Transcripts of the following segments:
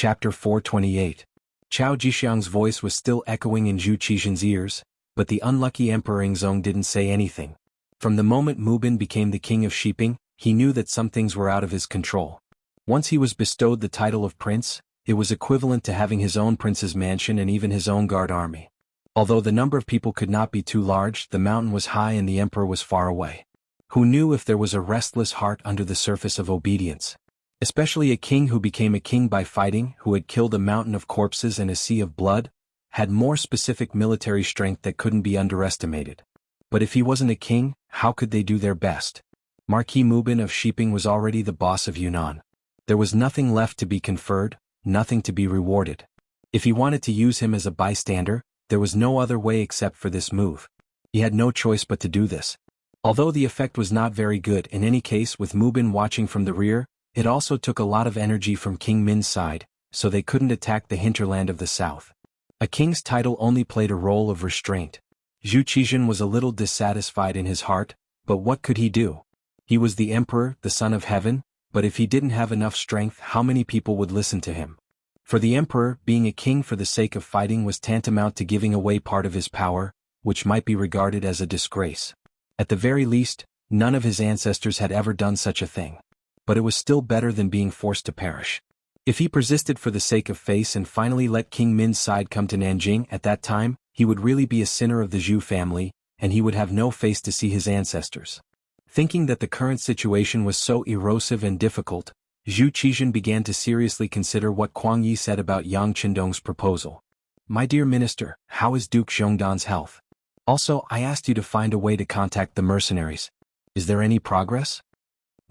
Chapter 428. Chao Jixiang's voice was still echoing in Zhu Qizhen's ears, but the unlucky Emperor Ingzong didn't say anything. From the moment Mu Bin became the king of Shiping, he knew that some things were out of his control. Once he was bestowed the title of prince, it was equivalent to having his own prince's mansion and even his own guard army. Although the number of people could not be too large, the mountain was high and the emperor was far away. Who knew if there was a restless heart under the surface of obedience? Especially a king who became a king by fighting, who had killed a mountain of corpses and a sea of blood, had more specific military strength that couldn't be underestimated. But if he wasn't a king, how could they do their best? Marquis Mu Bin of Shiping was already the boss of Yunnan. There was nothing left to be conferred, nothing to be rewarded. If he wanted to use him as a bystander, there was no other way except for this move. He had no choice but to do this. Although the effect was not very good in any case with Mu Bin watching from the rear, it also took a lot of energy from King Min's side, so they couldn't attack the hinterland of the south. A king's title only played a role of restraint. Zhu Qizhen was a little dissatisfied in his heart, but what could he do? He was the emperor, the son of heaven, but if he didn't have enough strength, how many people would listen to him? For the emperor, being a king for the sake of fighting was tantamount to giving away part of his power, which might be regarded as a disgrace. At the very least, none of his ancestors had ever done such a thing. But it was still better than being forced to perish. If he persisted for the sake of face and finally let King Min's side come to Nanjing at that time, he would really be a sinner of the Zhu family, and he would have no face to see his ancestors. Thinking that the current situation was so erosive and difficult, Zhu Qizhen began to seriously consider what Kuang Yi said about Yang Qindong's proposal. "My dear minister, how is Duke Zhongdan's health? Also, I asked you to find a way to contact the mercenaries. Is there any progress?"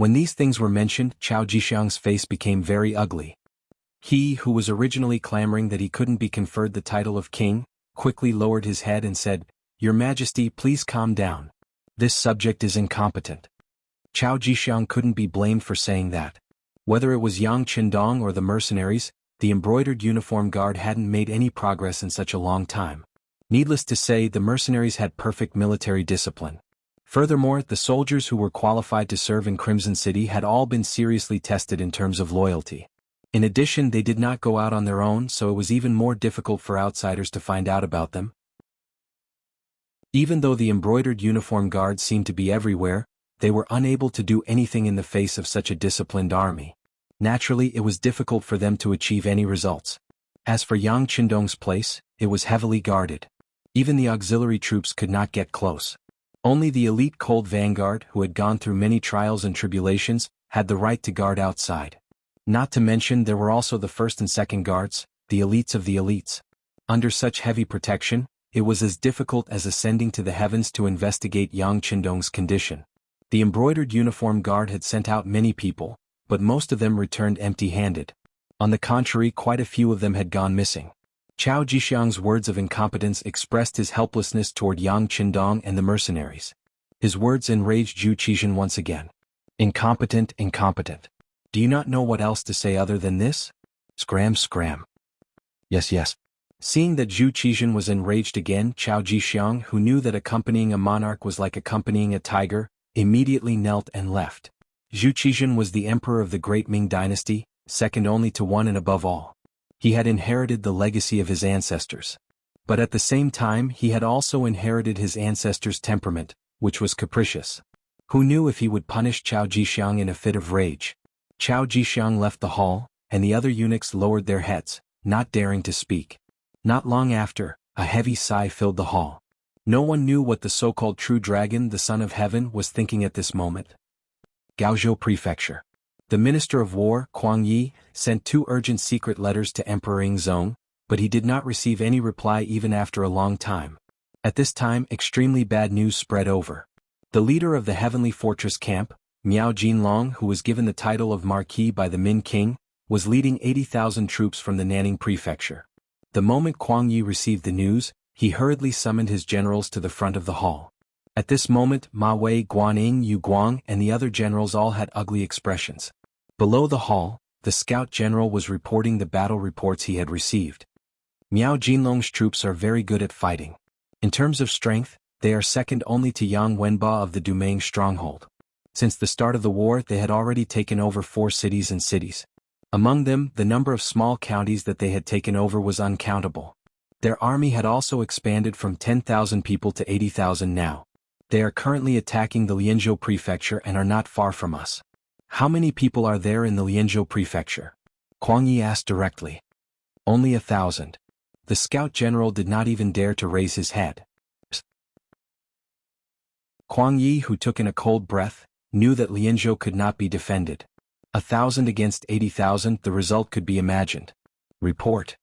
When these things were mentioned, Chao Jixiang's face became very ugly. He, who was originally clamoring that he couldn't be conferred the title of king, quickly lowered his head and said, "Your Majesty, please calm down. This subject is incompetent." Chao Jixiang couldn't be blamed for saying that. Whether it was Yang Qindong or the mercenaries, the embroidered uniform guard hadn't made any progress in such a long time. Needless to say, the mercenaries had perfect military discipline. Furthermore, the soldiers who were qualified to serve in Crimson City had all been seriously tested in terms of loyalty. In addition, they did not go out on their own, so it was even more difficult for outsiders to find out about them. Even though the embroidered uniform guards seemed to be everywhere, they were unable to do anything in the face of such a disciplined army. Naturally, it was difficult for them to achieve any results. As for Yang Qindong's place, it was heavily guarded. Even the auxiliary troops could not get close. Only the elite cold vanguard, who had gone through many trials and tribulations, had the right to guard outside. Not to mention there were also the first and second guards, the elites of the elites. Under such heavy protection, it was as difficult as ascending to the heavens to investigate Yang Qindong's condition. The embroidered uniform guard had sent out many people, but most of them returned empty-handed. On the contrary, quite a few of them had gone missing. Chao Jixiang's words of incompetence expressed his helplessness toward Yang Qindong and the mercenaries. His words enraged Zhu Qizhen once again. "Incompetent, incompetent. Do you not know what else to say other than this? Scram, scram." "Yes, yes." Seeing that Zhu Qizhen was enraged again, Chao Jixiang, who knew that accompanying a monarch was like accompanying a tiger, immediately knelt and left. Zhu Qizhen was the emperor of the great Ming dynasty, second only to one and above all. He had inherited the legacy of his ancestors. But at the same time, he had also inherited his ancestors' temperament, which was capricious. Who knew if he would punish Chao Jixiang in a fit of rage? Chao Jixiang left the hall, and the other eunuchs lowered their heads, not daring to speak. Not long after, a heavy sigh filled the hall. No one knew what the so-called true dragon, the son of heaven, was thinking at this moment. Gaozhou Prefecture. The Minister of War, Kuang Yi, sent 2 urgent secret letters to Emperor Ingzong, but he did not receive any reply even after a long time. At this time, extremely bad news spread over. The leader of the Heavenly Fortress camp, Miao Jinlong, who was given the title of Marquis by the Min King, was leading 80,000 troops from the Nanning Prefecture. The moment Kuang Yi received the news, he hurriedly summoned his generals to the front of the hall. At this moment, Ma Wei, Guanyin, Yu Guang, and the other generals all had ugly expressions. Below the hall, the scout general was reporting the battle reports he had received. Miao Jinlong's troops are very good at fighting. In terms of strength, they are second only to Yang Wenba of the Dumeng stronghold. Since the start of the war, they had already taken over 4 cities. Among them, the number of small counties that they had taken over was uncountable. Their army had also expanded from 10,000 people to 80,000 now. They are currently attacking the Lianzhou prefecture and are not far from us. How many people are there in the Lianzhou prefecture? Kuang Yi asked directly. Only 1,000. The scout general did not even dare to raise his head. Kuang Yi, who took in a cold breath, knew that Lianzhou could not be defended. 1,000 against 80,000, the result could be imagined. Report.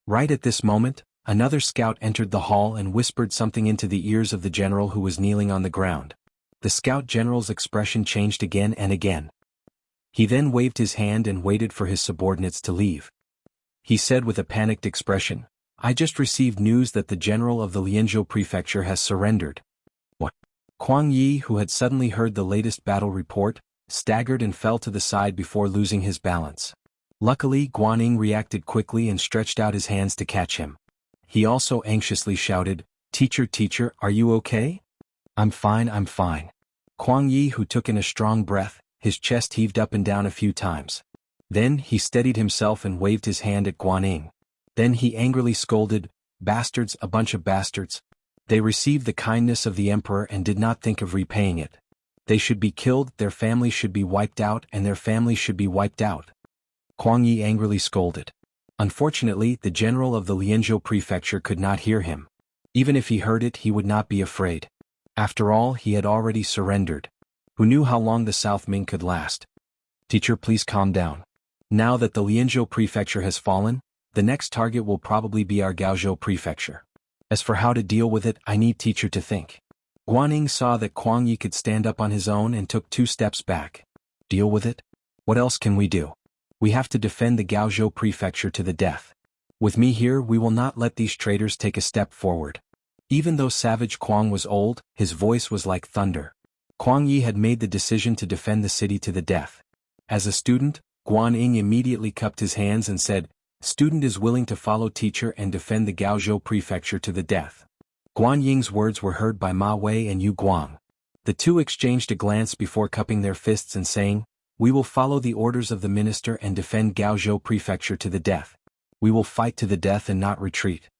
Right at this moment, another scout entered the hall and whispered something into the ears of the general who was kneeling on the ground. The scout general's expression changed again and again. He then waved his hand and waited for his subordinates to leave. He said with a panicked expression, "I just received news that the general of the Lianzhou prefecture has surrendered." What? Kuang Yi, who had suddenly heard the latest battle report, staggered and fell to the side before losing his balance. Luckily, Guanning reacted quickly and stretched out his hands to catch him. He also anxiously shouted, "Teacher, teacher, are you okay?" I'm fine. Kuang Yi, who took in a strong breath, his chest heaved up and down a few times. Then he steadied himself and waved his hand at Guanning. Then he angrily scolded, "Bastards, a bunch of bastards. They received the kindness of the emperor and did not think of repaying it. They should be killed, their families should be wiped out, and their families should be wiped out." Kuang Yi angrily scolded. Unfortunately, the general of the Lianzhou prefecture could not hear him. Even if he heard it, he would not be afraid. After all, he had already surrendered. Who knew how long the South Ming could last? "Teacher, please calm down. Now that the Lianzhou prefecture has fallen, the next target will probably be our Gaozhou prefecture. As for how to deal with it, I need teacher to think." Guanning saw that Kuang Yi could stand up on his own and took 2 steps back. "Deal with it? What else can we do? We have to defend the Gaozhou prefecture to the death. With me here, we will not let these traitors take a step forward." Even though Savage Kuang was old, his voice was like thunder. Kuang Yi had made the decision to defend the city to the death. As a student, Guanning immediately cupped his hands and said, "Student is willing to follow teacher and defend the Gaozhou prefecture to the death." Guanying's words were heard by Ma Wei and Yu Guang. The two exchanged a glance before cupping their fists and saying, "We will follow the orders of the minister and defend Gaozhou prefecture to the death. We will fight to the death and not retreat."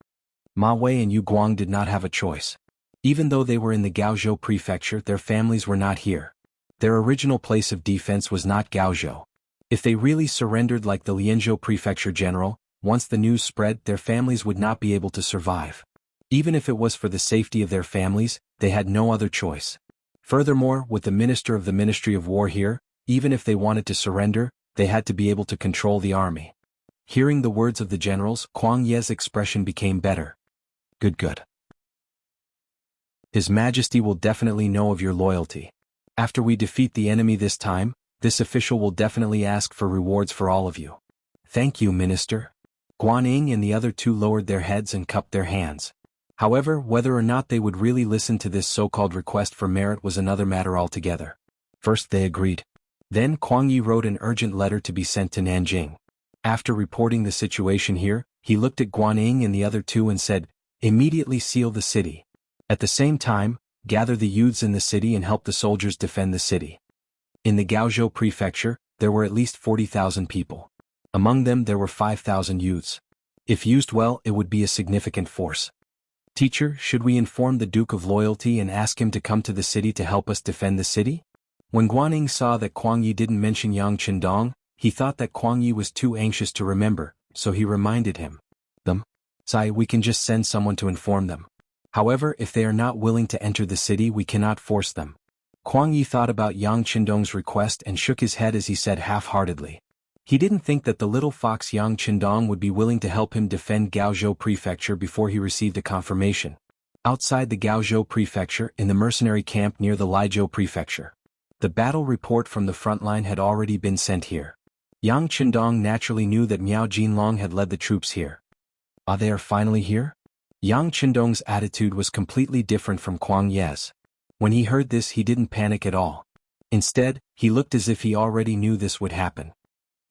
Ma Wei and Yu Guang did not have a choice. Even though they were in the Gaozhou prefecture, their families were not here. Their original place of defense was not Gaozhou. If they really surrendered like the Lianzhou prefecture general, once the news spread, their families would not be able to survive. Even if it was for the safety of their families, they had no other choice. Furthermore, with the minister of the Ministry of War here, even if they wanted to surrender, they had to be able to control the army. Hearing the words of the generals, Kuang Ye's expression became better. Good. His Majesty will definitely know of your loyalty. After we defeat the enemy this time, this official will definitely ask for rewards for all of you. Thank you, Minister. Guanning and the other two lowered their heads and cupped their hands. However, whether or not they would really listen to this so-called request for merit was another matter altogether. First they agreed. Then Kuang Yi wrote an urgent letter to be sent to Nanjing. After reporting the situation here, he looked at Guanning and the other two and said, "Immediately seal the city. At the same time, gather the youths in the city and help the soldiers defend the city." In the Gaozhou prefecture, there were at least 40,000 people. Among them there were 5,000 youths. If used well, it would be a significant force. "Teacher, should we inform the Duke of Loyalty and ask him to come to the city to help us defend the city?" When Guanning saw that Kuang Yi didn't mention Yang Qindong, he thought that Kuang Yi was too anxious to remember, so he reminded him. "Sai, we can just send someone to inform them. However, if they are not willing to enter the city, we cannot force them." Kuang Yi thought about Yang Qindong's request and shook his head as he said half-heartedly. He didn't think that the little fox Yang Qindong would be willing to help him defend Gaozhou prefecture before he received a confirmation. Outside the Gaozhou prefecture, in the mercenary camp near the Laizhou prefecture, the battle report from the front line had already been sent here. Yang Qindong naturally knew that Miao Jinlong had led the troops here. "Ah, they are finally here?" Yang Qindong's attitude was completely different from Kuang Ye's. When he heard this, he didn't panic at all. Instead, he looked as if he already knew this would happen.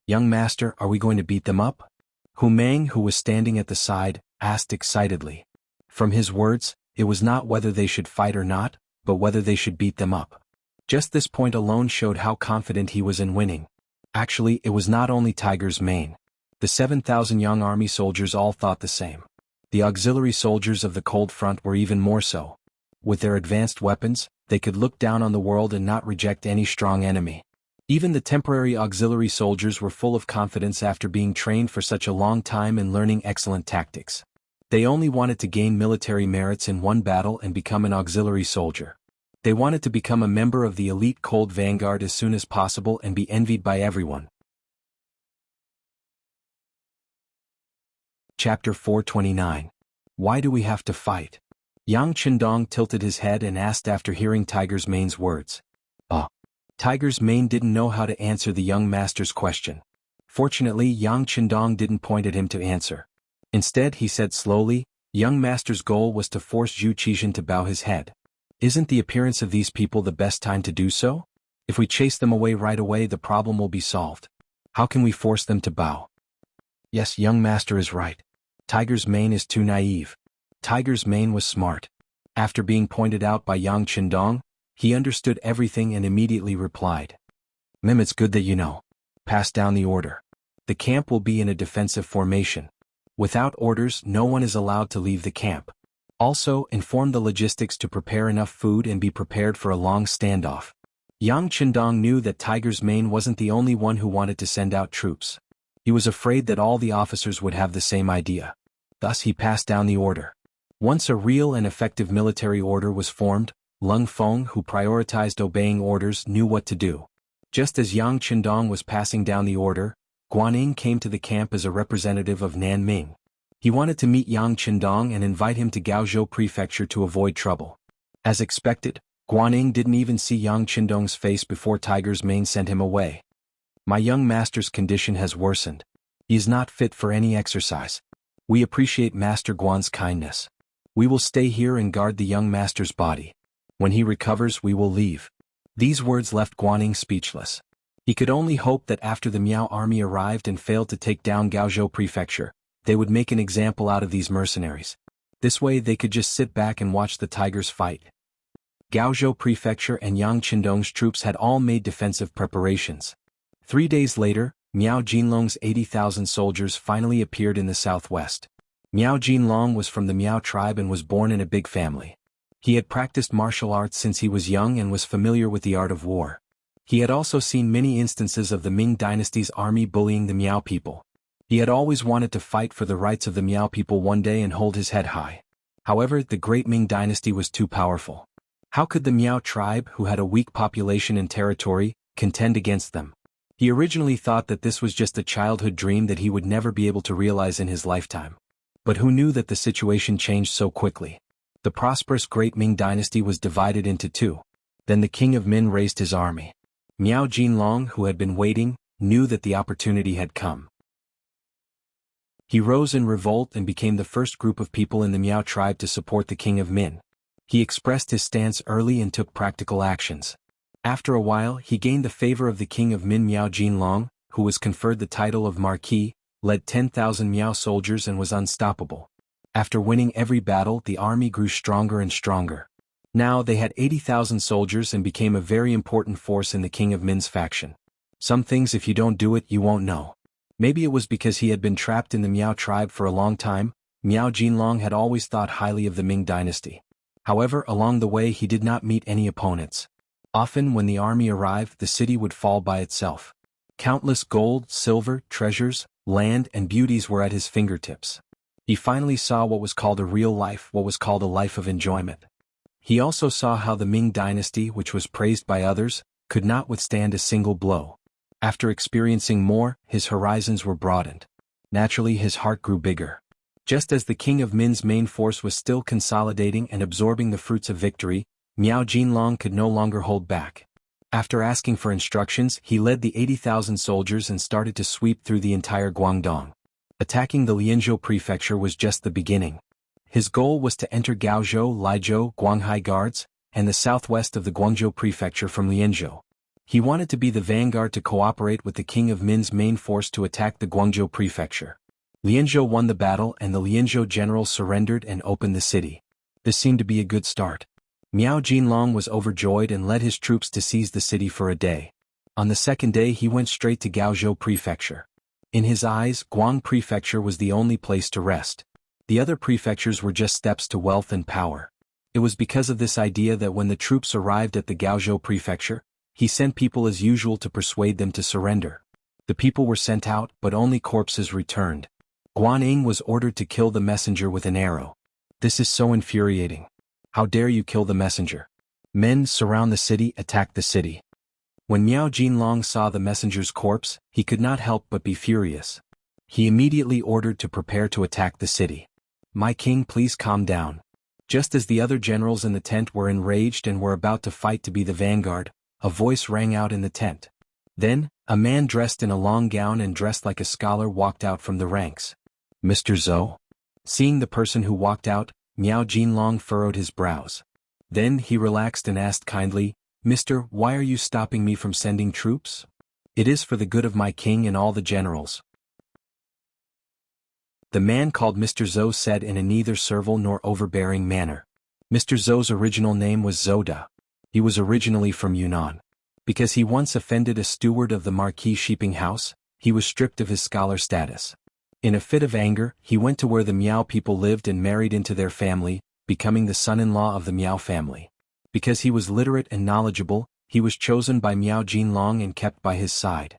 "Young master, are we going to beat them up?" Hu Mang, who was standing at the side, asked excitedly. From his words, it was not whether they should fight or not, but whether they should beat them up. Just this point alone showed how confident he was in winning. Actually, it was not only Tiger's Mane. The 7,000 young army soldiers all thought the same. The auxiliary soldiers of the Cold Front were even more so. With their advanced weapons, they could look down on the world and not reject any strong enemy. Even the temporary auxiliary soldiers were full of confidence after being trained for such a long time and learning excellent tactics. They only wanted to gain military merits in one battle and become an auxiliary soldier. They wanted to become a member of the elite Cold Vanguard as soon as possible and be envied by everyone. Chapter 429. Why do we have to fight? Yang Qindong tilted his head and asked after hearing Tiger's Mane's words. Tiger's Mane didn't know how to answer the young master's question. Fortunately, Yang Qindong didn't point at him to answer. Instead, he said slowly, young master's goal was to force Zhu Qixin to bow his head. Isn't the appearance of these people the best time to do so? If we chase them away right away, the problem will be solved. How can we force them to bow? Yes, young master is right. Tiger's Mane is too naive. Tiger's Mane was smart. After being pointed out by Yang Qindong, he understood everything and immediately replied. It's good that you know. Pass down the order. The camp will be in a defensive formation. Without orders, no one is allowed to leave the camp. Also, inform the logistics to prepare enough food and be prepared for a long standoff. Yang Qindong knew that Tiger's Mane wasn't the only one who wanted to send out troops. He was afraid that all the officers would have the same idea. Thus he passed down the order. Once a real and effective military order was formed, Lung Feng, who prioritized obeying orders, knew what to do. Just as Yang Qindong was passing down the order, Guanyin came to the camp as a representative of Nanming. He wanted to meet Yang Qindong and invite him to Gaozhou Prefecture to avoid trouble. As expected, Guanyin didn't even see Yang Qindong's face before Tiger's Mane sent him away. My young master's condition has worsened. He is not fit for any exercise. We appreciate Master Guan's kindness. We will stay here and guard the young master's body. When he recovers, we will leave. These words left Guanyin speechless. He could only hope that after the Miao army arrived and failed to take down Gaozhou Prefecture, they would make an example out of these mercenaries. This way they could just sit back and watch the tigers fight. Gaozhou Prefecture and Yang Qindong's troops had all made defensive preparations. 3 days later, Miao Jinlong's 80,000 soldiers finally appeared in the southwest. Miao Jinlong was from the Miao tribe and was born in a big family. He had practiced martial arts since he was young and was familiar with the art of war. He had also seen many instances of the Ming Dynasty's army bullying the Miao people. He had always wanted to fight for the rights of the Miao people one day and hold his head high. However, the great Ming Dynasty was too powerful. How could the Miao tribe, who had a weak population and territory, contend against them? He originally thought that this was just a childhood dream that he would never be able to realize in his lifetime. But who knew that the situation changed so quickly? The prosperous great Ming Dynasty was divided into two. Then the king of Min raised his army. Miao Jinlong, who had been waiting, knew that the opportunity had come. He rose in revolt and became the first group of people in the Miao tribe to support the king of Min. He expressed his stance early and took practical actions. After a while, he gained the favor of the king of Min. Miao Jinlong, who was conferred the title of Marquis, led 10,000 Miao soldiers and was unstoppable. After winning every battle, the army grew stronger and stronger. Now they had 80,000 soldiers and became a very important force in the king of Min's faction. Some things if you don't do it, you won't know. Maybe it was because he had been trapped in the Miao tribe for a long time. Miao Jinlong had always thought highly of the Ming Dynasty. However, along the way he did not meet any opponents. Often when the army arrived, the city would fall by itself. Countless gold, silver, treasures, land and beauties were at his fingertips. He finally saw what was called a real life, what was called a life of enjoyment. He also saw how the Ming Dynasty, which was praised by others, could not withstand a single blow. After experiencing more, his horizons were broadened. Naturally, his heart grew bigger. Just as the king of Min's main force was still consolidating and absorbing the fruits of victory, Miao Jinlong could no longer hold back. After asking for instructions, he led the 80,000 soldiers and started to sweep through the entire Guangdong. Attacking the Lianzhou prefecture was just the beginning. His goal was to enter Gaozhou, Laizhou, Guanghai guards, and the southwest of the Guangzhou prefecture from Lianzhou. He wanted to be the vanguard to cooperate with the king of Min's main force to attack the Guangzhou prefecture. Lianzhou won the battle and the Lianzhou general surrendered and opened the city. This seemed to be a good start. Miao Jinlong was overjoyed and led his troops to seize the city for a day. On the second day he went straight to Gaozhou Prefecture. In his eyes, Guang Prefecture was the only place to rest. The other prefectures were just steps to wealth and power. It was because of this idea that when the troops arrived at the Gaozhou Prefecture, he sent people as usual to persuade them to surrender. The people were sent out, but only corpses returned. Guan Ying was ordered to kill the messenger with an arrow. This is so infuriating. How dare you kill the messenger? Men surround the city, attack the city. When Miao Jinlong saw the messenger's corpse, he could not help but be furious. He immediately ordered to prepare to attack the city. My king, please calm down. Just as the other generals in the tent were enraged and were about to fight to be the vanguard, a voice rang out in the tent. Then, a man dressed in a long gown and dressed like a scholar walked out from the ranks. Mr. Zhou? Seeing the person who walked out, Miao Jinlong furrowed his brows. Then he relaxed and asked kindly, Mister, why are you stopping me from sending troops? It is for the good of my king and all the generals. The man called Mr. Zhou said in a neither servile nor overbearing manner. Mr. Zhou's original name was Zhou. He was originally from Yunnan. Because he once offended a steward of the Marquis Sheeping House, he was stripped of his scholar status. In a fit of anger, he went to where the Miao people lived and married into their family, becoming the son-in-law of the Miao family. Because he was literate and knowledgeable, he was chosen by Miao Jinlong and kept by his side.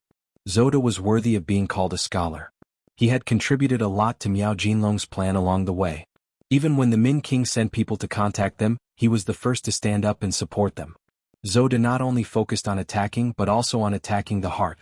Zhou was worthy of being called a scholar. He had contributed a lot to Miao Jinlong's plan along the way. Even when the Min King sent people to contact them, he was the first to stand up and support them. Zhou not only focused on attacking but also on attacking the heart.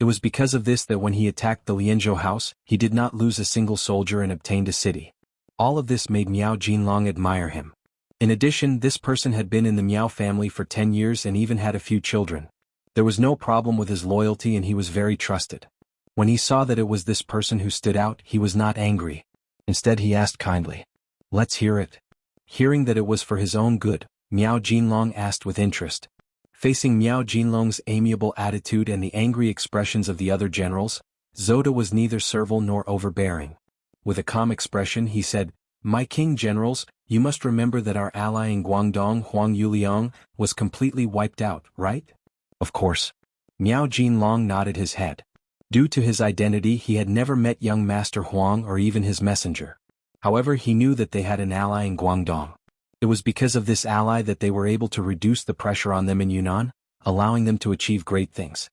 It was because of this that when he attacked the Lianzhou house, he did not lose a single soldier and obtained a city. All of this made Miao Jinlong admire him. In addition, this person had been in the Miao family for 10 years and even had a few children. There was no problem with his loyalty and he was very trusted. When he saw that it was this person who stood out, he was not angry. Instead he asked kindly, "Let's hear it." Hearing that it was for his own good, Miao Jinlong asked with interest. Facing Miao Jinlong's amiable attitude and the angry expressions of the other generals, Zhou was neither servile nor overbearing. With a calm expression he said, "My king generals, you must remember that our ally in Guangdong, Huang Yuliang, was completely wiped out, right?" Of course. Miao Jinlong nodded his head. Due to his identity he had never met young Master Huang or even his messenger. However, he knew that they had an ally in Guangdong. It was because of this ally that they were able to reduce the pressure on them in Yunnan, allowing them to achieve great things.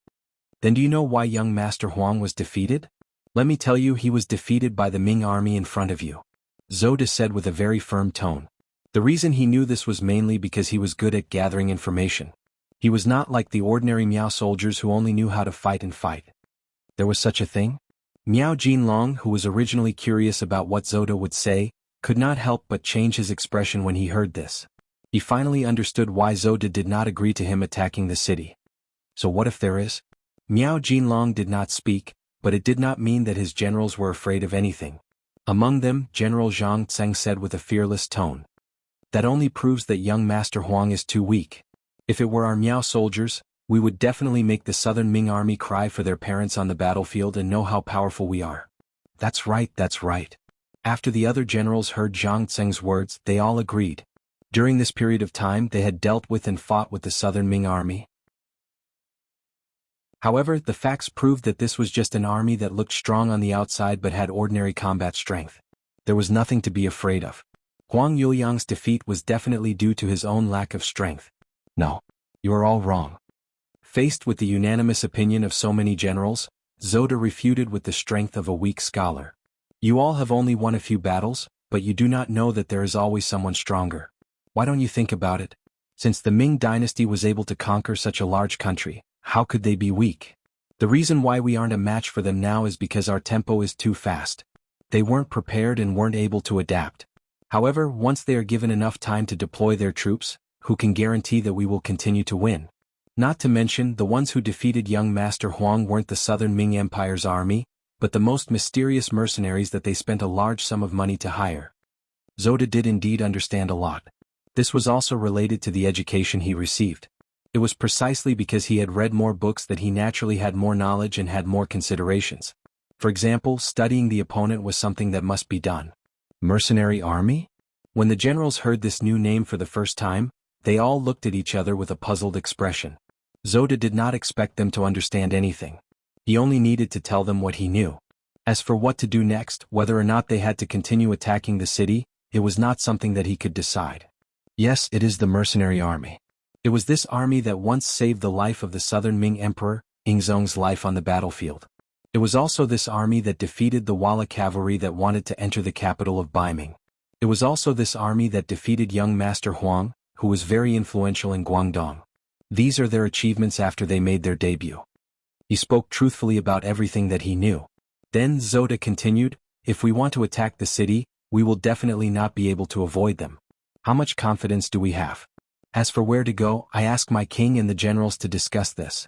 Then do you know why young Master Huang was defeated? Let me tell you, he was defeated by the Ming army in front of you. Zhou said with a very firm tone. The reason he knew this was mainly because he was good at gathering information. He was not like the ordinary Miao soldiers who only knew how to fight and fight. There was such a thing? Miao Jinlong, who was originally curious about what Zhou would say, could not help but change his expression when he heard this. He finally understood why Zhou did not agree to him attacking the city. So what if there is? Miao Jinlong did not speak, but it did not mean that his generals were afraid of anything. Among them, General Zhang Tseng said with a fearless tone. That only proves that young Master Huang is too weak. If it were our Miao soldiers, we would definitely make the southern Ming army cry for their parents on the battlefield and know how powerful we are. That's right, that's right. After the other generals heard Zhang Tseng's words, they all agreed. During this period of time they had dealt with and fought with the southern Ming army. However, the facts proved that this was just an army that looked strong on the outside but had ordinary combat strength. There was nothing to be afraid of. Huang Yuliang's defeat was definitely due to his own lack of strength. No. You are all wrong. Faced with the unanimous opinion of so many generals, Zhou refuted with the strength of a weak scholar. You all have only won a few battles, but you do not know that there is always someone stronger. Why don't you think about it? Since the Ming Dynasty was able to conquer such a large country, how could they be weak? The reason why we aren't a match for them now is because our tempo is too fast. They weren't prepared and weren't able to adapt. However, once they are given enough time to deploy their troops, who can guarantee that we will continue to win? Not to mention, the ones who defeated young Master Huang weren't the Southern Ming Empire's army, but the most mysterious mercenaries that they spent a large sum of money to hire. Zhou did indeed understand a lot. This was also related to the education he received. It was precisely because he had read more books that he naturally had more knowledge and had more considerations. For example, studying the opponent was something that must be done. Mercenary army? When the generals heard this new name for the first time, they all looked at each other with a puzzled expression. Zoda did not expect them to understand anything. He only needed to tell them what he knew. As for what to do next, whether or not they had to continue attacking the city, it was not something that he could decide. Yes, it is the mercenary army. It was this army that once saved the life of the southern Ming Emperor, Yingzong's life on the battlefield. It was also this army that defeated the Wala cavalry that wanted to enter the capital of Baiming. It was also this army that defeated young Master Huang, who was very influential in Guangdong. These are their achievements after they made their debut. He spoke truthfully about everything that he knew. Then Zoda continued, if we want to attack the city, we will definitely not be able to avoid them. How much confidence do we have? As for where to go, I ask my king and the generals to discuss this.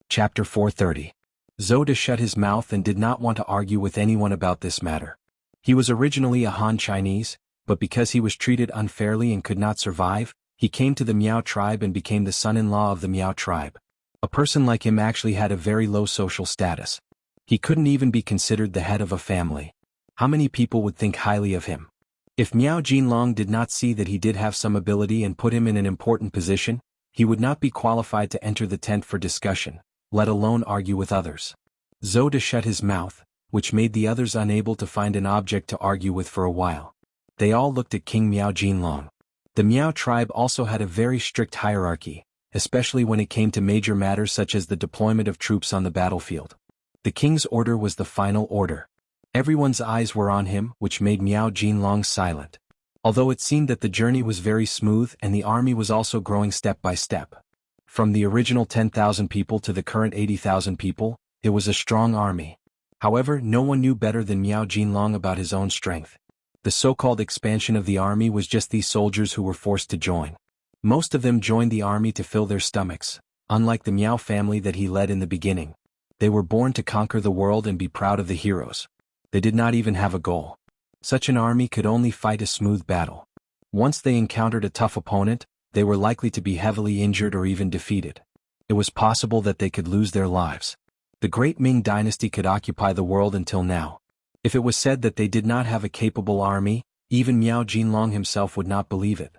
Chapter 430. Zoda shut his mouth and did not want to argue with anyone about this matter. He was originally a Han Chinese, but because he was treated unfairly and could not survive, he came to the Miao tribe and became the son-in-law of the Miao tribe. A person like him actually had a very low social status. He couldn't even be considered the head of a family. How many people would think highly of him? If Miao Jinlong did not see that he did have some ability and put him in an important position, he would not be qualified to enter the tent for discussion, let alone argue with others. Zoda shut his mouth, which made the others unable to find an object to argue with for a while. They all looked at King Miao Jinlong. The Miao tribe also had a very strict hierarchy, especially when it came to major matters such as the deployment of troops on the battlefield. The king's order was the final order. Everyone's eyes were on him, which made Miao Jinlong silent. Although it seemed that the journey was very smooth and the army was also growing step by step. From the original 10,000 people to the current 80,000 people, it was a strong army. However, no one knew better than Miao Jinlong about his own strength. The so-called expansion of the army was just these soldiers who were forced to join. Most of them joined the army to fill their stomachs, unlike the Miao family that he led in the beginning. They were born to conquer the world and be proud of the heroes. They did not even have a goal. Such an army could only fight a smooth battle. Once they encountered a tough opponent, they were likely to be heavily injured or even defeated. It was possible that they could lose their lives. The great Ming Dynasty could occupy the world until now. If it was said that they did not have a capable army, even Miao Jinlong himself would not believe it.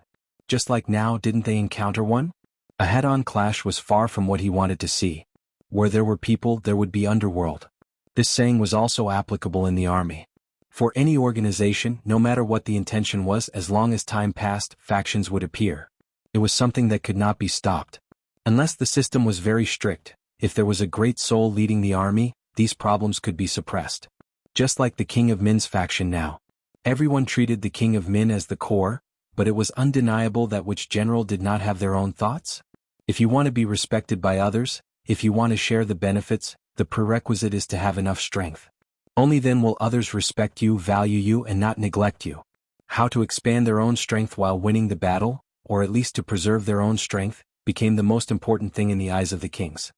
Just like now, didn't they encounter one? A head-on clash was far from what he wanted to see. Where there were people, there would be underworld. This saying was also applicable in the army. For any organization, no matter what the intention was, as long as time passed, factions would appear. It was something that could not be stopped. Unless the system was very strict, if there was a great soul leading the army, these problems could be suppressed. Just like the King of Min's faction now. Everyone treated the King of Min as the core, but it was undeniable that which general did not have their own thoughts? If you want to be respected by others, if you want to share the benefits, the prerequisite is to have enough strength. Only then will others respect you, value you, and not neglect you. How to expand their own strength while winning the battle, or at least to preserve their own strength, became the most important thing in the eyes of the kings.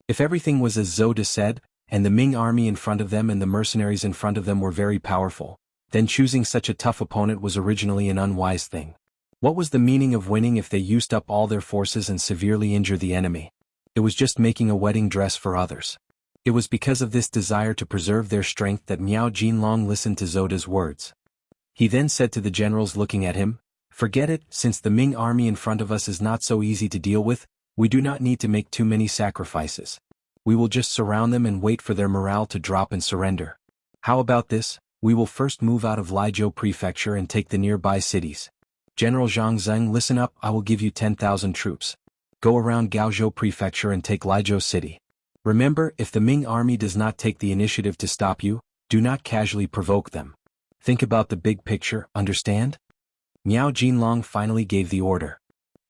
If everything was as Zoda said, and the Ming army in front of them and the mercenaries in front of them were very powerful, then choosing such a tough opponent was originally an unwise thing. What was the meaning of winning if they used up all their forces and severely injured the enemy? It was just making a wedding dress for others. It was because of this desire to preserve their strength that Miao Jinlong listened to Zoda's words. He then said to the generals looking at him, "Forget it, since the Ming army in front of us is not so easy to deal with, we do not need to make too many sacrifices. We will just surround them and wait for their morale to drop and surrender. How about this? We will first move out of Laizhou Prefecture and take the nearby cities. General Zhang Zheng, listen up, I will give you 10,000 troops. Go around Gaozhou Prefecture and take Laizhou City. Remember, if the Ming army does not take the initiative to stop you, do not casually provoke them. Think about the big picture, understand?" Miao Jinlong finally gave the order.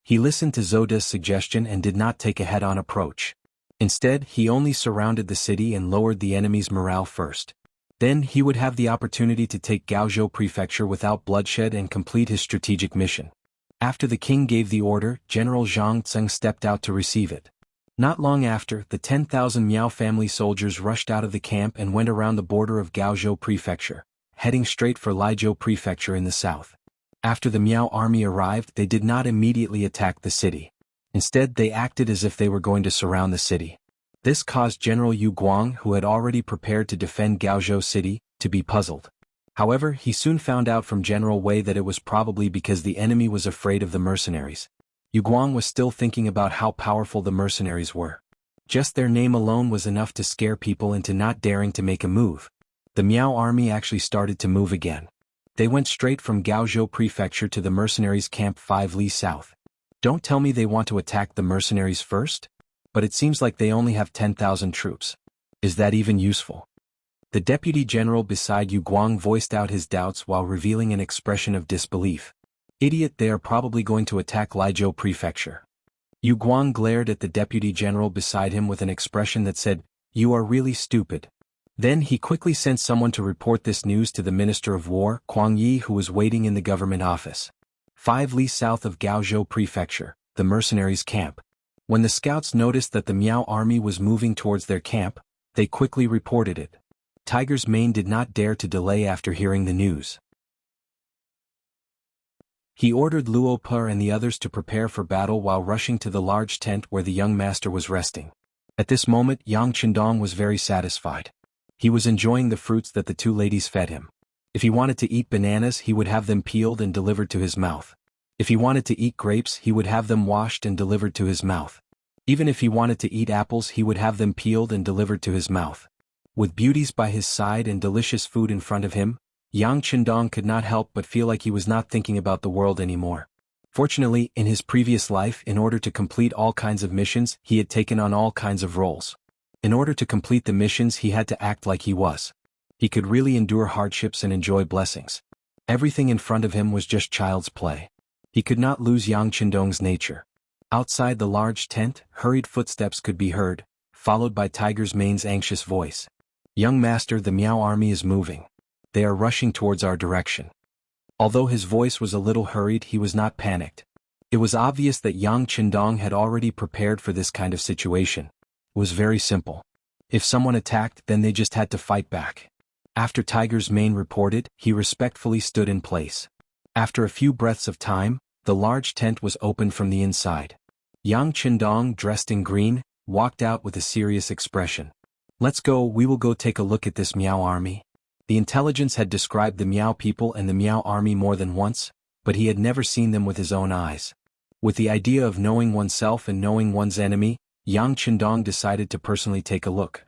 He listened to Zoda's suggestion and did not take a head-on approach. Instead, he only surrounded the city and lowered the enemy's morale first. Then he would have the opportunity to take Gaozhou Prefecture without bloodshed and complete his strategic mission. After the king gave the order, General Zhang Tseng stepped out to receive it. Not long after, the 10,000 Miao family soldiers rushed out of the camp and went around the border of Gaozhou Prefecture, heading straight for Laizhou Prefecture in the south. After the Miao army arrived, they did not immediately attack the city. Instead, they acted as if they were going to surround the city. This caused General Yu Guang, who had already prepared to defend Gaozhou City, to be puzzled. However, he soon found out from General Wei that it was probably because the enemy was afraid of the mercenaries. Yu Guang was still thinking about how powerful the mercenaries were. Just their name alone was enough to scare people into not daring to make a move. The Miao army actually started to move again. They went straight from Gaozhou Prefecture to the mercenaries' camp 5 li south. Don't tell me they want to attack the mercenaries first? But it seems like they only have 10,000 troops. Is that even useful? The deputy general beside Yu Guang voiced out his doubts while revealing an expression of disbelief. Idiot, they are probably going to attack Lijiu Prefecture. Yu Guang glared at the deputy general beside him with an expression that said, "You are really stupid." Then he quickly sent someone to report this news to the Minister of War, Kuang Yi, who was waiting in the government office. 5 li south of Gaozhou Prefecture, the mercenaries' camp. When the scouts noticed that the Miao army was moving towards their camp, they quickly reported it. Tiger's Mane did not dare to delay after hearing the news. He ordered Luo Per and the others to prepare for battle while rushing to the large tent where the young master was resting. At this moment, Yang Qindong was very satisfied. He was enjoying the fruits that the two ladies fed him. If he wanted to eat bananas, he would have them peeled and delivered to his mouth. If he wanted to eat grapes, he would have them washed and delivered to his mouth. Even if he wanted to eat apples, he would have them peeled and delivered to his mouth. With beauties by his side and delicious food in front of him, Yang Qindong could not help but feel like he was not thinking about the world anymore. Fortunately, in his previous life, in order to complete all kinds of missions, he had taken on all kinds of roles. In order to complete the missions, he had to act like he was. He could really endure hardships and enjoy blessings. Everything in front of him was just child's play. He could not lose Yang Qindong's nature. Outside the large tent, hurried footsteps could be heard, followed by Tiger's Mane's anxious voice. "Young master, the Miao army is moving. They are rushing towards our direction." Although his voice was a little hurried, he was not panicked. It was obvious that Yang Qindong had already prepared for this kind of situation. It was very simple. If someone attacked, then they just had to fight back. After Tiger's Mane reported, he respectfully stood in place. After a few breaths of time, the large tent was opened from the inside. Yang Qindong, dressed in green, walked out with a serious expression. "Let's go, we will go take a look at this Miao army." The intelligence had described the Miao people and the Miao army more than once, but he had never seen them with his own eyes. With the idea of knowing oneself and knowing one's enemy, Yang Qindong decided to personally take a look.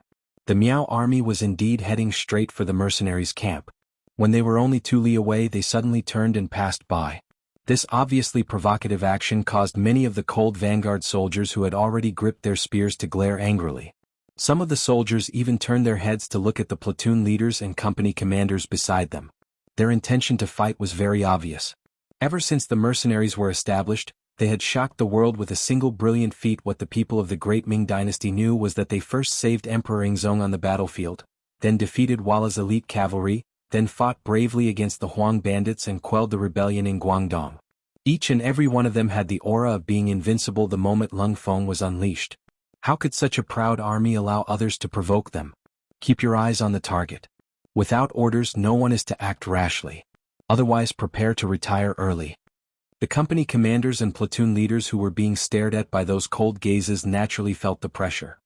The Miao army was indeed heading straight for the mercenaries' camp. When they were only 2 li away, they suddenly turned and passed by. This obviously provocative action caused many of the cold vanguard soldiers who had already gripped their spears to glare angrily. Some of the soldiers even turned their heads to look at the platoon leaders and company commanders beside them. Their intention to fight was very obvious. Ever since the mercenaries were established, they had shocked the world with a single brilliant feat. What the people of the Great Ming Dynasty knew was that they first saved Emperor Yingzong on the battlefield, then defeated Walla's elite cavalry, then fought bravely against the Huang bandits and quelled the rebellion in Guangdong. Each and every one of them had the aura of being invincible the moment Lung Feng was unleashed. How could such a proud army allow others to provoke them? Keep your eyes on the target. Without orders, no one is to act rashly. Otherwise, prepare to retire early. The company commanders and platoon leaders who were being stared at by those cold gazes naturally felt the pressure.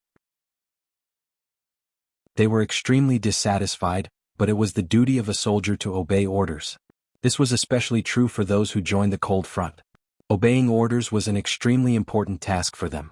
They were extremely dissatisfied, but it was the duty of a soldier to obey orders. This was especially true for those who joined the cold front. Obeying orders was an extremely important task for them.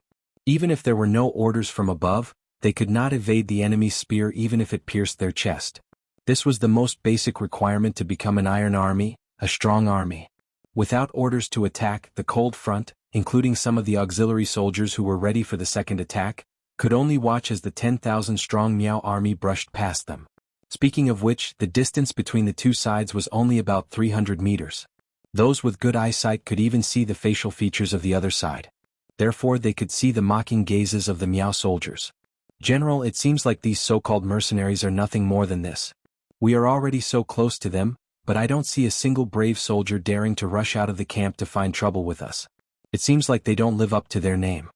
Even if there were no orders from above, they could not evade the enemy's spear even if it pierced their chest. This was the most basic requirement to become an iron army, a strong army. Without orders to attack, the cold front, including some of the auxiliary soldiers who were ready for the second attack, could only watch as the 10,000-strong Miao army brushed past them. Speaking of which, the distance between the two sides was only about 300 meters. Those with good eyesight could even see the facial features of the other side. Therefore they could see the mocking gazes of the Miao soldiers. "General, it seems like these so-called mercenaries are nothing more than this. We are already so close to them, but I don't see a single brave soldier daring to rush out of the camp to find trouble with us. It seems like they don't live up to their name."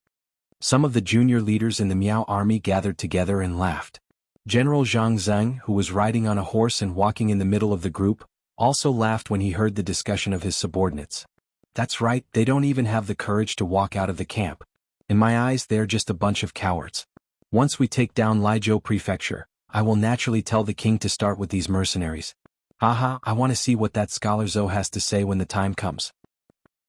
Some of the junior leaders in the Miao army gathered together and laughed. General Zhang Zheng, who was riding on a horse and walking in the middle of the group, also laughed when he heard the discussion of his subordinates. "That's right, they don't even have the courage to walk out of the camp. In my eyes, they're just a bunch of cowards. Once we take down Lijiu Prefecture, I will naturally tell the king to start with these mercenaries. Haha, I want to see what that scholar Zhou has to say when the time comes.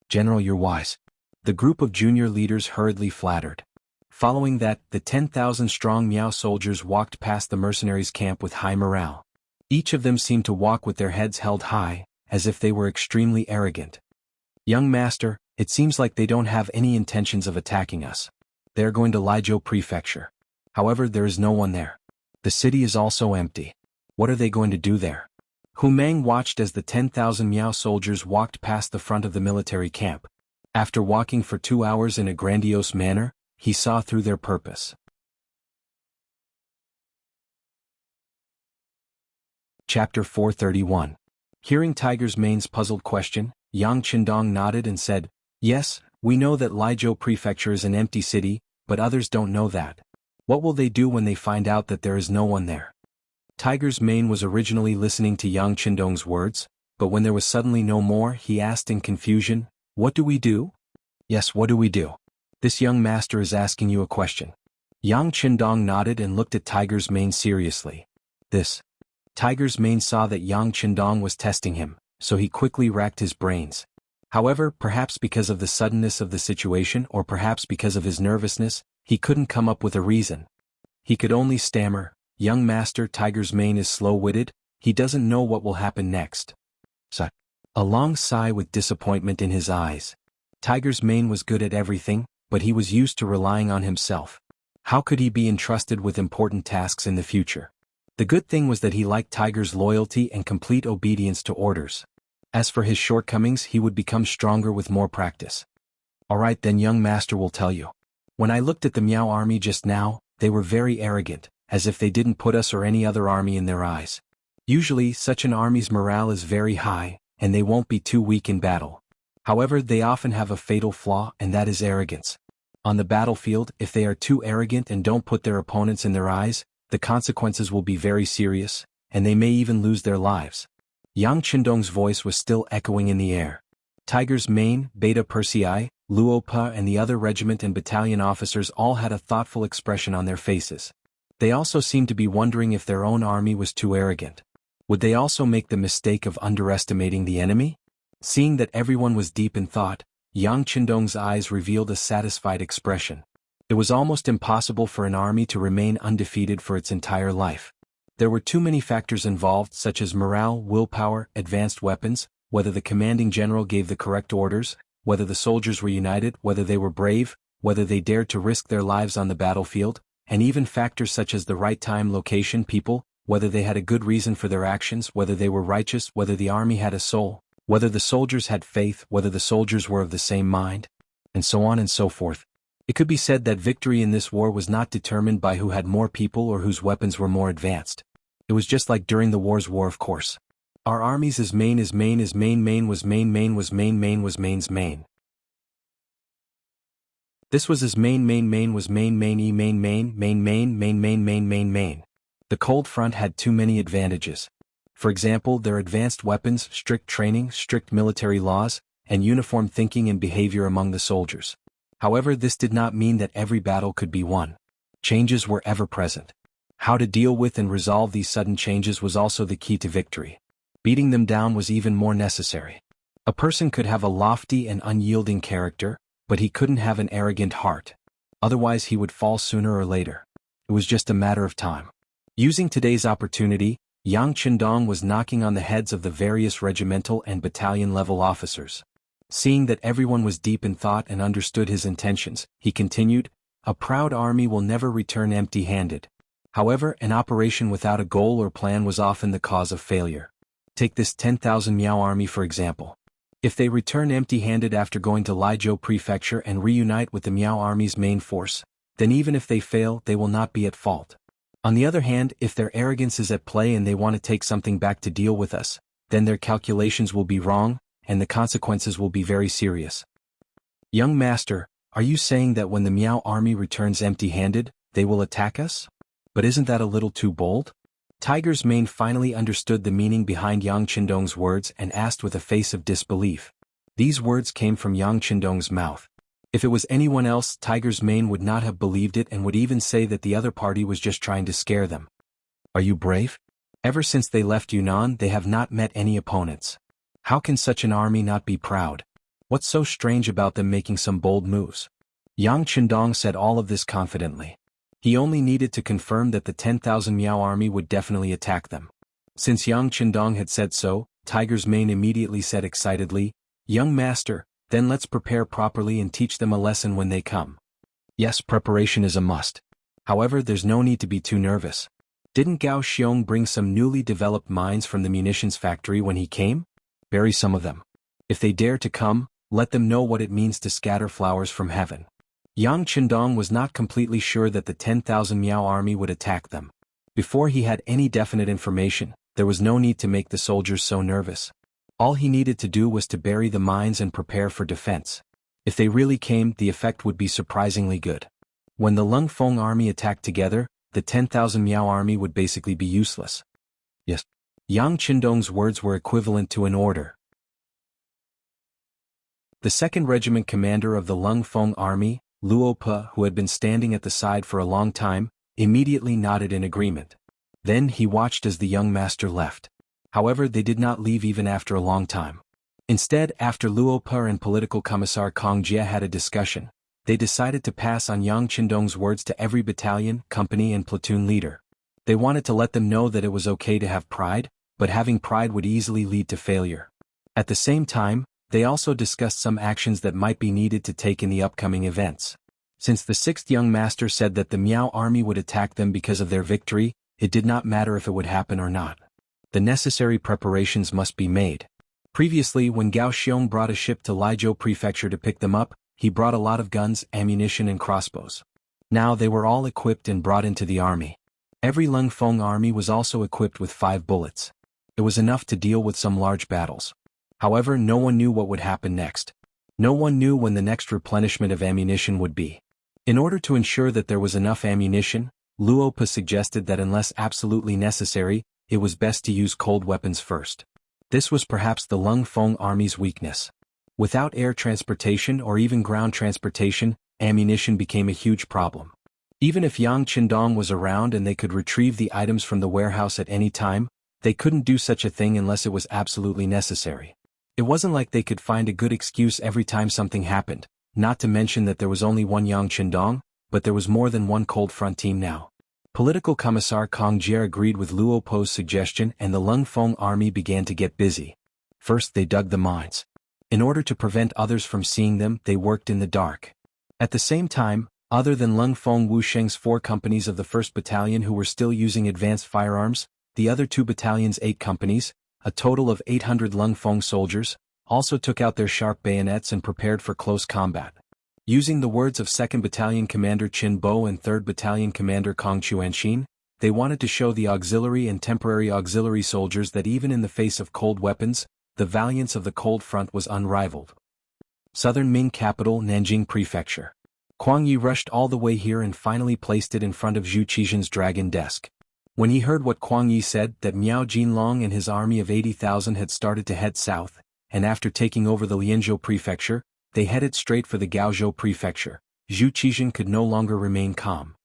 General, you're wise. The group of junior leaders hurriedly flattered. Following that, the 10,000-strong Miao soldiers walked past the mercenaries' camp with high morale. Each of them seemed to walk with their heads held high, as if they were extremely arrogant. Young master, it seems like they don't have any intentions of attacking us. They are going to Lijiao Prefecture. However, there is no one there. The city is also empty. What are they going to do there? Hu Meng watched as the 10,000 Miao soldiers walked past the front of the military camp. After walking for 2 hours in a grandiose manner, he saw through their purpose. Chapter 431. Hearing Tiger's Mane's puzzled question, Yang Qindong nodded and said, "Yes, we know that Lijiao Prefecture is an empty city, but others don't know that. What will they do when they find out that there is no one there?" Tiger's Mane was originally listening to Yang Qindong's words, but when there was suddenly no more, he asked in confusion, "What do we do?" "Yes, what do we do? This young master is asking you a question." Yang Qindong nodded and looked at Tiger's Mane seriously. This. Tiger's Mane saw that Yang Qindong was testing him, so he quickly racked his brains. However, perhaps because of the suddenness of the situation or perhaps because of his nervousness, he couldn't come up with a reason. He could only stammer, "Young master, Tiger's Mane is slow-witted, he doesn't know what will happen next." A long sigh with disappointment in his eyes. Tiger's Mane was good at everything, but he was used to relying on himself. How could he be entrusted with important tasks in the future? The good thing was that he liked Tiger's loyalty and complete obedience to orders. As for his shortcomings, he would become stronger with more practice. "Alright then, young master will tell you. When I looked at the Miao army just now, they were very arrogant, as if they didn't put us or any other army in their eyes. Usually, such an army's morale is very high, and they won't be too weak in battle. However, they often have a fatal flaw, and that is arrogance. On the battlefield, if they are too arrogant and don't put their opponents in their eyes, the consequences will be very serious, and they may even lose their lives." Yang Qindong's voice was still echoing in the air. Tiger's Mane, Beta Persei, Luopa and the other regiment and battalion officers all had a thoughtful expression on their faces. They also seemed to be wondering if their own army was too arrogant. Would they also make the mistake of underestimating the enemy? Seeing that everyone was deep in thought, Yang Qindong's eyes revealed a satisfied expression. It was almost impossible for an army to remain undefeated for its entire life. There were too many factors involved, such as morale, willpower, advanced weapons, whether the commanding general gave the correct orders, whether the soldiers were united, whether they were brave, whether they dared to risk their lives on the battlefield, and even factors such as the right time, location, people, whether they had a good reason for their actions, whether they were righteous, whether the army had a soul, whether the soldiers had faith, whether the soldiers were of the same mind, and so on and so forth. It could be said that victory in this war was not determined by who had more people or whose weapons were more advanced. It was just like during the war's war, of course. Our armies is main was main was main was main's main. This was as main was main. The cold front had too many advantages. For example, their advanced weapons, strict training, strict military laws, and uniform thinking and behavior among the soldiers. However, this did not mean that every battle could be won. Changes were ever present. How to deal with and resolve these sudden changes was also the key to victory. Beating them down was even more necessary. A person could have a lofty and unyielding character, but he couldn't have an arrogant heart. Otherwise he would fall sooner or later. It was just a matter of time. Using today's opportunity, Yang Qindong was knocking on the heads of the various regimental and battalion-level officers. Seeing that everyone was deep in thought and understood his intentions, he continued, "A proud army will never return empty-handed. However, an operation without a goal or plan was often the cause of failure. Take this 10,000 Miao army for example. If they return empty-handed after going to Lijiao Prefecture and reunite with the Miao army's main force, then even if they fail, they will not be at fault. On the other hand, if their arrogance is at play and they want to take something back to deal with us, then their calculations will be wrong, and the consequences will be very serious." "Young master, are you saying that when the Miao army returns empty-handed, they will attack us? But isn't that a little too bold?" Tiger's Mane finally understood the meaning behind Yang Qindong's words and asked with a face of disbelief. These words came from Yang Qindong's mouth. If it was anyone else, Tiger's Mane would not have believed it and would even say that the other party was just trying to scare them. "Are you brave?" Ever since they left Yunnan they have not met any opponents. How can such an army not be proud? What's so strange about them making some bold moves? Yang Qindong said all of this confidently. He only needed to confirm that the 10,000 Miao army would definitely attack them. Since Yang Qindong had said so, Tiger's Mane immediately said excitedly, "Young master, then let's prepare properly and teach them a lesson when they come." Yes, preparation is a must. However, there's no need to be too nervous. Didn't Gao Xiong bring some newly developed mines from the munitions factory when he came? Bury some of them. If they dare to come, let them know what it means to scatter flowers from heaven. Yang Qindong was not completely sure that the 10,000 Miao army would attack them. Before he had any definite information, there was no need to make the soldiers so nervous. All he needed to do was to bury the mines and prepare for defense. If they really came, the effect would be surprisingly good. When the Lung Feng army attacked together, the 10,000 Miao army would basically be useless. Yes. Yang Qindong's words were equivalent to an order. The 2nd Regiment commander of the Lung Feng army, Luo Pe, who had been standing at the side for a long time, immediately nodded in agreement. Then he watched as the young master left. However, they did not leave even after a long time. Instead, after Luo Pe and political commissar Kong Jie had a discussion, they decided to pass on Yang Qindong's words to every battalion, company and platoon leader. They wanted to let them know that it was okay to have pride, but having pride would easily lead to failure. At the same time, they also discussed some actions that might be needed to take in the upcoming events. Since the 6th young master said that the Miao army would attack them because of their victory, it did not matter if it would happen or not. The necessary preparations must be made. Previously, when Gao Xiong brought a ship to Laizhou Prefecture to pick them up, he brought a lot of guns, ammunition and crossbows. Now they were all equipped and brought into the army. Every Lung Feng army was also equipped with 5 bullets. It was enough to deal with some large battles. However, no one knew what would happen next. No one knew when the next replenishment of ammunition would be. In order to ensure that there was enough ammunition, Luo Pe suggested that unless absolutely necessary, it was best to use cold weapons first. This was perhaps the Lung Feng army's weakness. Without air transportation or even ground transportation, ammunition became a huge problem. Even if Yang Qindong was around and they could retrieve the items from the warehouse at any time, they couldn't do such a thing unless it was absolutely necessary. It wasn't like they could find a good excuse every time something happened, not to mention that there was only one Yang Qindong, but there was more than one cold front team now. Political commissar Kong Jie agreed with Luo Pe's suggestion and the Lung Feng army began to get busy. First they dug the mines. In order to prevent others from seeing them, they worked in the dark. At the same time, other than Lung Feng Wusheng's 4 companies of the 1st Battalion who were still using advanced firearms, the other 2 battalions' 8 companies, a total of 800 Lung Feng soldiers, also took out their sharp bayonets and prepared for close combat. Using the words of 2nd Battalion Commander Qin Bo and 3rd Battalion Commander Kong Chuanxin, they wanted to show the auxiliary and temporary auxiliary soldiers that even in the face of cold weapons, the valiance of the cold front was unrivaled. Southern Ming capital Nanjing Prefecture. Kuang Yi rushed all the way here and finally placed it in front of Zhu Qixin's dragon desk. When he heard what Kuang Yi said, that Miao Jinlong and his army of 80,000 had started to head south, and after taking over the Lianzhou Prefecture, they headed straight for the Gaozhou Prefecture, Zhu Qixin could no longer remain calm.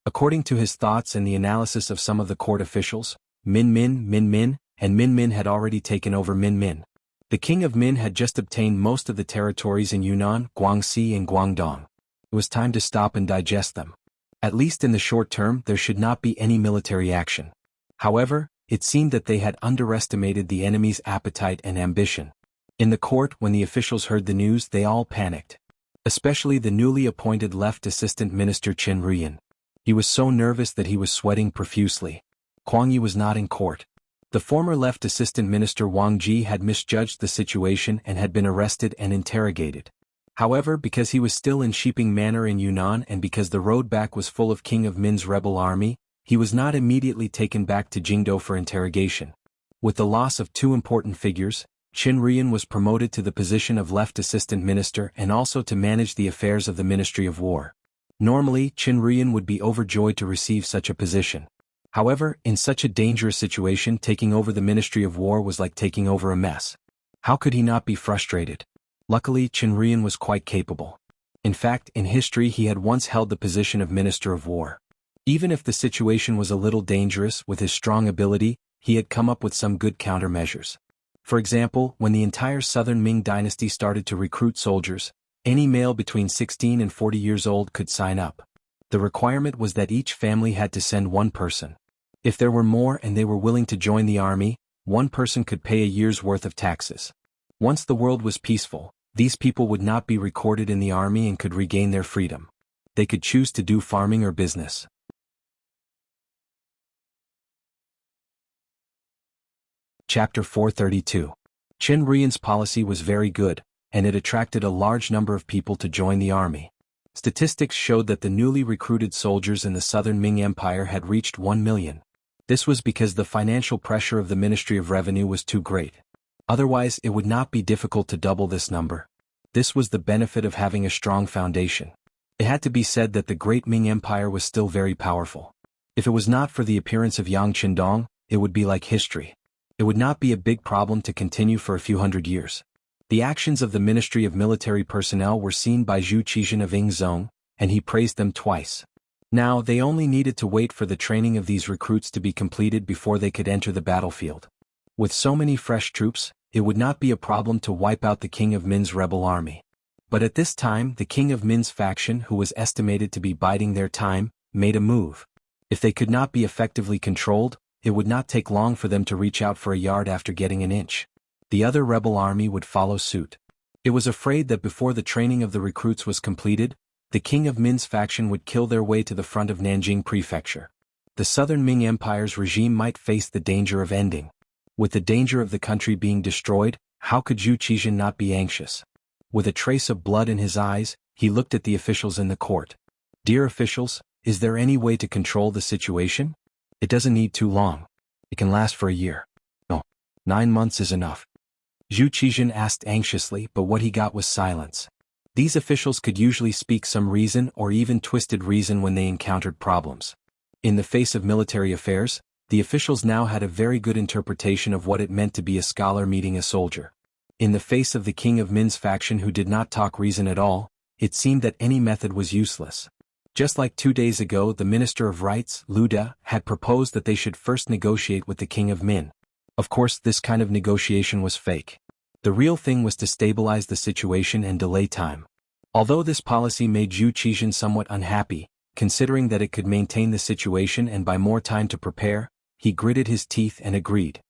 According to his thoughts and the analysis of some of the court officials, Min Min had already taken over Min Min. The king of Min had just obtained most of the territories in Yunnan, Guangxi and Guangdong. It was time to stop and digest them. At least in the short term, there should not be any military action. However, it seemed that they had underestimated the enemy's appetite and ambition. In the court, when the officials heard the news, they all panicked. Especially the newly appointed left assistant minister Chen Ruyan. He was so nervous that he was sweating profusely. Kuang Yi was not in court. The former left assistant minister Wang Ji had misjudged the situation and had been arrested and interrogated. However, because he was still in Shiping Manor in Yunnan and because the road back was full of King of Min's rebel army, he was not immediately taken back to Jingdou for interrogation. With the loss of 2 important figures, Chen Ruyan was promoted to the position of left assistant minister and also to manage the affairs of the Ministry of War. Normally, Chen Ruyan would be overjoyed to receive such a position. However, in such a dangerous situation, taking over the Ministry of War was like taking over a mess. How could he not be frustrated? Luckily, Chen Ruyan was quite capable. In fact, in history he had once held the position of Minister of War. Even if the situation was a little dangerous, with his strong ability, he had come up with some good countermeasures. For example, when the entire southern Ming dynasty started to recruit soldiers, any male between 16 and 40 years old could sign up. The requirement was that each family had to send one person. If there were more and they were willing to join the army, one person could pay a year's worth of taxes. Once the world was peaceful, these people would not be recorded in the army and could regain their freedom. They could choose to do farming or business. Chapter 432. Chen Ruiyan's policy was very good, and it attracted a large number of people to join the army. Statistics showed that the newly recruited soldiers in the southern Ming Empire had reached 1 million. This was because the financial pressure of the Ministry of Revenue was too great. Otherwise, it would not be difficult to double this number. This was the benefit of having a strong foundation. It had to be said that the great Ming Empire was still very powerful. If it was not for the appearance of Yang Qindong, it would be like history. It would not be a big problem to continue for a few hundred years. The actions of the Ministry of Military Personnel were seen by Zhu Qizhen of Yingzhong, and he praised them twice. Now they only needed to wait for the training of these recruits to be completed before they could enter the battlefield. With so many fresh troops, it would not be a problem to wipe out the King of Min's rebel army. But at this time, the King of Min's faction, who was estimated to be biding their time, made a move. If they could not be effectively controlled, it would not take long for them to reach out for a yard after getting an inch. The other rebel army would follow suit. It was afraid that before the training of the recruits was completed, the King of Min's faction would kill their way to the front of Nanjing Prefecture. The southern Ming Empire's regime might face the danger of ending. With the danger of the country being destroyed, how could Zhu Qizhen not be anxious? With a trace of blood in his eyes, he looked at the officials in the court. Dear officials, is there any way to control the situation? It doesn't need too long. It can last for a year. No, 9 months is enough. Zhu Qizhen asked anxiously, but what he got was silence. These officials could usually speak some reason or even twisted reason when they encountered problems. In the face of military affairs, the officials now had a very good interpretation of what it meant to be a scholar meeting a soldier. In the face of the King of Min's faction who did not talk reason at all, it seemed that any method was useless. Just like 2 days ago, the Minister of Rights, Lu De, had proposed that they should first negotiate with the King of Min. Of course, this kind of negotiation was fake. The real thing was to stabilize the situation and delay time. Although this policy made Zhu Qizhen somewhat unhappy, considering that it could maintain the situation and buy more time to prepare, he gritted his teeth and agreed.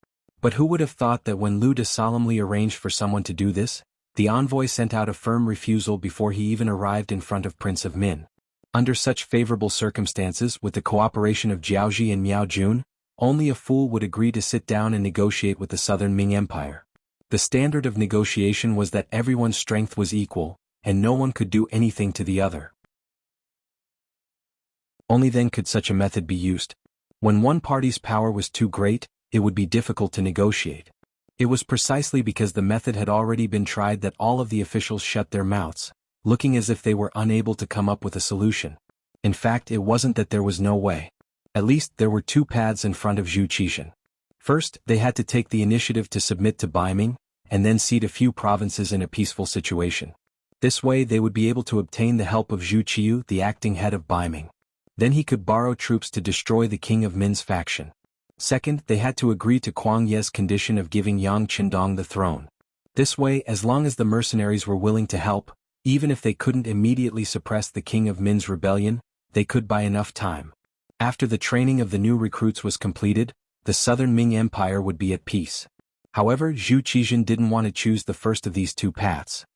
But who would have thought that when Lu De solemnly arranged for someone to do this, the envoy sent out a firm refusal before he even arrived in front of Prince of Min. Under such favorable circumstances, with the cooperation of Jiaozhi and Miao Jun, only a fool would agree to sit down and negotiate with the southern Ming Empire. The standard of negotiation was that everyone's strength was equal, and no one could do anything to the other. Only then could such a method be used. When one party's power was too great, it would be difficult to negotiate. It was precisely because the method had already been tried that all of the officials shut their mouths, looking as if they were unable to come up with a solution. In fact, it wasn't that there was no way. At least there were 2 paths in front of Zhu Qizhen. First, they had to take the initiative to submit to Baiming, and then cede a few provinces in a peaceful situation. This way they would be able to obtain the help of Zhu Qiyu, the acting head of Baiming. Then he could borrow troops to destroy the King of Min's faction. Second, they had to agree to Kuang Ye's condition of giving Yang Qindong the throne. This way, as long as the mercenaries were willing to help, even if they couldn't immediately suppress the King of Min's rebellion, they could buy enough time. After the training of the new recruits was completed, the southern Ming Empire would be at peace. However, Zhu Qizhen didn't want to choose the first of these 2 paths.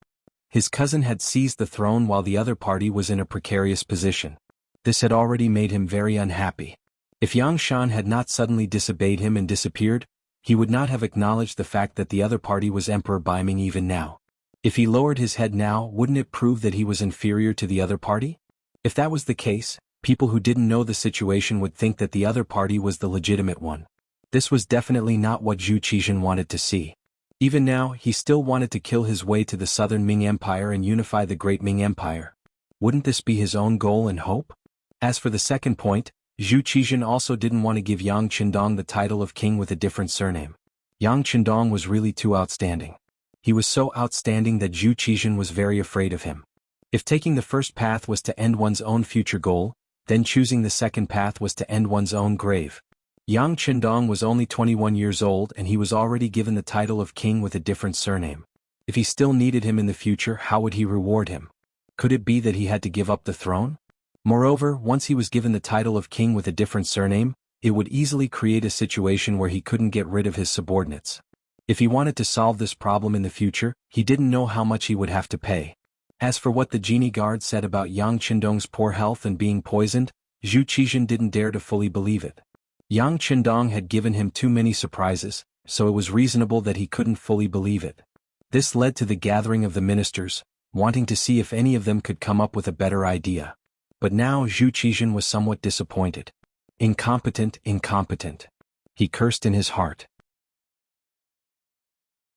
His cousin had seized the throne while the other party was in a precarious position. This had already made him very unhappy. If Yang Shan had not suddenly disobeyed him and disappeared, he would not have acknowledged the fact that the other party was Emperor Baiming even now. If he lowered his head now, wouldn't it prove that he was inferior to the other party? If that was the case, people who didn't know the situation would think that the other party was the legitimate one. This was definitely not what Zhu Qizhen wanted to see. Even now, he still wanted to kill his way to the southern Ming Empire and unify the great Ming Empire. Wouldn't this be his own goal and hope? As for the second point, Zhu Qizhen also didn't want to give Yang Qindong the title of king with a different surname. Yang Qindong was really too outstanding. He was so outstanding that Zhu Qizhen was very afraid of him. If taking the first path was to end one's own future goal, Then choosing the second path was to end one's own grave. Yang Qindong was only 21 years old and he was already given the title of king with a different surname. If he still needed him in the future, how would he reward him? Could it be that he had to give up the throne? Moreover, once he was given the title of king with a different surname, it would easily create a situation where he couldn't get rid of his subordinates. If he wanted to solve this problem in the future, he didn't know how much he would have to pay. As for what the genie guard said about Yang Qindong's poor health and being poisoned, Zhu Qizhen didn't dare to fully believe it. Yang Qindong had given him too many surprises, so it was reasonable that he couldn't fully believe it. This led to the gathering of the ministers, wanting to see if any of them could come up with a better idea. But now Zhu Qizhen was somewhat disappointed. Incompetent, incompetent. He cursed in his heart.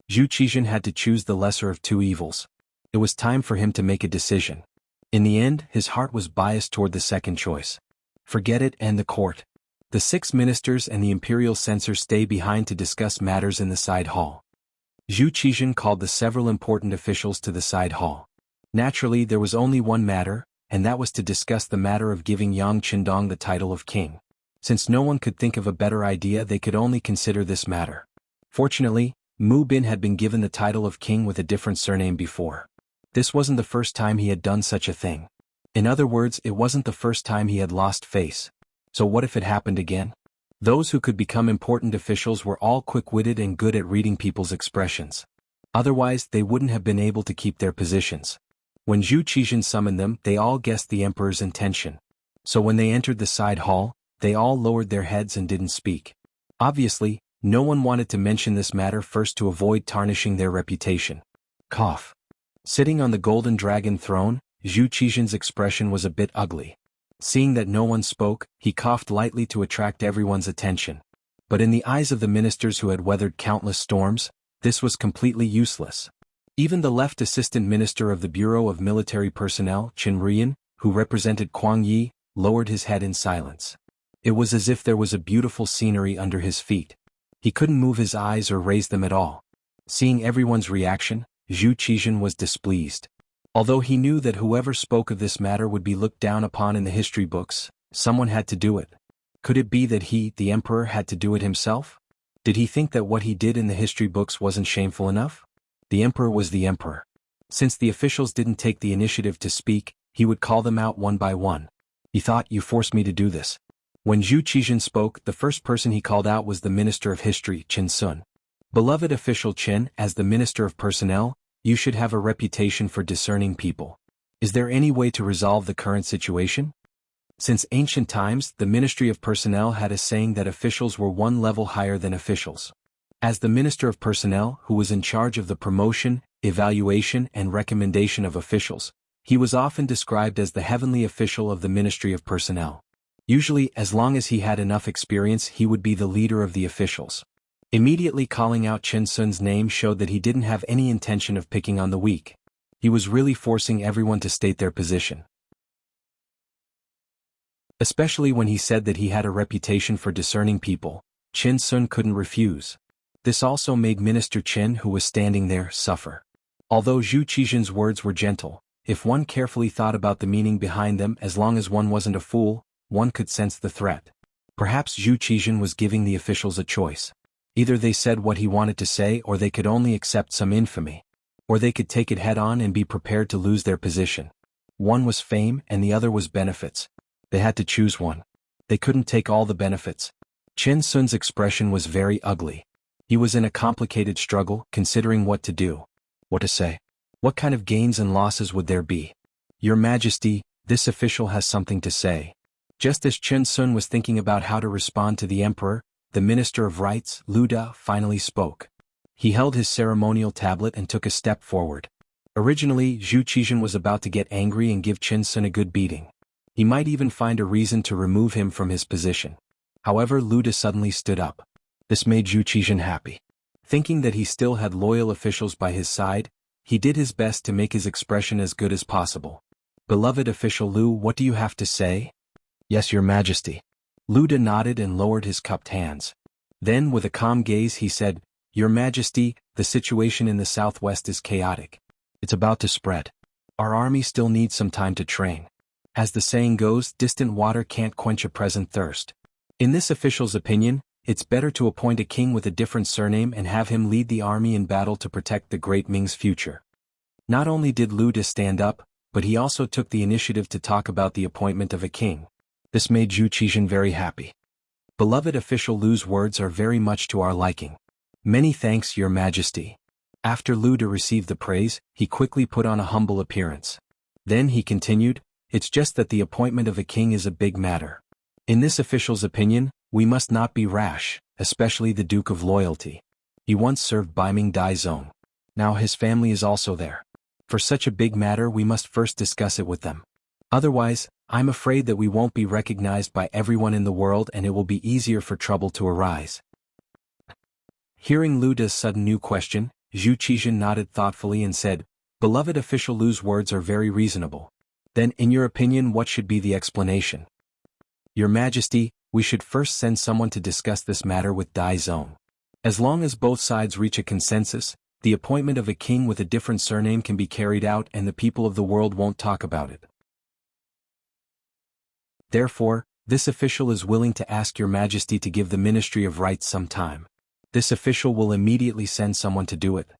Zhu Qizhen had to choose the lesser of two evils. It was time for him to make a decision. In the end, his heart was biased toward the second choice. Forget it and the court. The 6 ministers and the imperial censor stay behind to discuss matters in the side hall. Zhu Qizhen called the several important officials to the side hall. Naturally, there was only one matter, and that was to discuss the matter of giving Yang Qindong the title of king. Since no one could think of a better idea, they could only consider this matter. Fortunately, Mu Bin had been given the title of king with a different surname before. This wasn't the first time he had done such a thing. In other words, it wasn't the first time he had lost face. So what if it happened again? Those who could become important officials were all quick-witted and good at reading people's expressions. Otherwise, they wouldn't have been able to keep their positions. When Zhu Qizhen summoned them, they all guessed the emperor's intention. So when they entered the side hall, they all lowered their heads and didn't speak. Obviously, no one wanted to mention this matter first to avoid tarnishing their reputation. Cough. Sitting on the golden dragon throne, Zhu Qizhen's expression was a bit ugly. Seeing that no one spoke, he coughed lightly to attract everyone's attention. But in the eyes of the ministers who had weathered countless storms, this was completely useless. Even the left assistant minister of the Bureau of Military Personnel, Qin Ruyan, who represented Kuang Yi, lowered his head in silence. It was as if there was a beautiful scenery under his feet. He couldn't move his eyes or raise them at all. Seeing everyone's reaction, Zhu Qizhen was displeased. Although he knew that whoever spoke of this matter would be looked down upon in the history books, someone had to do it. Could it be that he, the emperor, had to do it himself? Did he think that what he did in the history books wasn't shameful enough? The emperor was the emperor. Since the officials didn't take the initiative to speak, he would call them out one by one. He thought, "You forced me to do this." When Zhu Qizhen spoke, the first person he called out was the Minister of History, Qin Sun. "Beloved official Qin, as the Minister of Personnel, you should have a reputation for discerning people. Is there any way to resolve the current situation?" Since ancient times, the Ministry of Personnel had a saying that officials were one level higher than officials. As the Minister of Personnel, who was in charge of the promotion, evaluation, and recommendation of officials, he was often described as the heavenly official of the Ministry of Personnel. Usually, as long as he had enough experience, he would be the leader of the officials. Immediately calling out Qin Sun's name showed that he didn't have any intention of picking on the weak. He was really forcing everyone to state their position. Especially when he said that he had a reputation for discerning people, Qin Sun couldn't refuse. This also made Minister Qin, who was standing there, suffer. Although Zhu Qizhen's words were gentle, if one carefully thought about the meaning behind them, as long as one wasn't a fool, one could sense the threat. Perhaps Zhu Qizhen was giving the officials a choice. Either they said what he wanted to say, or they could only accept some infamy. Or they could take it head-on and be prepared to lose their position. One was fame and the other was benefits. They had to choose one. They couldn't take all the benefits. Qin Sun's expression was very ugly. He was in a complicated struggle, considering what to do. What to say? What kind of gains and losses would there be? "Your Majesty, this official has something to say." Just as Qin Sun was thinking about how to respond to the emperor, the Minister of Rites, Lu Da, finally spoke. He held his ceremonial tablet and took a step forward. Originally, Zhu Qizhen was about to get angry and give Qin Sun a good beating. He might even find a reason to remove him from his position. However, Lu Da suddenly stood up. This made Zhu Qizhen happy. Thinking that he still had loyal officials by his side, he did his best to make his expression as good as possible. "Beloved official Lu, what do you have to say?" "Yes, Your Majesty." Lu Da nodded and lowered his cupped hands. Then, with a calm gaze, he said, "Your Majesty, the situation in the southwest is chaotic. It's about to spread. Our army still needs some time to train. As the saying goes, distant water can't quench a present thirst. In this official's opinion, it's better to appoint a king with a different surname and have him lead the army in battle to protect the great Ming's future. Not only did Lu De stand up, but he also took the initiative to talk about the appointment of a king. This made Zhu Qixin very happy. Beloved official Lu's words are very much to our liking. Many thanks, Your Majesty. After Lu De received the praise, he quickly put on a humble appearance. Then he continued, it's just that the appointment of a king is a big matter. In this official's opinion, we must not be rash, especially the Duke of Loyalty. He once served Baiming Daizong. Now his family is also there. For such a big matter we must first discuss it with them. Otherwise, I'm afraid that we won't be recognized by everyone in the world and it will be easier for trouble to arise. Hearing Lu De's sudden new question, Zhu Qixin nodded thoughtfully and said, Beloved official Lu's words are very reasonable. Then in your opinion what should be the explanation? Your Majesty, we should first send someone to discuss this matter with Daizong. As long as both sides reach a consensus, the appointment of a king with a different surname can be carried out and the people of the world won't talk about it. Therefore, this official is willing to ask Your Majesty to give the Ministry of Rights some time. This official will immediately send someone to do it.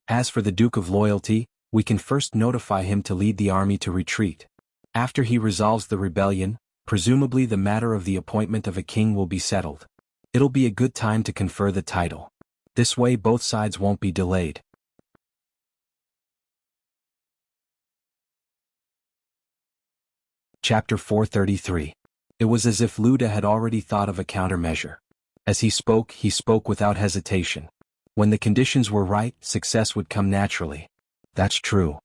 As for the Duke of Loyalty, we can first notify him to lead the army to retreat. After he resolves the rebellion, presumably the matter of the appointment of a king will be settled. It'll be a good time to confer the title. This way both sides won't be delayed. Chapter 433. It was as if Lu De had already thought of a countermeasure. As he spoke without hesitation. When the conditions were right, success would come naturally. That's true.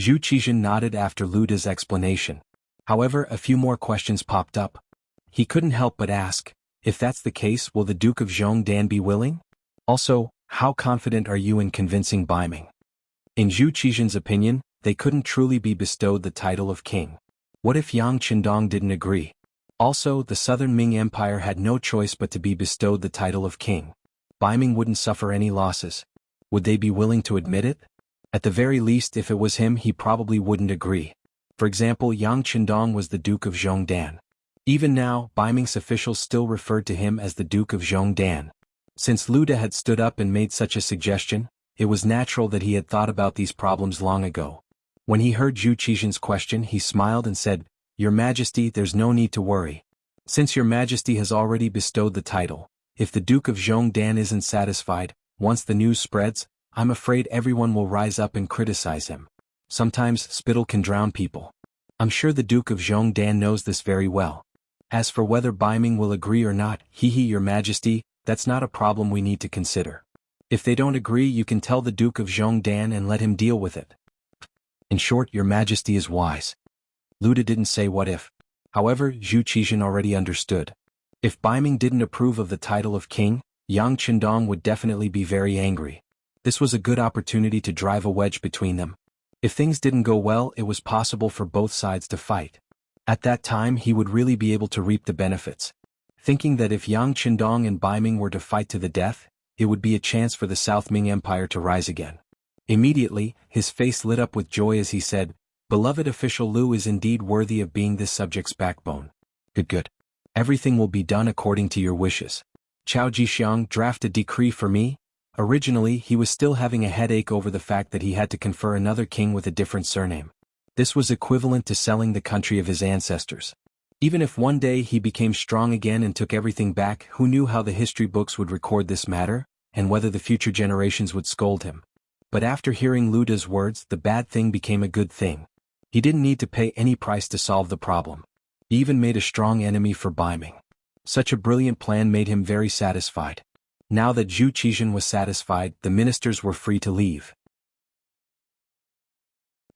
Zhu Qixin nodded after Lu De's explanation. However, a few more questions popped up. He couldn't help but ask, if that's the case, will the Duke of Zhongdan be willing? Also, how confident are you in convincing Baiming? In Zhu Qixin's opinion, they couldn't truly be bestowed the title of king. What if Yang Qindong didn't agree? Also, the southern Ming Empire had no choice but to be bestowed the title of king. Baiming wouldn't suffer any losses. Would they be willing to admit it? At the very least, if it was him, he probably wouldn't agree. For example, Yang Qindong was the Duke of Zhongdan. Even now, Baiming's officials still referred to him as the Duke of Zhongdan. Since Lu De had stood up and made such a suggestion, it was natural that he had thought about these problems long ago. When he heard Zhu Qixin's question, he smiled and said, Your Majesty, there's no need to worry. Since Your Majesty has already bestowed the title, if the Duke of Zhongdan isn't satisfied, once the news spreads, I'm afraid everyone will rise up and criticize him. Sometimes spittle can drown people. I'm sure the Duke of Zhongdan knows this very well. As for whether Baiming will agree or not, Your Majesty, that's not a problem we need to consider. If they don't agree, you can tell the Duke of Zhongdan and let him deal with it. In short, Your Majesty is wise. Lu De didn't say what if. However, Zhu Qixin already understood. If Baiming didn't approve of the title of king, Yang Qindong would definitely be very angry. This was a good opportunity to drive a wedge between them. If things didn't go well, it was possible for both sides to fight. At that time he would really be able to reap the benefits. Thinking that if Yang Qindong and Baiming were to fight to the death, it would be a chance for the South Ming Empire to rise again. Immediately, his face lit up with joy as he said, Beloved official Lu is indeed worthy of being this subject's backbone. Good. Everything will be done according to your wishes. Chao Jixiang, draft a decree for me. Originally, he was still having a headache over the fact that he had to confer another king with a different surname. This was equivalent to selling the country of his ancestors. Even if one day he became strong again and took everything back, who knew how the history books would record this matter, and whether the future generations would scold him. But after hearing Lu De's words, the bad thing became a good thing. He didn't need to pay any price to solve the problem. He even made a strong enemy for Baiming. Such a brilliant plan made him very satisfied. Now that Zhu Qixin was satisfied, the ministers were free to leave.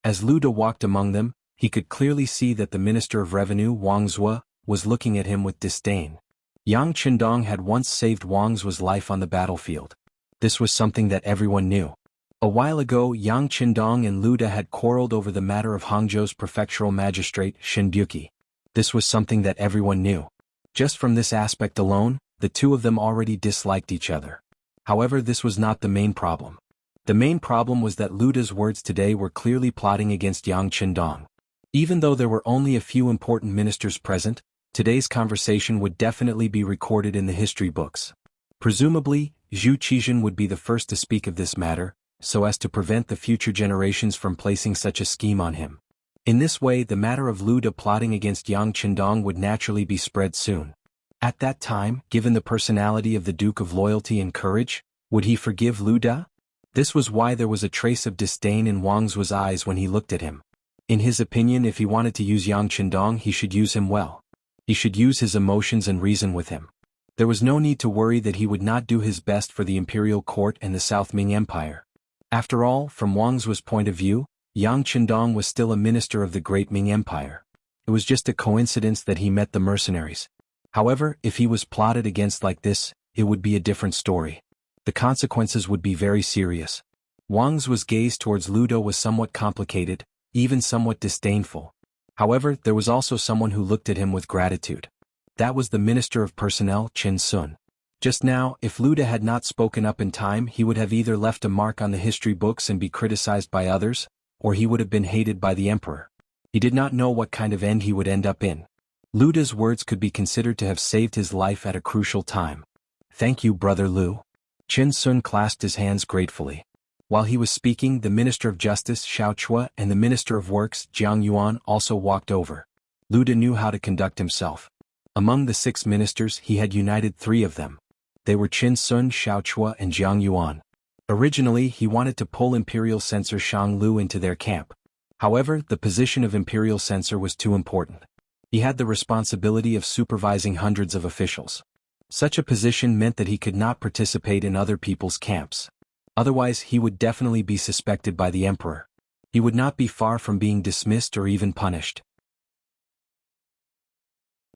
As Lu De walked among them, he could clearly see that the Minister of Revenue, Wang Zue, was looking at him with disdain. Yang Qindong had once saved Wang Zue's life on the battlefield. This was something that everyone knew. A while ago, Yang Qindong and Lu De had quarreled over the matter of Hangzhou's prefectural magistrate, Shinbuki. This was something that everyone knew. Just from this aspect alone, the two of them already disliked each other. However, this was not the main problem. The main problem was that Lu De's words today were clearly plotting against Yang Qindong. Even though there were only a few important ministers present, today's conversation would definitely be recorded in the history books. Presumably, Zhu Qizhen would be the first to speak of this matter, so as to prevent the future generations from placing such a scheme on him. In this way, the matter of Lu De plotting against Yang Qindong would naturally be spread soon. At that time, given the personality of the Duke of Loyalty and Courage, would he forgive Lu De? This was why there was a trace of disdain in Wang Zuo's eyes when he looked at him. In his opinion, if he wanted to use Yang Qindong, he should use him well. He should use his emotions and reason with him. There was no need to worry that he would not do his best for the imperial court and the South Ming Empire. After all, from Wang Zuo's point of view, Yang Qindong was still a minister of the Great Ming Empire. It was just a coincidence that he met the mercenaries. However, if he was plotted against like this, it would be a different story. The consequences would be very serious. Wang Zuo's gaze towards Lu De was somewhat complicated, even somewhat disdainful. However, there was also someone who looked at him with gratitude. That was the Minister of Personnel, Qin Sun. Just now, if Lu De had not spoken up in time, he would have either left a mark on the history books and be criticized by others, or he would have been hated by the emperor. He did not know what kind of end he would end up in. Lu De's words could be considered to have saved his life at a crucial time. Thank you, Brother Lu. Qin Sun clasped his hands gratefully. While he was speaking, the Minister of Justice, Xiao Chua, and the Minister of Works, Jiang Yuan, also walked over. Lu De knew how to conduct himself. Among the 6 ministers, he had united 3 of them. They were Qin Sun, Xiao Chua, and Jiang Yuan. Originally, he wanted to pull Imperial Censor Shang Lu into their camp. However, the position of Imperial Censor was too important. He had the responsibility of supervising hundreds of officials. Such a position meant that he could not participate in other people's camps. Otherwise, he would definitely be suspected by the emperor. He would not be far from being dismissed or even punished.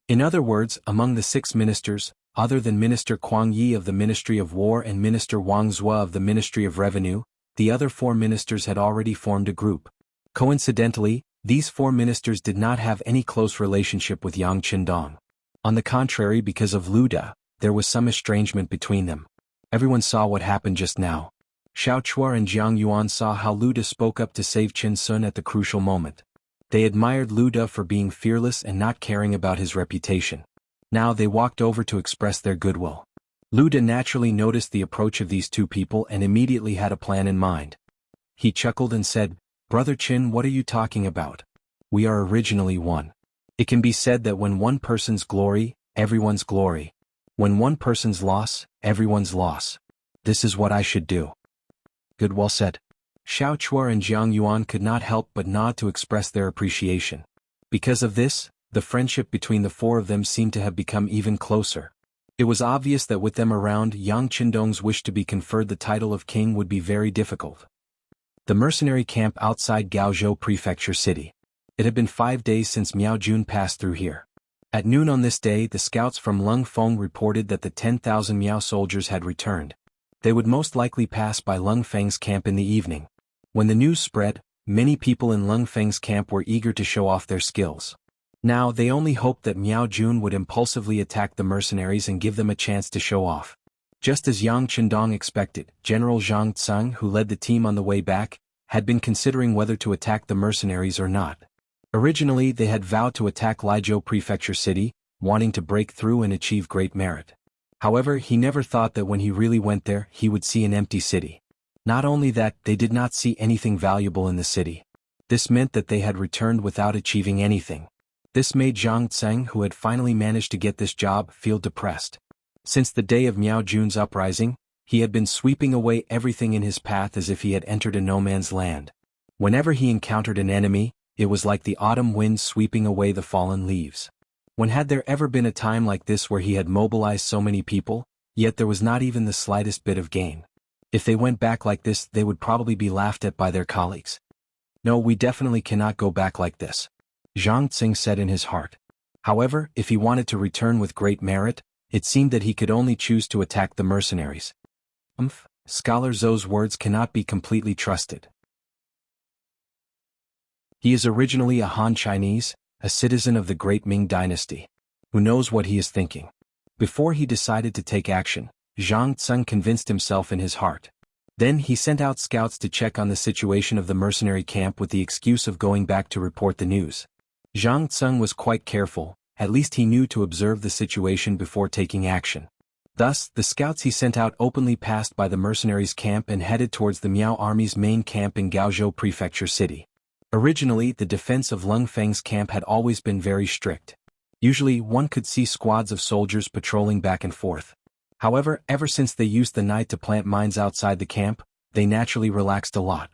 In other words, among the 6 ministers, other than Minister Kuang Yi of the Ministry of War and Minister Wang Zuo of the Ministry of Revenue, the other 4 ministers had already formed a group. Coincidentally, these 4 ministers did not have any close relationship with Yang Qindong. On the contrary, because of Lu De, there was some estrangement between them. Everyone saw what happened just now. Xiao Chua and Jiang Yuan saw how Lu De spoke up to save Qin Sun at the crucial moment. They admired Lu De for being fearless and not caring about his reputation. Now they walked over to express their goodwill. Lu De naturally noticed the approach of these 2 people and immediately had a plan in mind. He chuckled and said, "Brother Qin, what are you talking about? We are originally one. It can be said that when one person's glory, everyone's glory. When one person's loss, everyone's loss. This is what I should do." Good, well said. Xiao Chua and Jiang Yuan could not help but nod to express their appreciation. Because of this, the friendship between the 4 of them seemed to have become even closer. It was obvious that with them around, Yang Qindong's wish to be conferred the title of king would be very difficult. The mercenary camp outside Gaozhou Prefecture City. It had been 5 days since Miao Jun passed through here. At noon on this day, the scouts from Lung Feng reported that the 10,000 Miao soldiers had returned. They would most likely pass by Lung Feng's camp in the evening. When the news spread, many people in Lung Feng's camp were eager to show off their skills. Now they only hoped that Miao Jun would impulsively attack the mercenaries and give them a chance to show off. Just as Yang Qindong expected, General Zhang Tseng, who led the team on the way back, had been considering whether to attack the mercenaries or not. Originally, they had vowed to attack Lijiu Prefecture City, wanting to break through and achieve great merit. However, he never thought that when he really went there, he would see an empty city. Not only that, they did not see anything valuable in the city. This meant that they had returned without achieving anything. This made Zhang Tseng, who had finally managed to get this job, feel depressed. Since the day of Miao Jun's uprising, he had been sweeping away everything in his path as if he had entered a no-man's land. Whenever he encountered an enemy, it was like the autumn wind sweeping away the fallen leaves. When had there ever been a time like this where he had mobilized so many people, yet there was not even the slightest bit of gain? If they went back like this, they would probably be laughed at by their colleagues. No, we definitely cannot go back like this, Zhang Tsing said in his heart. However, if he wanted to return with great merit, it seemed that he could only choose to attack the mercenaries. Scholar Zhou's words cannot be completely trusted. He is originally a Han Chinese, a citizen of the Great Ming Dynasty. Who knows what he is thinking? Before he decided to take action, Zhang Tseng convinced himself in his heart. Then he sent out scouts to check on the situation of the mercenary camp with the excuse of going back to report the news. Zhang Tsung was quite careful, at least he knew to observe the situation before taking action. Thus, the scouts he sent out openly passed by the mercenaries' camp and headed towards the Miao army's main camp in Gaozhou Prefecture City. Originally, the defense of Lung Feng's camp had always been very strict. Usually, one could see squads of soldiers patrolling back and forth. However, ever since they used the night to plant mines outside the camp, they naturally relaxed a lot.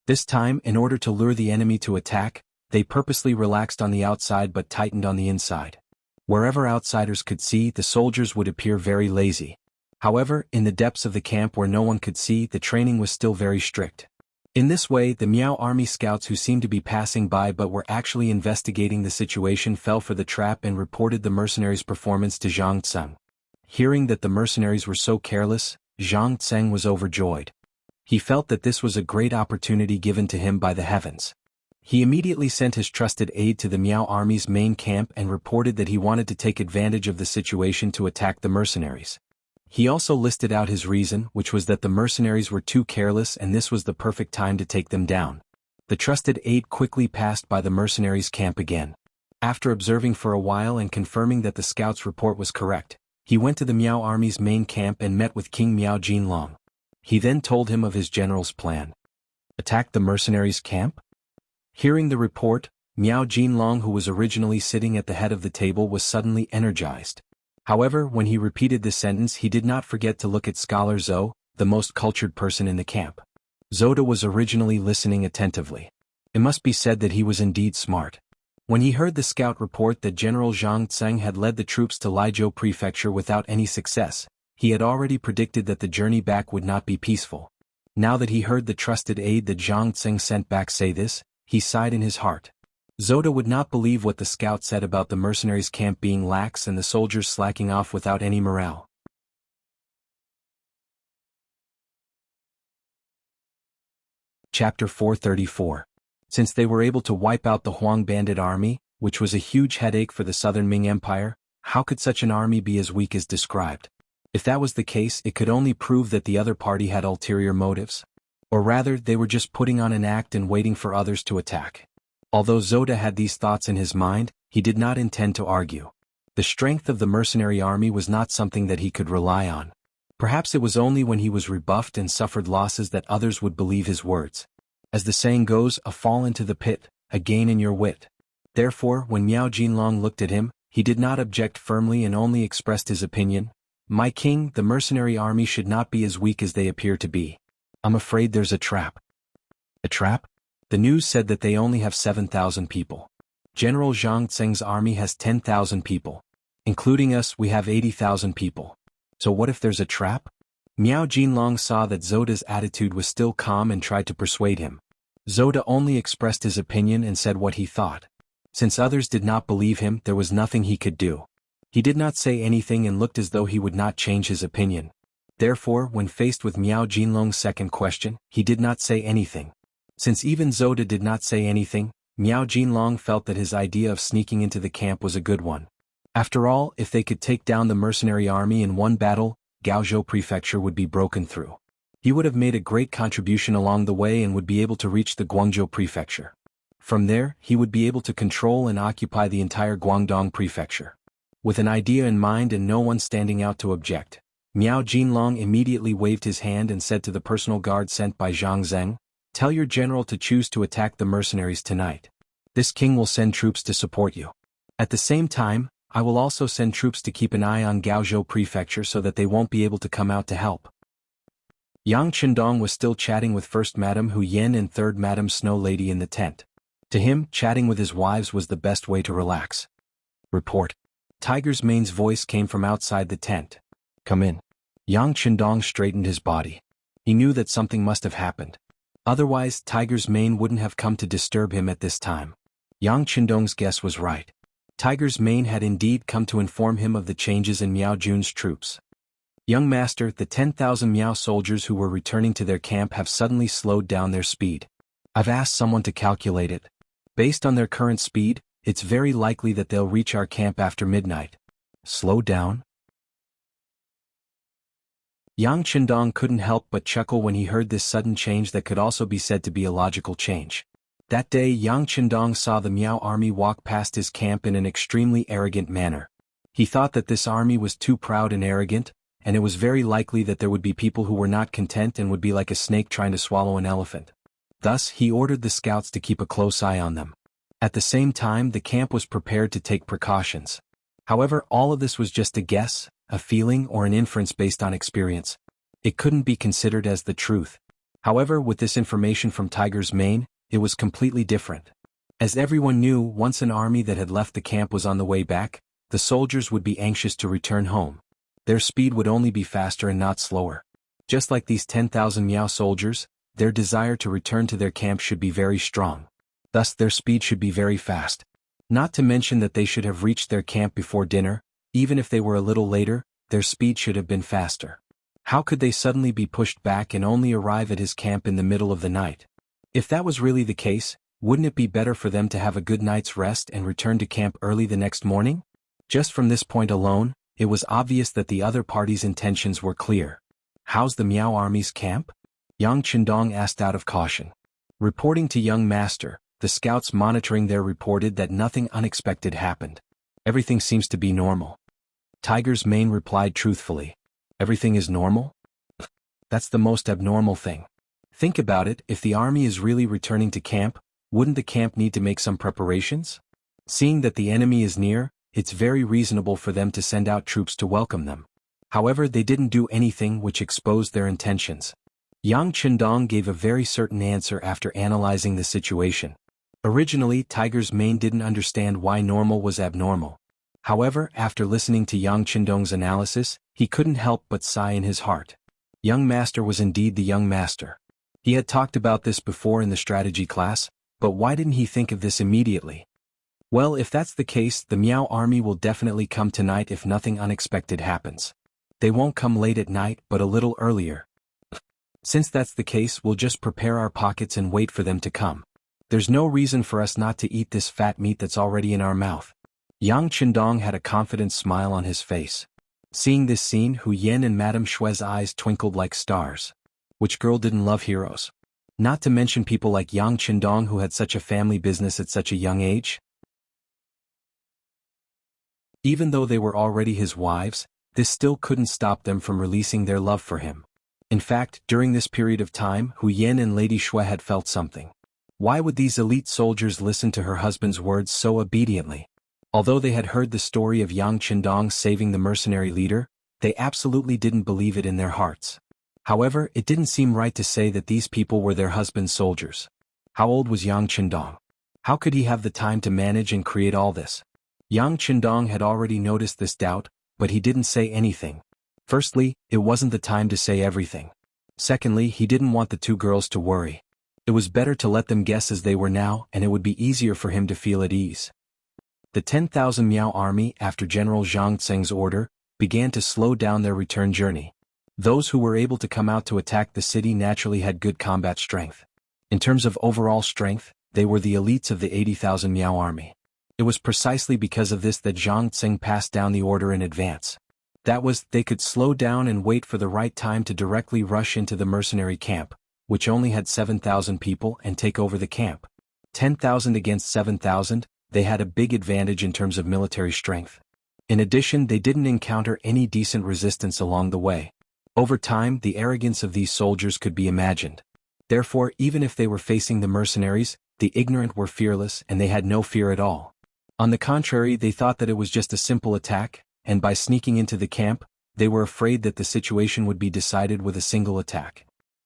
This time, in order to lure the enemy to attack, they purposely relaxed on the outside but tightened on the inside. Wherever outsiders could see, the soldiers would appear very lazy. However, in the depths of the camp where no one could see, the training was still very strict. In this way, the Miao army scouts who seemed to be passing by but were actually investigating the situation fell for the trap and reported the mercenaries' performance to Zhang Tsung. Hearing that the mercenaries were so careless, Zhang Tsung was overjoyed. He felt that this was a great opportunity given to him by the heavens. He immediately sent his trusted aide to the Miao army's main camp and reported that he wanted to take advantage of the situation to attack the mercenaries. He also listed out his reason, which was that the mercenaries were too careless and this was the perfect time to take them down. The trusted aide quickly passed by the mercenaries' camp again. After observing for a while and confirming that the scout's report was correct, he went to the Miao army's main camp and met with King Miao Jinlong. He then told him of his general's plan. Attack the mercenaries' camp? Hearing the report, Miao Jinlong, who was originally sitting at the head of the table, was suddenly energized. However, when he repeated the sentence, he did not forget to look at Scholar Zhou, the most cultured person in the camp. Zoda was originally listening attentively. It must be said that he was indeed smart. When he heard the scout report that General Zhang Tsung had led the troops to Laizhou Prefecture without any success, he had already predicted that the journey back would not be peaceful. Now that he heard the trusted aide that Zhang Tsung sent back say this, he sighed in his heart. Zoda would not believe what the scout said about the mercenaries' camp being lax and the soldiers slacking off without any morale. Chapter 434. Since they were able to wipe out the Huang bandit army, which was a huge headache for the southern Ming Empire, how could such an army be as weak as described? If that was the case, it could only prove that the other party had ulterior motives. Or rather, they were just putting on an act and waiting for others to attack. Although Zoda had these thoughts in his mind, he did not intend to argue. The strength of the mercenary army was not something that he could rely on. Perhaps it was only when he was rebuffed and suffered losses that others would believe his words. As the saying goes, a fall into the pit, a gain in your wit. Therefore, when Miao Jinlong looked at him, he did not object firmly and only expressed his opinion. My king, the mercenary army should not be as weak as they appear to be. I'm afraid there's a trap. A trap? The news said that they only have 7,000 people. General Zhang Tsung's army has 10,000 people. Including us, we have 80,000 people. So what if there's a trap? Miao Jinlong saw that Zoda's attitude was still calm and tried to persuade him. Zoda only expressed his opinion and said what he thought. Since others did not believe him, there was nothing he could do. He did not say anything and looked as though he would not change his opinion. Therefore, when faced with Miao Jinlong's second question, he did not say anything. Since even Zoda did not say anything, Miao Jinlong felt that his idea of sneaking into the camp was a good one. After all, if they could take down the mercenary army in one battle, Gaozhou Prefecture would be broken through. He would have made a great contribution along the way and would be able to reach the Guangzhou Prefecture. From there, he would be able to control and occupy the entire Guangdong Prefecture. With an idea in mind and no one standing out to object, Miao Jinlong immediately waved his hand and said to the personal guard sent by Zhang Zheng, "Tell your general to choose to attack the mercenaries tonight. This king will send troops to support you. At the same time, I will also send troops to keep an eye on Gaozhou Prefecture so that they won't be able to come out to help." Yang Chendong was still chatting with First Madam Hu Yen and Third Madam Snow Lady in the tent. To him, chatting with his wives was the best way to relax. Report. Tiger's Mane's voice came from outside the tent. Come in. Yang Chendong straightened his body. He knew that something must have happened. Otherwise, Tiger's Mane wouldn't have come to disturb him at this time. Yang Chendong's guess was right. Tiger's Mane had indeed come to inform him of the changes in Miao Jun's troops. Young master, the 10,000 Miao soldiers who were returning to their camp have suddenly slowed down their speed. I've asked someone to calculate it. Based on their current speed, it's very likely that they'll reach our camp after midnight. Slow down? Yang Chendong couldn't help but chuckle when he heard this sudden change that could also be said to be a logical change. That day Yang Chendong saw the Miao army walk past his camp in an extremely arrogant manner. He thought that this army was too proud and arrogant, and it was very likely that there would be people who were not content and would be like a snake trying to swallow an elephant. Thus, he ordered the scouts to keep a close eye on them. At the same time, the camp was prepared to take precautions. However, all of this was just a guess, a feeling, or an inference based on experience. It couldn't be considered as the truth. However, with this information from Tiger's Mane, it was completely different. As everyone knew, once an army that had left the camp was on the way back, the soldiers would be anxious to return home. Their speed would only be faster and not slower. Just like these 10,000 Miao soldiers, their desire to return to their camp should be very strong. Thus their speed should be very fast. Not to mention that they should have reached their camp before dinner. Even if they were a little later, their speed should have been faster. How could they suddenly be pushed back and only arrive at his camp in the middle of the night? If that was really the case, wouldn't it be better for them to have a good night's rest and return to camp early the next morning? Just from this point alone, it was obvious that the other party's intentions were clear. How's the Miao army's camp? Yang Chendong asked out of caution. Reporting to young master, the scouts monitoring there reported that nothing unexpected happened. Everything seems to be normal. Tiger's Mane replied truthfully. Everything is normal? That's the most abnormal thing. Think about it, if the army is really returning to camp, wouldn't the camp need to make some preparations? Seeing that the enemy is near, it's very reasonable for them to send out troops to welcome them. However, they didn't do anything which exposed their intentions. Yang Chendong gave a very certain answer after analyzing the situation. Originally, Tiger's Mane didn't understand why normal was abnormal. However, after listening to Yang Chendong's analysis, he couldn't help but sigh in his heart. Young master was indeed the young master. He had talked about this before in the strategy class, but why didn't he think of this immediately? Well, if that's the case, the Miao army will definitely come tonight if nothing unexpected happens. They won't come late at night, but a little earlier. Since that's the case, we'll just prepare our pockets and wait for them to come. There's no reason for us not to eat this fat meat that's already in our mouth. Yang Chendong had a confident smile on his face. Seeing this scene, Hu Yen and Madame Shui's eyes twinkled like stars. Which girl didn't love heroes? Not to mention people like Yang Chendong who had such a family business at such a young age. Even though they were already his wives, this still couldn't stop them from releasing their love for him. In fact, during this period of time, Hu Yen and Lady Shui had felt something. Why would these elite soldiers listen to her husband's words so obediently? Although they had heard the story of Yang Chendong saving the mercenary leader, they absolutely didn't believe it in their hearts. However, it didn't seem right to say that these people were their husband's soldiers. How old was Yang Chendong? How could he have the time to manage and create all this? Yang Chendong had already noticed this doubt, but he didn't say anything. Firstly, it wasn't the time to say everything. Secondly, he didn't want the two girls to worry. It was better to let them guess as they were now, and it would be easier for him to feel at ease. The 10,000 Miao army, after General Zhang Tseng's order, began to slow down their return journey. Those who were able to come out to attack the city naturally had good combat strength. In terms of overall strength, they were the elites of the 80,000 Miao army. It was precisely because of this that Zhang Tseng passed down the order in advance. That was, they could slow down and wait for the right time to directly rush into the mercenary camp, which only had 7,000 people, and take over the camp. 10,000 against 7,000, they had a big advantage in terms of military strength. In addition, they didn't encounter any decent resistance along the way. Over time, the arrogance of these soldiers could be imagined. Therefore, even if they were facing the mercenaries, the ignorant were fearless and they had no fear at all. On the contrary, they thought that it was just a simple attack, and by sneaking into the camp, they were afraid that the situation would be decided with a single attack.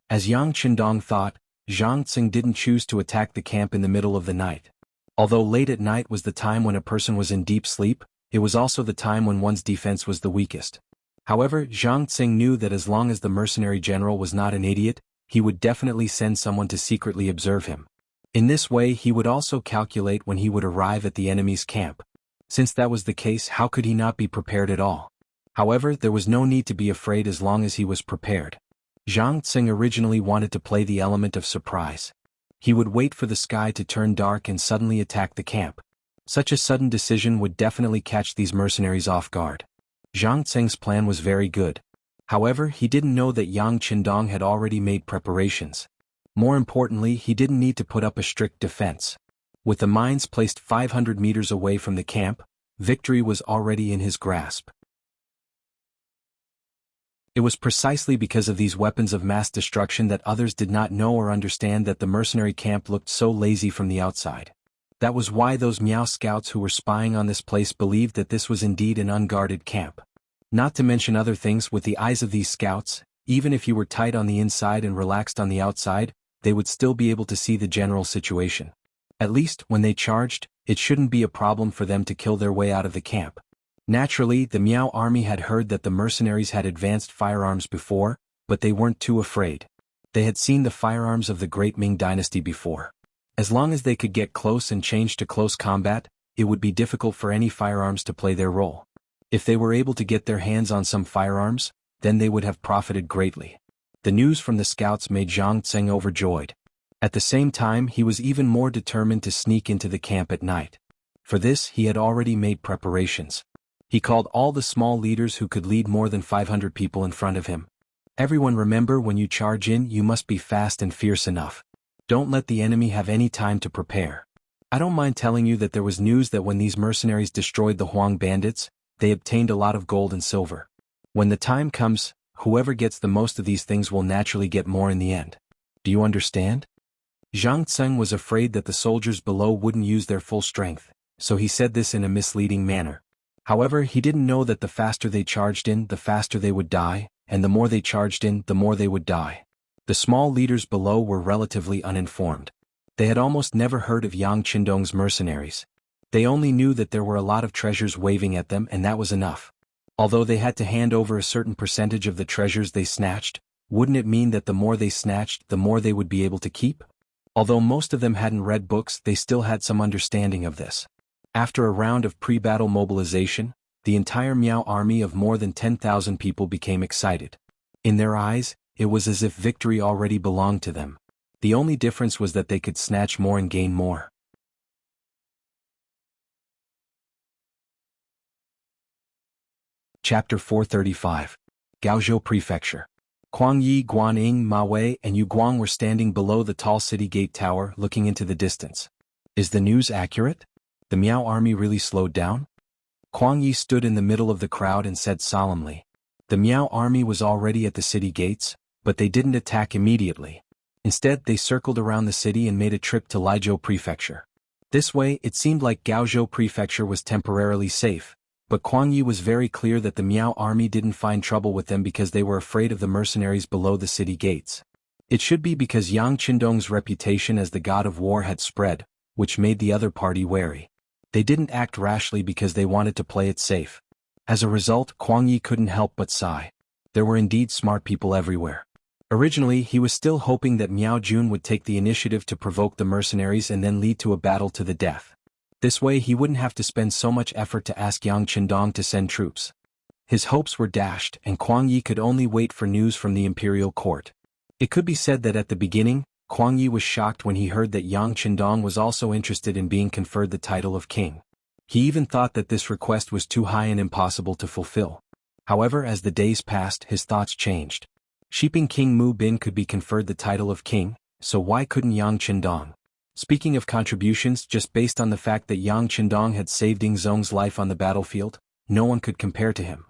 As Yang Chendong thought, Zhang Tseng didn't choose to attack the camp in the middle of the night. Although late at night was the time when a person was in deep sleep, it was also the time when one's defense was the weakest. However, Zhang Tseng knew that as long as the mercenary general was not an idiot, he would definitely send someone to secretly observe him. In this way, he would also calculate when he would arrive at the enemy's camp. Since that was the case, how could he not be prepared at all? However, there was no need to be afraid as long as he was prepared. Zhang Tseng originally wanted to play the element of surprise. He would wait for the sky to turn dark and suddenly attack the camp. Such a sudden decision would definitely catch these mercenaries off guard. Zhang Tseng's plan was very good. However, he didn't know that Yang Qindong had already made preparations. More importantly, he didn't need to put up a strict defense. With the mines placed 500 meters away from the camp, victory was already in his grasp. It was precisely because of these weapons of mass destruction that others did not know or understand that the mercenary camp looked so lazy from the outside. That was why those Miao scouts who were spying on this place believed that this was indeed an unguarded camp. Not to mention other things, with the eyes of these scouts, even if you were tight on the inside and relaxed on the outside, they would still be able to see the general situation. At least, when they charged, it shouldn't be a problem for them to kill their way out of the camp. Naturally, the Miao army had heard that the mercenaries had advanced firearms before, but they weren't too afraid. They had seen the firearms of the great Ming Dynasty before. As long as they could get close and change to close combat, it would be difficult for any firearms to play their role. If they were able to get their hands on some firearms, then they would have profited greatly. The news from the scouts made Zhang Tseng overjoyed. At the same time, he was even more determined to sneak into the camp at night. For this, he had already made preparations. He called all the small leaders who could lead more than 500 people in front of him. Everyone, remember, when you charge in, you must be fast and fierce enough. Don't let the enemy have any time to prepare. I don't mind telling you that there was news that when these mercenaries destroyed the Huang bandits, they obtained a lot of gold and silver. When the time comes, whoever gets the most of these things will naturally get more in the end. Do you understand? Zhang Tseng was afraid that the soldiers below wouldn't use their full strength, so he said this in a misleading manner. However, he didn't know that the faster they charged in, the faster they would die, and the more they charged in, the more they would die. The small leaders below were relatively uninformed. They had almost never heard of Yang Qindong's mercenaries. They only knew that there were a lot of treasures waving at them, and that was enough. Although they had to hand over a certain percentage of the treasures they snatched, wouldn't it mean that the more they snatched, the more they would be able to keep? Although most of them hadn't read books, they still had some understanding of this. After a round of pre-battle mobilization, the entire Miao army of more than 10,000 people became excited. In their eyes, it was as if victory already belonged to them. The only difference was that they could snatch more and gain more. Chapter 435. Gaozhou Prefecture. Kuang Yi, Guanyin, Ma Wei, and Yu Guang were standing below the tall city gate tower, looking into the distance. Is the news accurate? The Miao army really slowed down? Kuang Yi stood in the middle of the crowd and said solemnly. The Miao army was already at the city gates, but they didn't attack immediately. Instead, they circled around the city and made a trip to Laizhou Prefecture. This way, it seemed like Gaozhou Prefecture was temporarily safe, but Kuang Yi was very clear that the Miao army didn't find trouble with them because they were afraid of the mercenaries below the city gates. It should be because Yang Qindong's reputation as the god of war had spread, which made the other party wary. They didn't act rashly because they wanted to play it safe. As a result, Kuang Yi couldn't help but sigh. There were indeed smart people everywhere. Originally, he was still hoping that Miao Jun would take the initiative to provoke the mercenaries and then lead to a battle to the death. This way he wouldn't have to spend so much effort to ask Yang Qindong to send troops. His hopes were dashed, and Kuang Yi could only wait for news from the imperial court. It could be said that at the beginning, Kuang Yi was shocked when he heard that Yang Qindong was also interested in being conferred the title of king. He even thought that this request was too high and impossible to fulfill. However, as the days passed, his thoughts changed. Shiping King Mu Bin could be conferred the title of king, so why couldn't Yang Qindong? Speaking of contributions, just based on the fact that Yang Qindong had saved Ding Zong's life on the battlefield, no one could compare to him.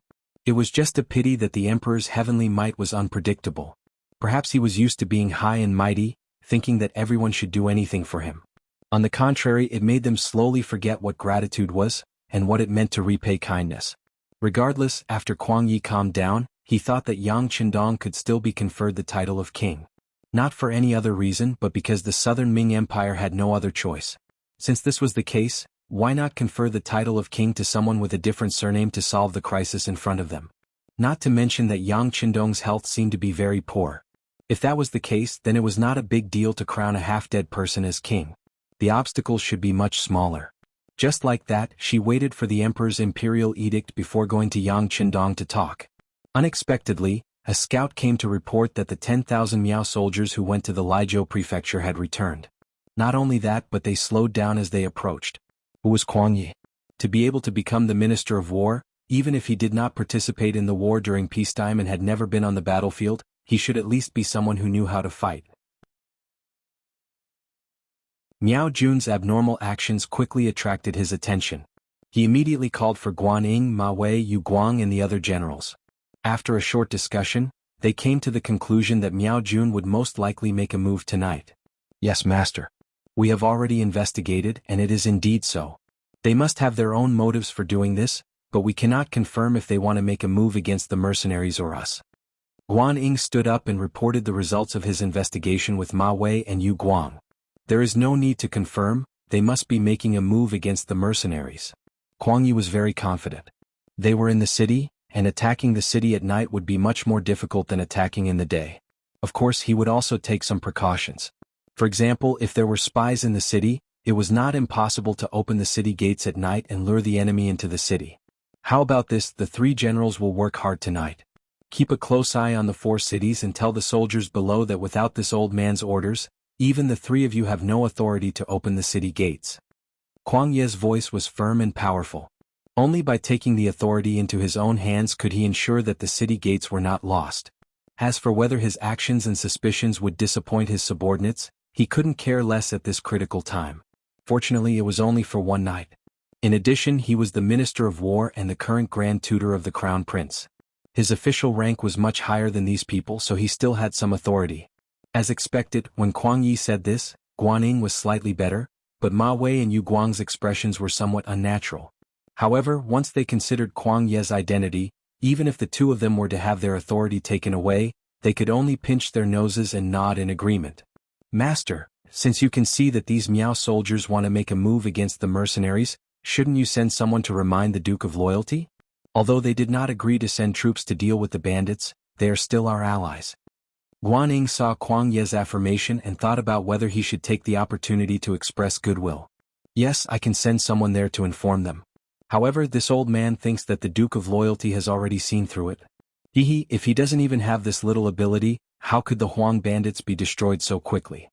It was just a pity that the emperor's heavenly might was unpredictable. Perhaps he was used to being high and mighty, thinking that everyone should do anything for him. On the contrary, it made them slowly forget what gratitude was, and what it meant to repay kindness. Regardless, after Kuang Yi calmed down, he thought that Yang Qindong could still be conferred the title of king. Not for any other reason but because the southern Ming Empire had no other choice. Since this was the case, why not confer the title of king to someone with a different surname to solve the crisis in front of them? Not to mention that Yang Qindong's health seemed to be very poor. If that was the case, then it was not a big deal to crown a half-dead person as king. The obstacles should be much smaller. Just like that, she waited for the emperor's imperial edict before going to Yang Qindong to talk. Unexpectedly, a scout came to report that the 10,000 Miao soldiers who went to the Laizhou prefecture had returned. Not only that, but they slowed down as they approached. Who was Kuang Yi? To be able to become the minister of war, even if he did not participate in the war during peacetime and had never been on the battlefield, he should at least be someone who knew how to fight. Miao Jun's abnormal actions quickly attracted his attention. He immediately called for Guan Ying, Ma Wei, Yu Guang and the other generals. After a short discussion, they came to the conclusion that Miao Jun would most likely make a move tonight. Yes, master. We have already investigated, and it is indeed so. They must have their own motives for doing this, but we cannot confirm if they want to make a move against the mercenaries or us. Guan Ying stood up and reported the results of his investigation with Ma Wei and Yu Guang. There is no need to confirm, they must be making a move against the mercenaries. Guang Yi was very confident. They were in the city, and attacking the city at night would be much more difficult than attacking in the day. Of course, he would also take some precautions. For example, if there were spies in the city, it was not impossible to open the city gates at night and lure the enemy into the city. How about this? The three generals will work hard tonight. Keep a close eye on the 4 cities and tell the soldiers below that without this old man's orders, even the 3 of you have no authority to open the city gates. Kuang Ye's voice was firm and powerful. Only by taking the authority into his own hands could he ensure that the city gates were not lost. As for whether his actions and suspicions would disappoint his subordinates, he couldn't care less at this critical time. Fortunately, it was only for one night. In addition, he was the Minister of War and the current Grand Tutor of the Crown Prince. His official rank was much higher than these people, so he still had some authority. As expected, when Kuang Yi said this, Guan Ying was slightly better, but Ma Wei and Yu Guang's expressions were somewhat unnatural. However, once they considered Kuang Ye's identity, even if the 2 of them were to have their authority taken away, they could only pinch their noses and nod in agreement. Master, since you can see that these Miao soldiers want to make a move against the mercenaries, shouldn't you send someone to remind the Duke of loyalty? Although they did not agree to send troops to deal with the bandits, they are still our allies. Guan Ying saw Kuang Ye's affirmation and thought about whether he should take the opportunity to express goodwill. Yes, I can send someone there to inform them. However, this old man thinks that the Duke of Loyalty has already seen through it. If he doesn't even have this little ability, how could the Huang bandits be destroyed so quickly?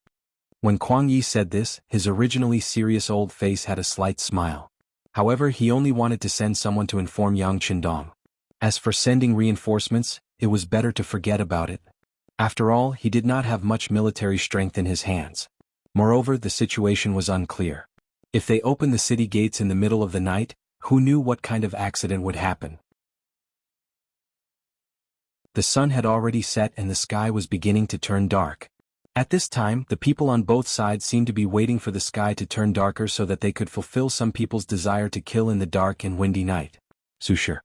When Kuang Yi said this, his originally serious old face had a slight smile. However, he only wanted to send someone to inform Yang Qindong. As for sending reinforcements, it was better to forget about it. After all, he did not have much military strength in his hands. Moreover, the situation was unclear. If they opened the city gates in the middle of the night, who knew what kind of accident would happen? The sun had already set and the sky was beginning to turn dark. At this time, the people on both sides seemed to be waiting for the sky to turn darker so that they could fulfill some people's desire to kill in the dark and windy night. Susher.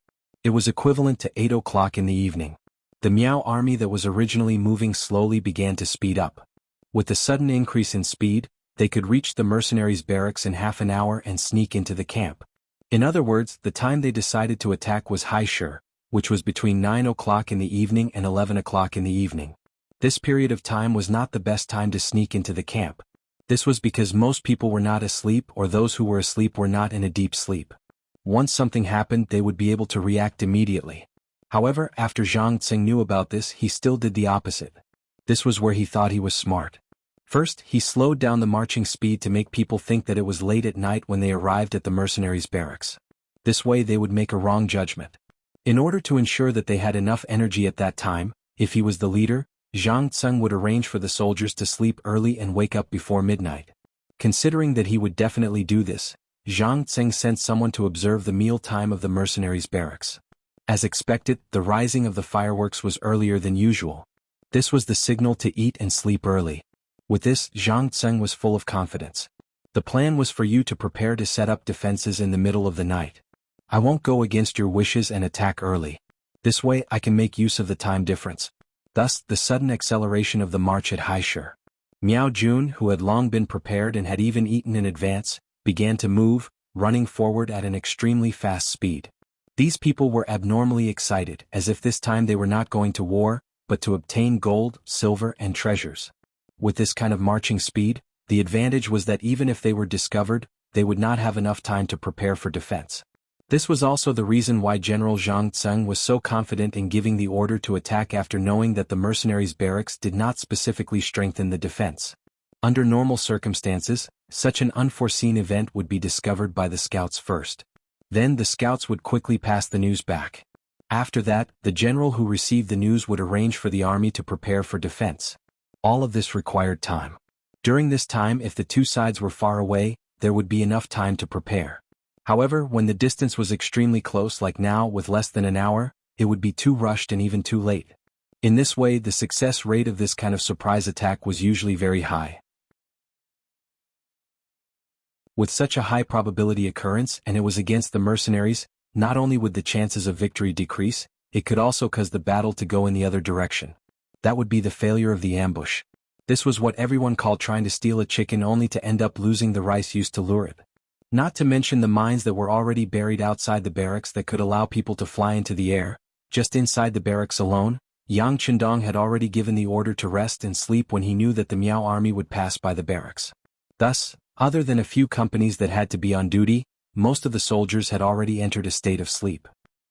It was equivalent to 8 o'clock in the evening. The Miao army that was originally moving slowly began to speed up. With the sudden increase in speed, they could reach the mercenaries' barracks in half an hour and sneak into the camp. In other words, the time they decided to attack was Haishur, which was between 9 o'clock in the evening and 11 o'clock in the evening. This period of time was not the best time to sneak into the camp. This was because most people were not asleep, or those who were asleep were not in a deep sleep. Once something happened, they would be able to react immediately. However, after Zhang Tsing knew about this, he still did the opposite. This was where he thought he was smart. First, he slowed down the marching speed to make people think that it was late at night when they arrived at the mercenaries' barracks. This way they would make a wrong judgment. In order to ensure that they had enough energy at that time, if he was the leader, Zhang Tsung would arrange for the soldiers to sleep early and wake up before midnight. Considering that he would definitely do this, Zhang Tsung sent someone to observe the meal time of the mercenaries' barracks. As expected, the rising of the fireworks was earlier than usual. This was the signal to eat and sleep early. With this, Zhang Tsung was full of confidence. The plan was for you to prepare to set up defenses in the middle of the night. I won't go against your wishes and attack early. This way I can make use of the time difference. Thus, the sudden acceleration of the march at Haishur. Miao Jun, who had long been prepared and had even eaten in advance, began to move, running forward at an extremely fast speed. These people were abnormally excited, as if this time they were not going to war, but to obtain gold, silver, and treasures. With this kind of marching speed, the advantage was that even if they were discovered, they would not have enough time to prepare for defense. This was also the reason why General Zhang Tsung was so confident in giving the order to attack after knowing that the mercenaries' barracks did not specifically strengthen the defense. Under normal circumstances, such an unforeseen event would be discovered by the scouts first. Then the scouts would quickly pass the news back. After that, the general who received the news would arrange for the army to prepare for defense. All of this required time. During this time, if the two sides were far away, there would be enough time to prepare. However, when the distance was extremely close like now with less than an hour, it would be too rushed and even too late. In this way, the success rate of this kind of surprise attack was usually very high. With such a high probability occurrence and it was against the mercenaries, not only would the chances of victory decrease, it could also cause the battle to go in the other direction. That would be the failure of the ambush. This was what everyone called trying to steal a chicken only to end up losing the rice used to lure it. Not to mention the mines that were already buried outside the barracks that could allow people to fly into the air. Just inside the barracks alone, Yang Chendong had already given the order to rest and sleep when he knew that the Miao army would pass by the barracks. Thus, other than a few companies that had to be on duty, most of the soldiers had already entered a state of sleep.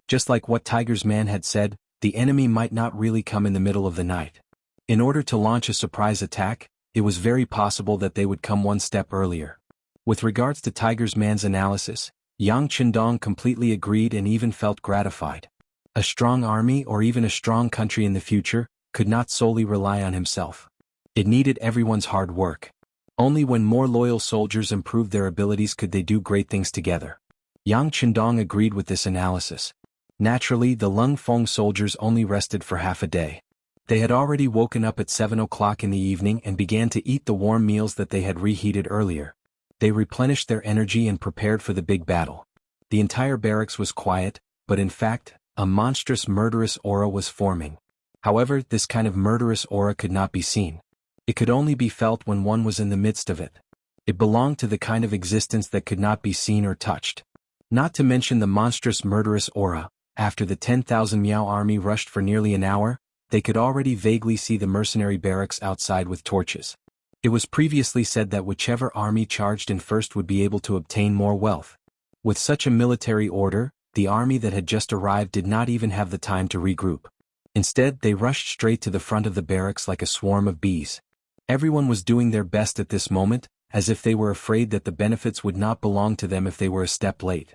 Just like what Tiger's man had said, the enemy might not really come in the middle of the night. In order to launch a surprise attack, it was very possible that they would come one step earlier. With regards to Tiger's man's analysis, Yang Chendong completely agreed and even felt gratified. A strong army or even a strong country in the future could not solely rely on himself. It needed everyone's hard work. Only when more loyal soldiers improved their abilities could they do great things together. Yang Chendong agreed with this analysis. Naturally, the Lung Feng soldiers only rested for half a day. They had already woken up at 7 o'clock in the evening and began to eat the warm meals that they had reheated earlier. They replenished their energy and prepared for the big battle. The entire barracks was quiet, but in fact, a monstrous murderous aura was forming. However, this kind of murderous aura could not be seen. It could only be felt when one was in the midst of it. It belonged to the kind of existence that could not be seen or touched. Not to mention the monstrous murderous aura, after the 10,000 Miao army rushed for nearly an hour, they could already vaguely see the mercenary barracks outside with torches. It was previously said that whichever army charged in first would be able to obtain more wealth. With such a military order, the army that had just arrived did not even have the time to regroup. Instead, they rushed straight to the front of the barracks like a swarm of bees. Everyone was doing their best at this moment, as if they were afraid that the benefits would not belong to them if they were a step late.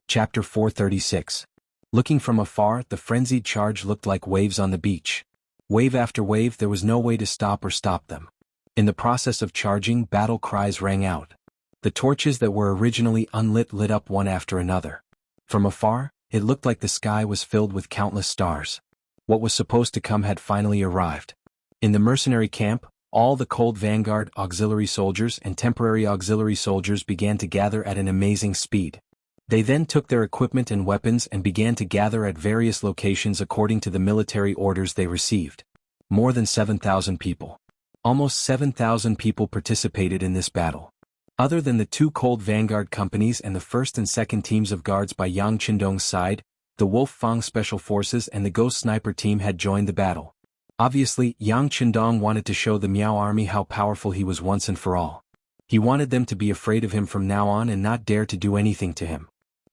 Chapter 436. Looking from afar, the frenzied charge looked like waves on the beach. Wave after wave, there was no way to stop them. In the process of charging, battle cries rang out. The torches that were originally unlit lit up one after another. From afar, it looked like the sky was filled with countless stars. What was supposed to come had finally arrived. In the mercenary camp, all the cold vanguard auxiliary soldiers and temporary auxiliary soldiers began to gather at an amazing speed. They then took their equipment and weapons and began to gather at various locations according to the military orders they received. More than 7,000 people. Almost 7,000 people participated in this battle. Other than the two cold vanguard companies and the first and second teams of guards by Yang Chendong's side, the Wolf Fang Special Forces and the Ghost Sniper team had joined the battle. Obviously, Yang Chendong wanted to show the Miao army how powerful he was once and for all. He wanted them to be afraid of him from now on and not dare to do anything to him.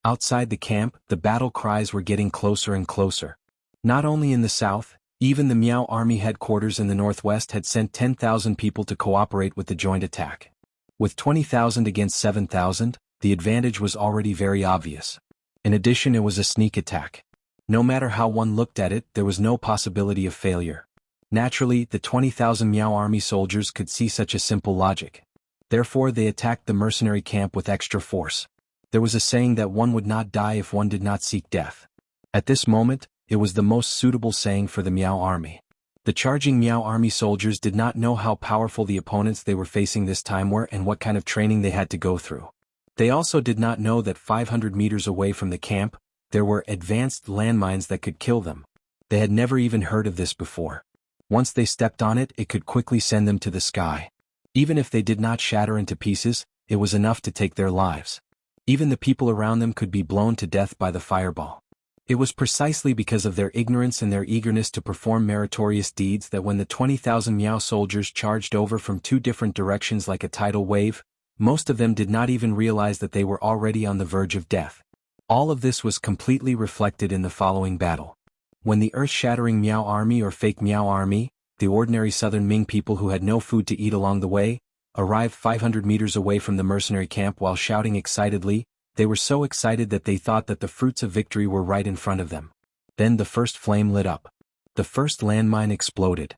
Outside the camp, the battle cries were getting closer and closer. Not only in the south, even the Miao army headquarters in the northwest had sent 10,000 people to cooperate with the joint attack. With 20,000 against 7,000, the advantage was already very obvious. In addition, it was a sneak attack. No matter how one looked at it, there was no possibility of failure. Naturally, the 20,000 Miao army soldiers could see such a simple logic. Therefore, they attacked the mercenary camp with extra force. There was a saying that one would not die if one did not seek death. At this moment, it was the most suitable saying for the Miao army. The charging Miao army soldiers did not know how powerful the opponents they were facing this time were and what kind of training they had to go through. They also did not know that 500 meters away from the camp, there were advanced landmines that could kill them. They had never even heard of this before. Once they stepped on it, it could quickly send them to the sky. Even if they did not shatter into pieces, it was enough to take their lives. Even the people around them could be blown to death by the fireball. It was precisely because of their ignorance and their eagerness to perform meritorious deeds that when the 20,000 Miao soldiers charged over from two different directions like a tidal wave, most of them did not even realize that they were already on the verge of death. All of this was completely reflected in the following battle. When the earth-shattering Miao army or fake Miao army, the ordinary southern Ming people who had no food to eat along the way, arrived 500 meters away from the mercenary camp while shouting excitedly. They were so excited that they thought that the fruits of victory were right in front of them. Then the first flame lit up. The first landmine exploded.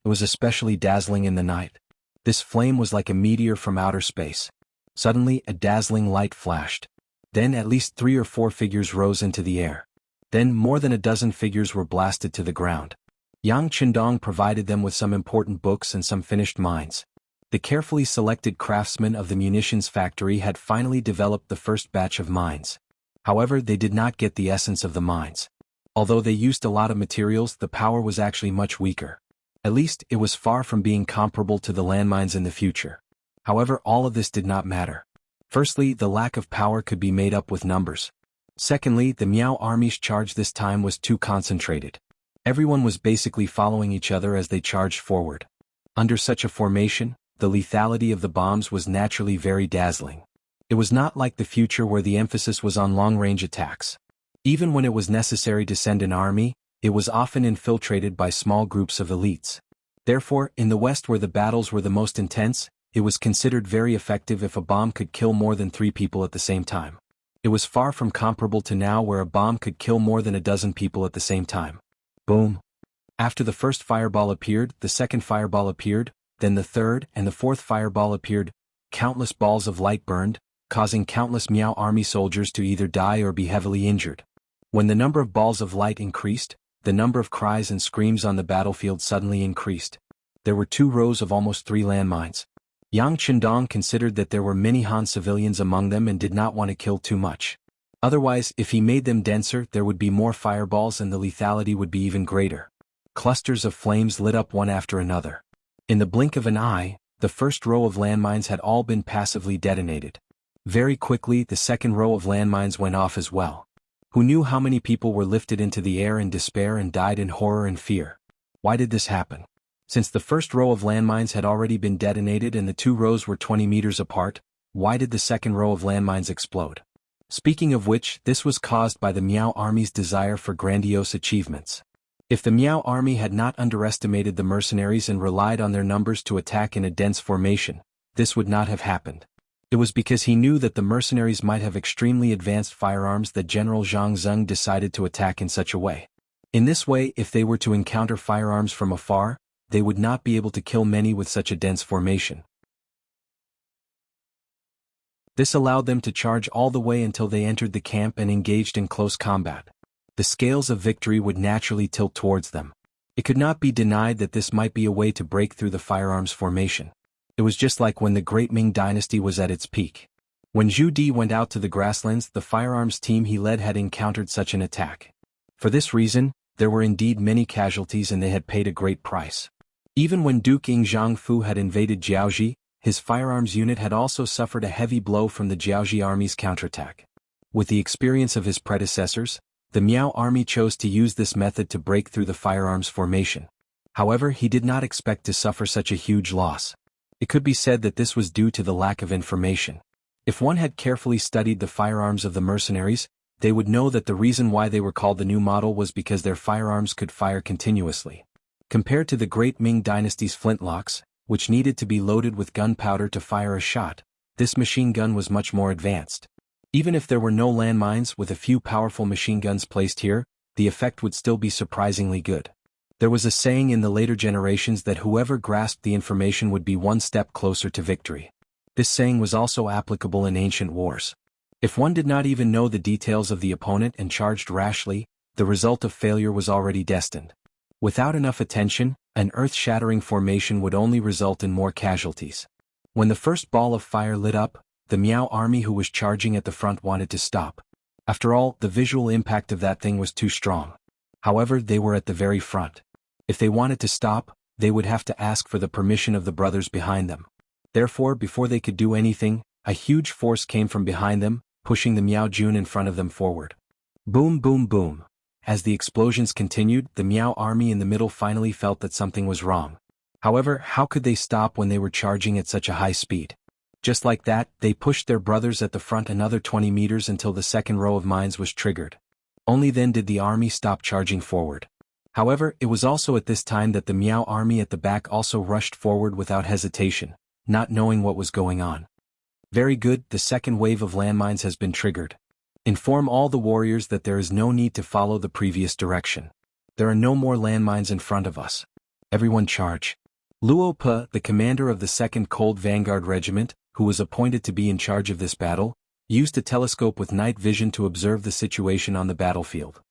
It was especially dazzling in the night. This flame was like a meteor from outer space. Suddenly, a dazzling light flashed. Then at least 3 or 4 figures rose into the air. Then more than a dozen figures were blasted to the ground. Yang Qindong provided them with some important books and some finished mines. The carefully selected craftsmen of the munitions factory had finally developed the first batch of mines. However, they did not get the essence of the mines. Although they used a lot of materials, the power was actually much weaker. At least, it was far from being comparable to the landmines in the future. However, all of this did not matter. Firstly, the lack of power could be made up with numbers. Secondly, the Miao army's charge this time was too concentrated. Everyone was basically following each other as they charged forward. Under such a formation, the lethality of the bombs was naturally very dazzling. It was not like the future where the emphasis was on long-range attacks. Even when it was necessary to send an army, it was often infiltrated by small groups of elites. Therefore, in the West where the battles were the most intense, it was considered very effective if a bomb could kill more than 3 people at the same time. It was far from comparable to now where a bomb could kill more than a dozen people at the same time. Boom. After the first fireball appeared, the second fireball appeared, then the third and the fourth fireball appeared. Countless balls of light burned, causing countless Miao army soldiers to either die or be heavily injured. When the number of balls of light increased, the number of cries and screams on the battlefield suddenly increased. There were 2 rows of almost 3 landmines. Yang Qindong considered that there were many Han civilians among them and did not want to kill too much. Otherwise, if he made them denser, there would be more fireballs and the lethality would be even greater. Clusters of flames lit up one after another. In the blink of an eye, the first row of landmines had all been passively detonated. Very quickly, the second row of landmines went off as well. Who knew how many people were lifted into the air in despair and died in horror and fear? Why did this happen? Since the first row of landmines had already been detonated and the 2 rows were 20 meters apart, why did the second row of landmines explode? Speaking of which, this was caused by the Miao army's desire for grandiose achievements. If the Miao army had not underestimated the mercenaries and relied on their numbers to attack in a dense formation, this would not have happened. It was because he knew that the mercenaries might have extremely advanced firearms that General Zhang Zeng decided to attack in such a way. In this way, if they were to encounter firearms from afar, they would not be able to kill many with such a dense formation. This allowed them to charge all the way until they entered the camp and engaged in close combat. The scales of victory would naturally tilt towards them. It could not be denied that this might be a way to break through the firearms formation. It was just like when the Great Ming Dynasty was at its peak. When Zhu Di went out to the grasslands, the firearms team he led had encountered such an attack. For this reason, there were indeed many casualties and they had paid a great price. Even when Duke Ing Zhangfu had invaded Jiaoji, his firearms unit had also suffered a heavy blow from the Jiaoji army's counterattack. With the experience of his predecessors, the Miao army chose to use this method to break through the firearms formation. However, he did not expect to suffer such a huge loss. It could be said that this was due to the lack of information. If one had carefully studied the firearms of the mercenaries, they would know that the reason why they were called the new model was because their firearms could fire continuously. Compared to the Great Ming Dynasty's flintlocks, which needed to be loaded with gunpowder to fire a shot, this machine gun was much more advanced. Even if there were no landmines, with a few powerful machine guns placed here, the effect would still be surprisingly good. There was a saying in the later generations that whoever grasped the information would be one step closer to victory. This saying was also applicable in ancient wars. If one did not even know the details of the opponent and charged rashly, the result of failure was already destined. Without enough attention, an earth-shattering formation would only result in more casualties. When the first ball of fire lit up, the Miao army who was charging at the front wanted to stop. After all, the visual impact of that thing was too strong. However, they were at the very front. If they wanted to stop, they would have to ask for the permission of the brothers behind them. Therefore, before they could do anything, a huge force came from behind them, pushing the Miao Jun in front of them forward. Boom, boom, boom. As the explosions continued, the Miao army in the middle finally felt that something was wrong. However, how could they stop when they were charging at such a high speed? Just like that, they pushed their brothers at the front another 20 meters until the second row of mines was triggered. Only then did the army stop charging forward. However, it was also at this time that the Miao army at the back also rushed forward without hesitation, not knowing what was going on. Very good, the second wave of landmines has been triggered. Inform all the warriors that there is no need to follow the previous direction. There are no more landmines in front of us. Everyone charge. Luo Pe, the commander of the 2nd Cold Vanguard Regiment, who was appointed to be in charge of this battle, used a telescope with night vision to observe the situation on the battlefield.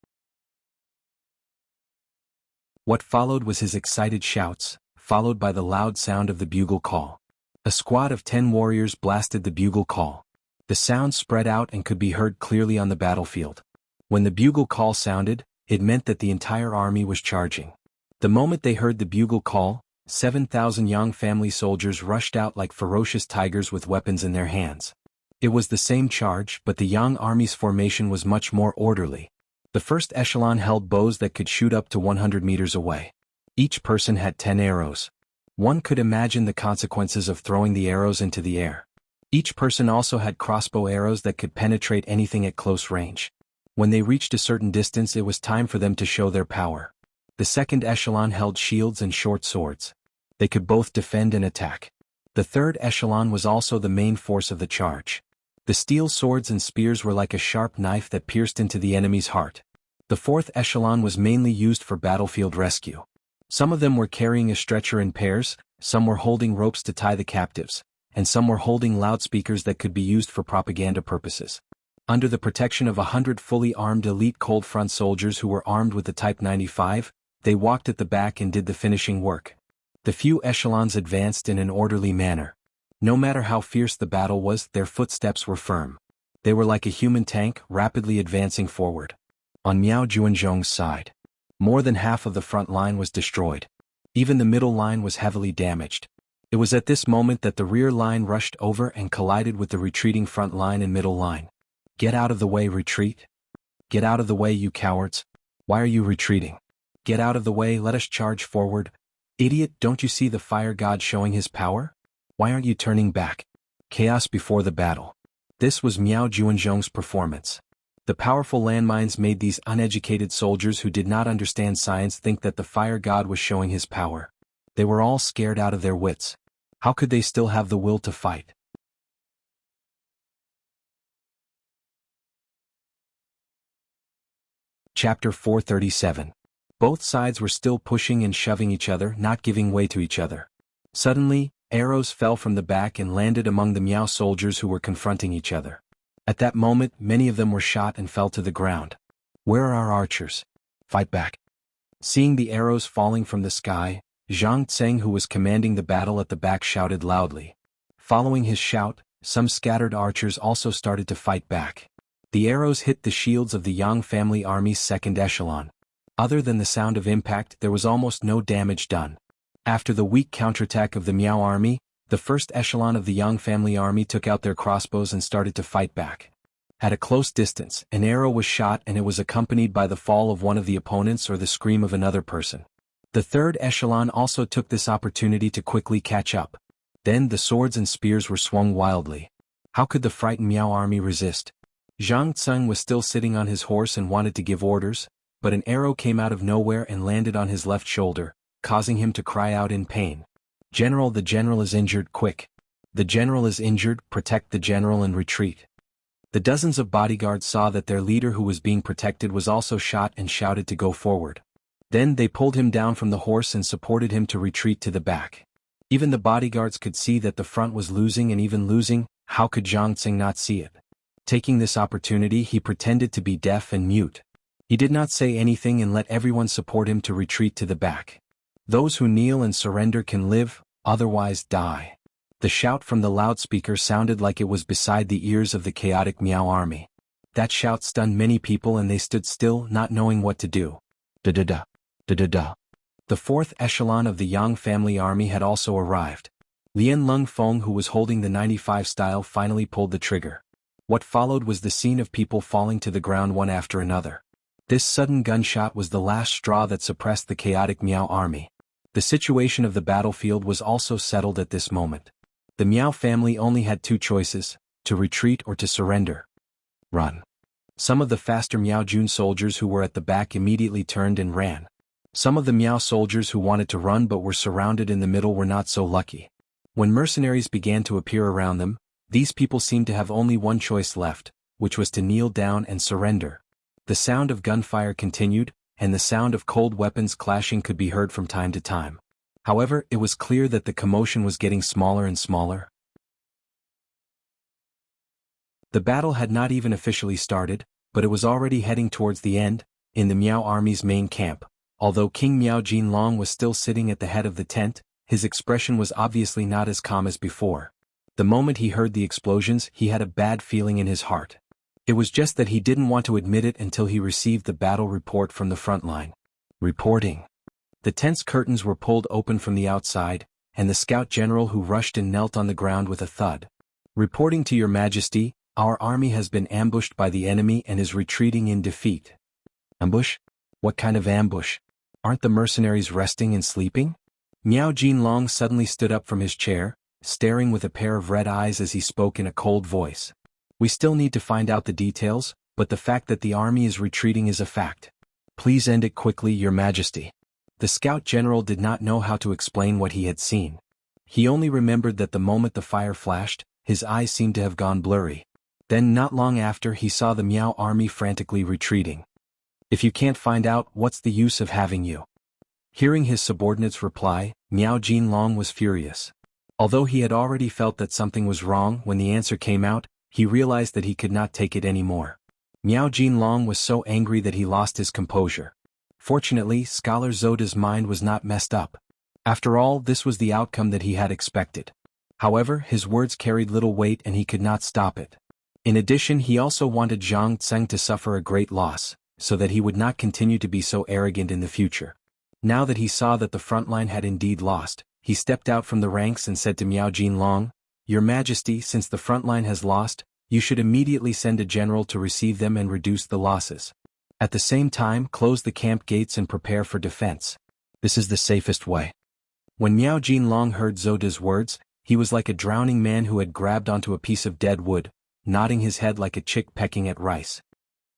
What followed was his excited shouts, followed by the loud sound of the bugle call. A squad of 10 warriors blasted the bugle call. The sound spread out and could be heard clearly on the battlefield. When the bugle call sounded, it meant that the entire army was charging. The moment they heard the bugle call, 7,000 Yang family soldiers rushed out like ferocious tigers with weapons in their hands. It was the same charge, but the Yang army's formation was much more orderly. The first echelon held bows that could shoot up to 100 meters away. Each person had 10 arrows. One could imagine the consequences of throwing the arrows into the air. Each person also had crossbow arrows that could penetrate anything at close range. When they reached a certain distance, it was time for them to show their power. The second echelon held shields and short swords. They could both defend and attack. The third echelon was also the main force of the charge. The steel swords and spears were like a sharp knife that pierced into the enemy's heart. The fourth echelon was mainly used for battlefield rescue. Some of them were carrying a stretcher in pairs, some were holding ropes to tie the captives, and some were holding loudspeakers that could be used for propaganda purposes. Under the protection of 100 fully armed elite cold front soldiers who were armed with the Type 95, they walked at the back and did the finishing work. The few echelons advanced in an orderly manner. No matter how fierce the battle was, their footsteps were firm. They were like a human tank, rapidly advancing forward. On Miao Juanzhong's side, more than half of the front line was destroyed. Even the middle line was heavily damaged. It was at this moment that the rear line rushed over and collided with the retreating front line and middle line. Get out of the way, retreat. Get out of the way, you cowards. Why are you retreating? Get out of the way, let us charge forward. Idiot, don't you see the fire god showing his power? Why aren't you turning back? Chaos before the battle. This was Miao Juanzhong's performance. The powerful landmines made these uneducated soldiers who did not understand science think that the fire god was showing his power. They were all scared out of their wits. How could they still have the will to fight? Chapter 437. Both sides were still pushing and shoving each other, not giving way to each other. Suddenly, arrows fell from the back and landed among the Miao soldiers who were confronting each other. At that moment, many of them were shot and fell to the ground. Where are our archers? Fight back. Seeing the arrows falling from the sky, Zhang Tseng, who was commanding the battle at the back, shouted loudly. Following his shout, some scattered archers also started to fight back. The arrows hit the shields of the Yang family army's 2nd echelon. Other than the sound of impact, there was almost no damage done. After the weak counterattack of the Miao army, the 1st echelon of the Yang family army took out their crossbows and started to fight back. At a close distance, an arrow was shot and it was accompanied by the fall of one of the opponents or the scream of another person. The 3rd echelon also took this opportunity to quickly catch up. Then the swords and spears were swung wildly. How could the frightened Miao army resist? Zhang Tseng was still sitting on his horse and wanted to give orders, but an arrow came out of nowhere and landed on his left shoulder, causing him to cry out in pain. General, the general is injured, quick. The general is injured, protect the general and retreat. The dozens of bodyguards saw that their leader who was being protected was also shot and shouted to go forward. Then they pulled him down from the horse and supported him to retreat to the back. Even the bodyguards could see that the front was losing, and even losing, how could Zhang Tseng not see it? Taking this opportunity, he pretended to be deaf and mute. He did not say anything and let everyone support him to retreat to the back. Those who kneel and surrender can live, otherwise die. The shout from the loudspeaker sounded like it was beside the ears of the chaotic Miao army. That shout stunned many people and they stood still, not knowing what to do. Da-da-da. Da-da-da. The 4th echelon of the Yang family army had also arrived. Lian Lung Feng, who was holding the 95 style, finally pulled the trigger. What followed was the scene of people falling to the ground one after another. This sudden gunshot was the last straw that suppressed the chaotic Miao army. The situation of the battlefield was also settled at this moment. The Miao family only had 2 choices, to retreat or to surrender. Run. Some of the faster Miao Jun soldiers who were at the back immediately turned and ran. Some of the Miao soldiers who wanted to run but were surrounded in the middle were not so lucky. When mercenaries began to appear around them, these people seemed to have only one choice left, which was to kneel down and surrender. The sound of gunfire continued, and the sound of cold weapons clashing could be heard from time to time. However, it was clear that the commotion was getting smaller and smaller. The battle had not even officially started, but it was already heading towards the end, in the Miao army's main camp. Although King Miao Jinlong was still sitting at the head of the tent, his expression was obviously not as calm as before. The moment he heard the explosions, he had a bad feeling in his heart. It was just that he didn't want to admit it until he received the battle report from the front line. Reporting. The tent's curtains were pulled open from the outside, and the scout general who rushed and knelt on the ground with a thud. Reporting to your majesty, our army has been ambushed by the enemy and is retreating in defeat. Ambush? What kind of ambush? Aren't the mercenaries resting and sleeping? Miao Jinlong suddenly stood up from his chair, staring with a pair of red eyes as he spoke in a cold voice. We still need to find out the details, but the fact that the army is retreating is a fact. Please end it quickly, your majesty. The scout general did not know how to explain what he had seen. He only remembered that the moment the fire flashed, his eyes seemed to have gone blurry. Then not long after he saw the Miao army frantically retreating. If you can't find out, what's the use of having you? Hearing his subordinate's reply, Miao Jinlong was furious. Although he had already felt that something was wrong when the answer came out, he realized that he could not take it anymore. Miao Jinlong was so angry that he lost his composure. Fortunately, Scholar Zoda's mind was not messed up. After all, this was the outcome that he had expected. However, his words carried little weight and he could not stop it. In addition, he also wanted Zhang Tseng to suffer a great loss, so that he would not continue to be so arrogant in the future. Now that he saw that the front line had indeed lost, he stepped out from the ranks and said to Miao Jinlong, Your Majesty, since the front line has lost, you should immediately send a general to receive them and reduce the losses. At the same time, close the camp gates and prepare for defense. This is the safest way. When Miao Jinlong heard Zoda's words, he was like a drowning man who had grabbed onto a piece of dead wood, nodding his head like a chick pecking at rice.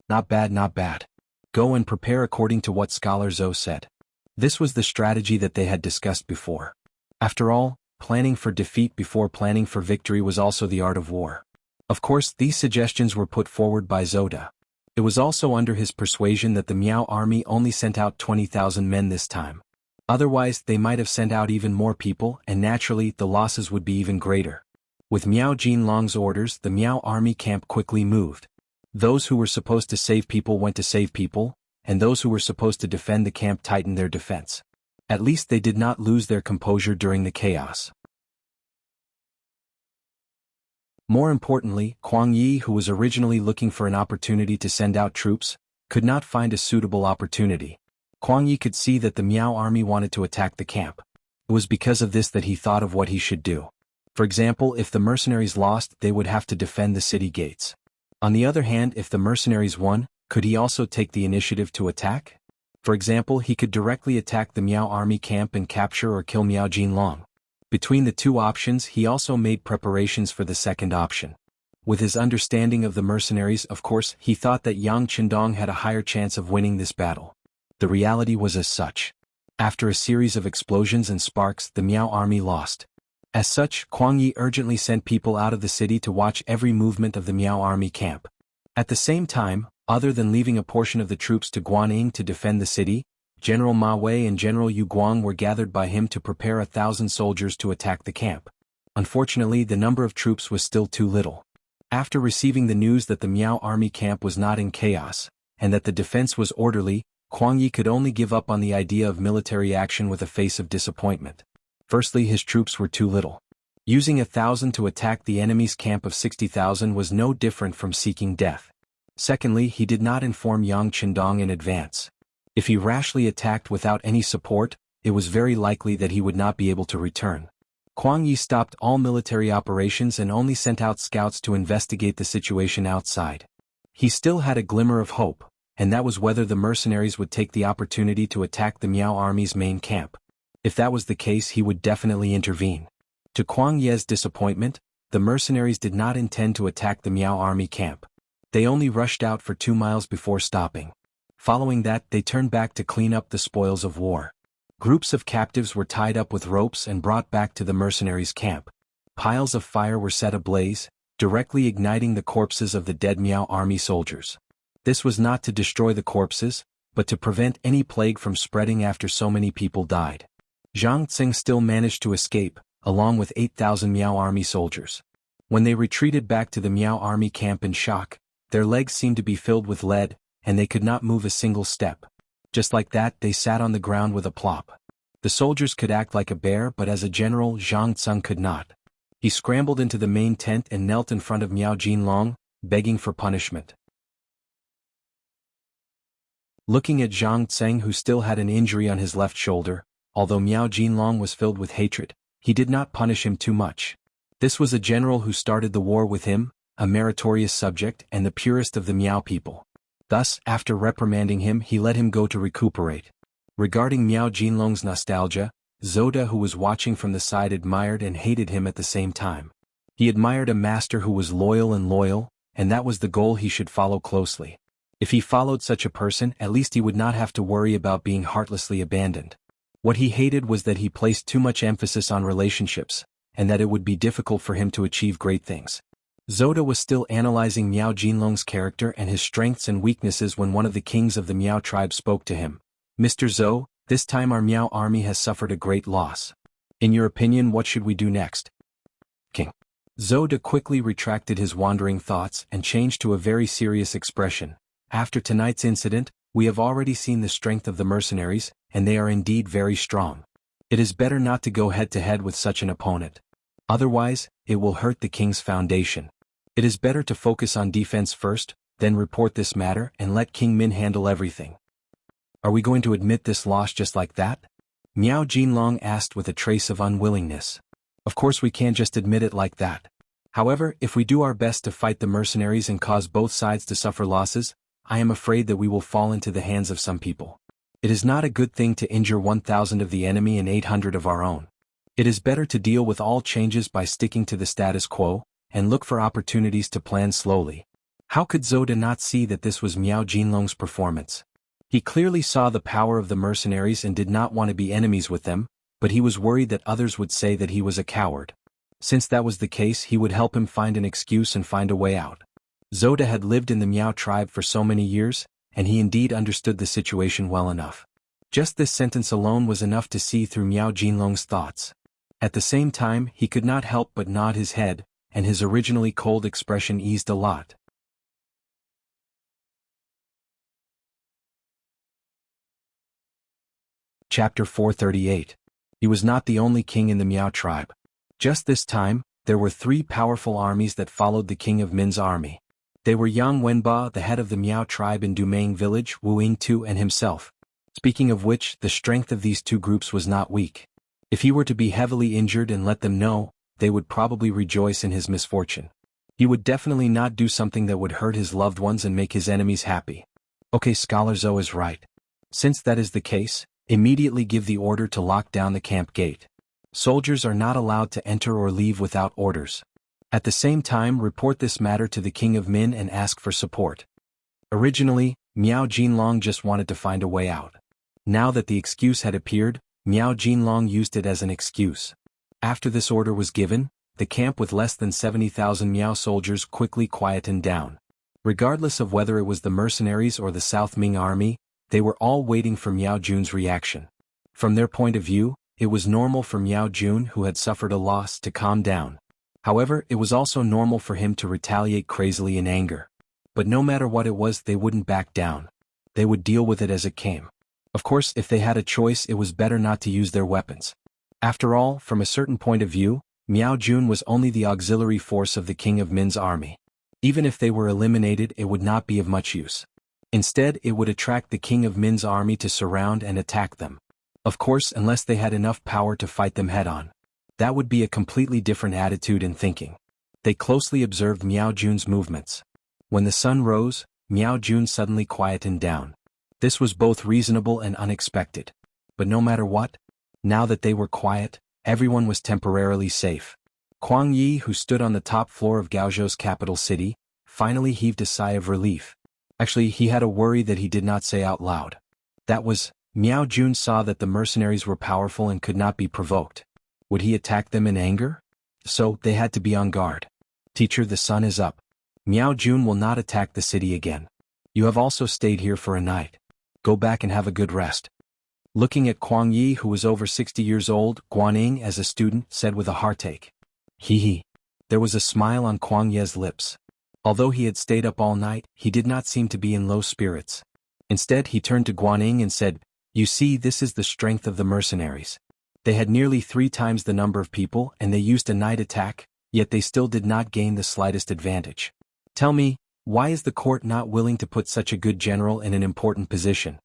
Not bad, not bad. Go and prepare according to what Scholar Zhou said. This was the strategy that they had discussed before. After all, planning for defeat before planning for victory was also the art of war. Of course, these suggestions were put forward by Zoda. It was also under his persuasion that the Miao army only sent out 20,000 men this time. Otherwise, they might have sent out even more people, and naturally, the losses would be even greater. With Miao Jinlong's orders, the Miao army camp quickly moved. Those who were supposed to save people went to save people, and those who were supposed to defend the camp tightened their defense. At least they did not lose their composure during the chaos. More importantly, Kuang Yi, who was originally looking for an opportunity to send out troops, could not find a suitable opportunity. Kuang Yi could see that the Miao army wanted to attack the camp. It was because of this that he thought of what he should do. For example, if the mercenaries lost, they would have to defend the city gates. On the other hand, if the mercenaries won, could he also take the initiative to attack? For example, he could directly attack the Miao army camp and capture or kill Miao Jinlong. Between the two options, he also made preparations for the second option. With his understanding of the mercenaries, of course, he thought that Yang Qindong had a higher chance of winning this battle. The reality was as such. After a series of explosions and sparks, the Miao army lost. As such, Kuang Yi urgently sent people out of the city to watch every movement of the Miao army camp. At the same time, other than leaving a portion of the troops to Guanyin to defend the city, General Ma Wei and General Yu Guang were gathered by him to prepare 1,000 soldiers to attack the camp. Unfortunately, the number of troops was still too little. After receiving the news that the Miao army camp was not in chaos, and that the defense was orderly, Kuang Yi could only give up on the idea of military action with a face of disappointment. Firstly, his troops were too little. Using 1,000 to attack the enemy's camp of 60,000 was no different from seeking death. Secondly, he did not inform Yang Qindong in advance. If he rashly attacked without any support, it was very likely that he would not be able to return. Kuang Yi stopped all military operations and only sent out scouts to investigate the situation outside. He still had a glimmer of hope, and that was whether the mercenaries would take the opportunity to attack the Miao army's main camp. If that was the case, he would definitely intervene. To Kuang Ye's disappointment, the mercenaries did not intend to attack the Miao army camp. They only rushed out for 2 miles before stopping. Following that, they turned back to clean up the spoils of war. Groups of captives were tied up with ropes and brought back to the mercenaries' camp. Piles of fire were set ablaze, directly igniting the corpses of the dead Miao army soldiers. This was not to destroy the corpses, but to prevent any plague from spreading after so many people died. Zhang Tsing still managed to escape, along with 8,000 Miao army soldiers. When they retreated back to the Miao army camp in shock, their legs seemed to be filled with lead, and they could not move a single step. Just like that, they sat on the ground with a plop. The soldiers could act like a bear, but as a general, Zhang Tsung could not. He scrambled into the main tent and knelt in front of Miao Jinlong, begging for punishment. Looking at Zhang Tseng, who still had an injury on his left shoulder, although Miao Jinlong was filled with hatred, he did not punish him too much. This was a general who started the war with him, a meritorious subject and the purest of the Miao people. Thus, after reprimanding him, he let him go to recuperate. Regarding Miao Jinlong's nostalgia, Zoda, who was watching from the side, admired and hated him at the same time. He admired a master who was loyal, and that was the goal he should follow closely. If he followed such a person, at least he would not have to worry about being heartlessly abandoned. What he hated was that he placed too much emphasis on relationships, and that it would be difficult for him to achieve great things. Zoda was still analyzing Miao Jinlong's character and his strengths and weaknesses when one of the kings of the Miao tribe spoke to him. "Mr. Zhou, this time our Miao army has suffered a great loss. In your opinion, what should we do next?" King Zoda quickly retracted his wandering thoughts and changed to a very serious expression. "After tonight's incident, we have already seen the strength of the mercenaries, and they are indeed very strong. It is better not to go head-to-head with such an opponent. Otherwise, it will hurt the king's foundation. It is better to focus on defense first, then report this matter and let King Min handle everything." "Are we going to admit this loss just like that?" Miao Jinlong asked with a trace of unwillingness. "Of course we can't just admit it like that. However, if we do our best to fight the mercenaries and cause both sides to suffer losses, I am afraid that we will fall into the hands of some people. It is not a good thing to injure 1,000 of the enemy and 800 of our own. It is better to deal with all changes by sticking to the status quo, and look for opportunities to plan slowly." How could Zoda not see that this was Miao Jinlong's performance? He clearly saw the power of the mercenaries and did not want to be enemies with them, but he was worried that others would say that he was a coward. Since that was the case, he would help him find an excuse and find a way out. Zoda had lived in the Miao tribe for so many years, and he indeed understood the situation well enough. Just this sentence alone was enough to see through Miao Jinlong's thoughts. At the same time, he could not help but nod his head, and his originally cold expression eased a lot. Chapter 438. He was not the only king in the Miao tribe. Just this time, there were 3 powerful armies that followed the king of Min's army. They were Yang Wenba, the head of the Miao tribe in Dumeng village, Wu Yingtu, and himself. Speaking of which, the strength of these 2 groups was not weak. If he were to be heavily injured and let them know, they would probably rejoice in his misfortune. He would definitely not do something that would hurt his loved ones and make his enemies happy. Okay, Scholar Zhou is right. Since that is the case, immediately give the order to lock down the camp gate. Soldiers are not allowed to enter or leave without orders. At the same time, report this matter to the king of Min and ask for support. Originally, Miao Jinlong just wanted to find a way out. Now that the excuse had appeared, Miao Jinlong used it as an excuse. After this order was given, the camp with less than 70,000 Miao soldiers quickly quietened down. Regardless of whether it was the mercenaries or the South Ming army, they were all waiting for Miao Jun's reaction. From their point of view, it was normal for Miao Jun, who had suffered a loss, to calm down. However, it was also normal for him to retaliate crazily in anger. But no matter what it was, they wouldn't back down. They would deal with it as it came. Of course, if they had a choice, it was better not to use their weapons. After all, from a certain point of view, Miao Jun was only the auxiliary force of the king of Min's army. Even if they were eliminated, it would not be of much use. Instead, it would attract the king of Min's army to surround and attack them. Of course, unless they had enough power to fight them head-on. That would be a completely different attitude and thinking. They closely observed Miao Jun's movements. When the sun rose, Miao Jun suddenly quietened down. This was both reasonable and unexpected. But no matter what, now that they were quiet, everyone was temporarily safe. Kuang Yi, who stood on the top floor of Gaozhou's capital city, finally heaved a sigh of relief. Actually, he had a worry that he did not say out loud. That was, Miao Jun saw that the mercenaries were powerful and could not be provoked. Would he attack them in anger? So, they had to be on guard. Teacher, the sun is up. Miao Jun will not attack the city again. You have also stayed here for a night. Go back and have a good rest. Looking at Kuang Yi, who was over 60 years old, Guaning, as a student, said with a heartache. Hee. There was a smile on Kuang Ye's lips. Although he had stayed up all night, he did not seem to be in low spirits. Instead, he turned to Guaning and said, You see, this is the strength of the mercenaries. They had nearly 3 times the number of people and they used a night attack, yet they still did not gain the slightest advantage. Tell me, why is the court not willing to put such a good general in an important position?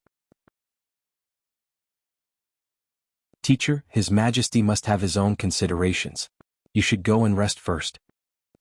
Teacher, His Majesty must have his own considerations. You should go and rest first.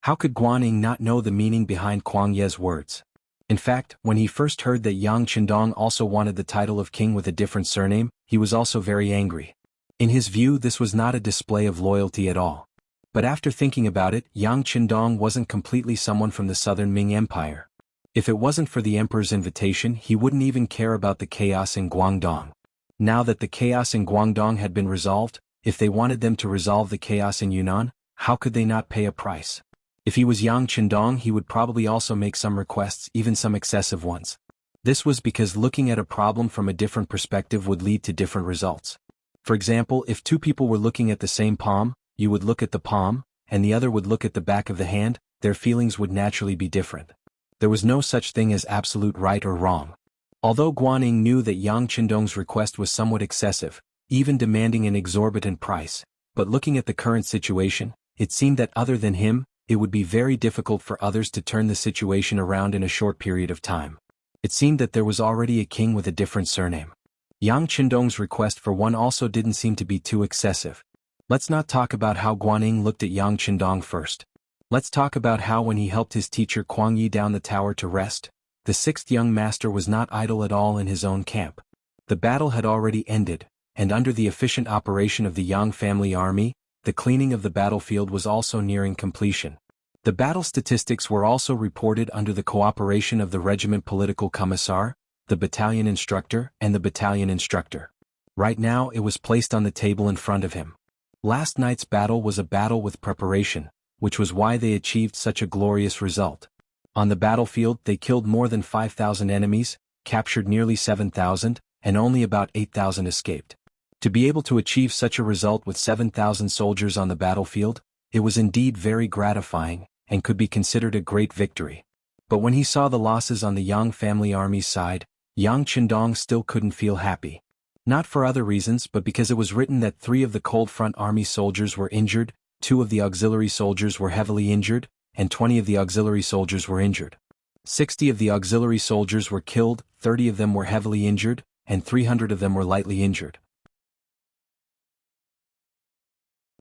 How could Guaning not know the meaning behind Kuang Ye's words? In fact, when he first heard that Yang Qindong also wanted the title of king with a different surname, he was also very angry. In his view, this was not a display of loyalty at all. But after thinking about it, Yang Qindong wasn't completely someone from the southern Ming Empire. If it wasn't for the emperor's invitation, he wouldn't even care about the chaos in Guangdong. Now that the chaos in Guangdong had been resolved, if they wanted them to resolve the chaos in Yunnan, how could they not pay a price? If he was Yang Qindong, he would probably also make some requests, even some excessive ones. This was because looking at a problem from a different perspective would lead to different results. For example, if 2 people were looking at the same palm, you would look at the palm, and the other would look at the back of the hand, their feelings would naturally be different. There was no such thing as absolute right or wrong. Although Guaning knew that Yang Qindong's request was somewhat excessive, even demanding an exorbitant price, but looking at the current situation, it seemed that other than him, it would be very difficult for others to turn the situation around in a short period of time. It seemed that there was already a king with a different surname. Yang Qindong's request for one also didn't seem to be too excessive. Let's not talk about how Guaning looked at Yang Qindong first. Let's talk about how when he helped his teacher Kuang Yi down the tower to rest, the 6th young master was not idle at all in his own camp. The battle had already ended, and under the efficient operation of the Yang family army, the cleaning of the battlefield was also nearing completion. The battle statistics were also reported under the cooperation of the regiment political commissar, the battalion instructor, and the battalion instructor. Right now it was placed on the table in front of him. Last night's battle was a battle with preparation, which was why they achieved such a glorious result. On the battlefield they killed more than 5,000 enemies, captured nearly 7,000, and only about 8,000 escaped. To be able to achieve such a result with 7,000 soldiers on the battlefield, it was indeed very gratifying, and could be considered a great victory. But when he saw the losses on the Yang family army's side, Yang Qindong still couldn't feel happy. Not for other reasons but because it was written that 3 of the Cold Front Army soldiers were injured, 2 of the auxiliary soldiers were heavily injured, and 20 of the auxiliary soldiers were injured. 60 of the auxiliary soldiers were killed, 30 of them were heavily injured, and 300 of them were lightly injured.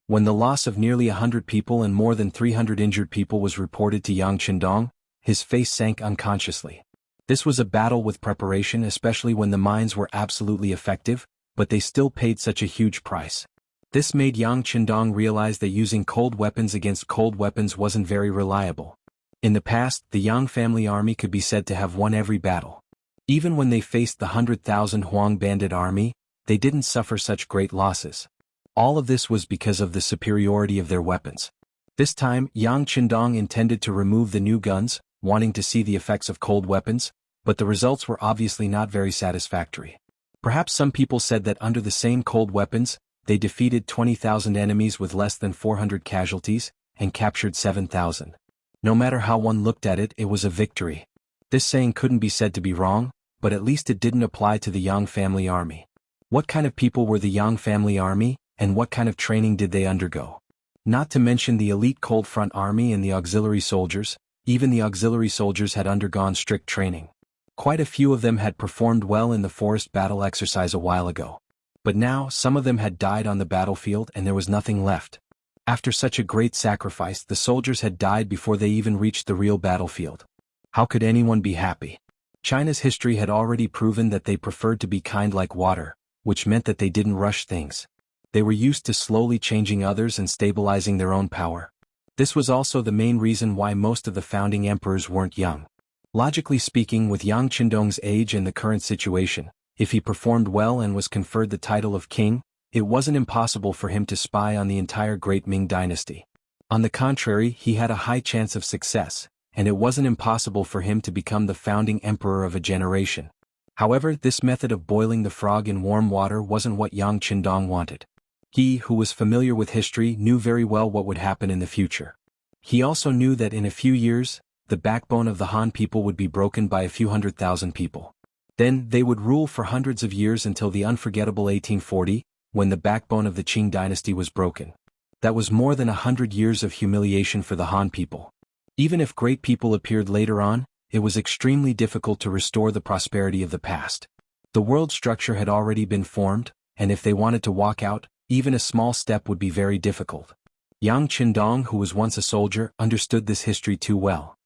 When the loss of nearly 100 people and more than 300 injured people was reported to Yang Qindong, his face sank unconsciously. This was a battle with preparation, especially when the mines were absolutely effective, but they still paid such a huge price. This made Yang Qindong realize that using cold weapons against cold weapons wasn't very reliable. In the past, the Yang family army could be said to have won every battle. Even when they faced the 100,000 Huang bandit army, they didn't suffer such great losses. All of this was because of the superiority of their weapons. This time, Yang Qindong intended to remove the new guns, wanting to see the effects of cold weapons, but the results were obviously not very satisfactory. Perhaps some people said that under the same cold weapons, they defeated 20,000 enemies with less than 400 casualties, and captured 7,000. No matter how one looked at it, it was a victory. This saying couldn't be said to be wrong, but at least it didn't apply to the Yang family army. What kind of people were the Yang family army, and what kind of training did they undergo? Not to mention the elite Cold Front Army and the auxiliary soldiers, even the auxiliary soldiers had undergone strict training. Quite a few of them had performed well in the forest battle exercise a while ago. But now, some of them had died on the battlefield and there was nothing left. After such a great sacrifice, the soldiers had died before they even reached the real battlefield. How could anyone be happy? China's history had already proven that they preferred to be kind like water, which meant that they didn't rush things. They were used to slowly changing others and stabilizing their own power. This was also the main reason why most of the founding emperors weren't young. Logically speaking, with Yang Qindong's age and the current situation, if he performed well and was conferred the title of king, it wasn't impossible for him to spy on the entire Great Ming Dynasty. On the contrary, he had a high chance of success, and it wasn't impossible for him to become the founding emperor of a generation. However, this method of boiling the frog in warm water wasn't what Yang Qindong wanted. He, who was familiar with history, knew very well what would happen in the future. He also knew that in a few years, the backbone of the Han people would be broken by a few 100,000 people. Then, they would rule for hundreds of years until the unforgettable 1840, when the backbone of the Qing dynasty was broken. That was more than 100 years of humiliation for the Han people. Even if great people appeared later on, it was extremely difficult to restore the prosperity of the past. The world structure had already been formed, and if they wanted to walk out, even a small step would be very difficult. Yang Qindong, who was once a soldier, understood this history too well.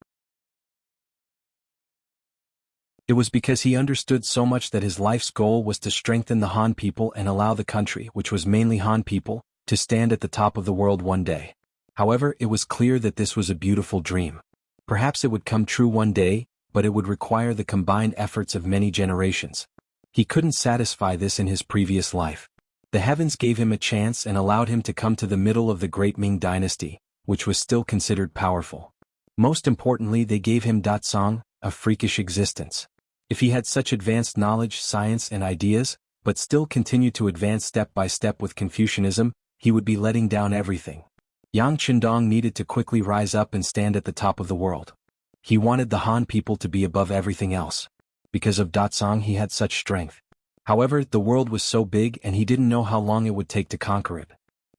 It was because he understood so much that his life's goal was to strengthen the Han people and allow the country, which was mainly Han people, to stand at the top of the world one day. However, it was clear that this was a beautiful dream. Perhaps it would come true one day, but it would require the combined efforts of many generations. He couldn't satisfy this in his previous life. The heavens gave him a chance and allowed him to come to the middle of the Great Ming Dynasty, which was still considered powerful. Most importantly, they gave him Datsang, a freakish existence. If he had such advanced knowledge, science and ideas, but still continued to advance step by step with Confucianism, he would be letting down everything. Yang Qindong needed to quickly rise up and stand at the top of the world. He wanted the Han people to be above everything else. Because of Datsang he had such strength. However, the world was so big and he didn't know how long it would take to conquer it.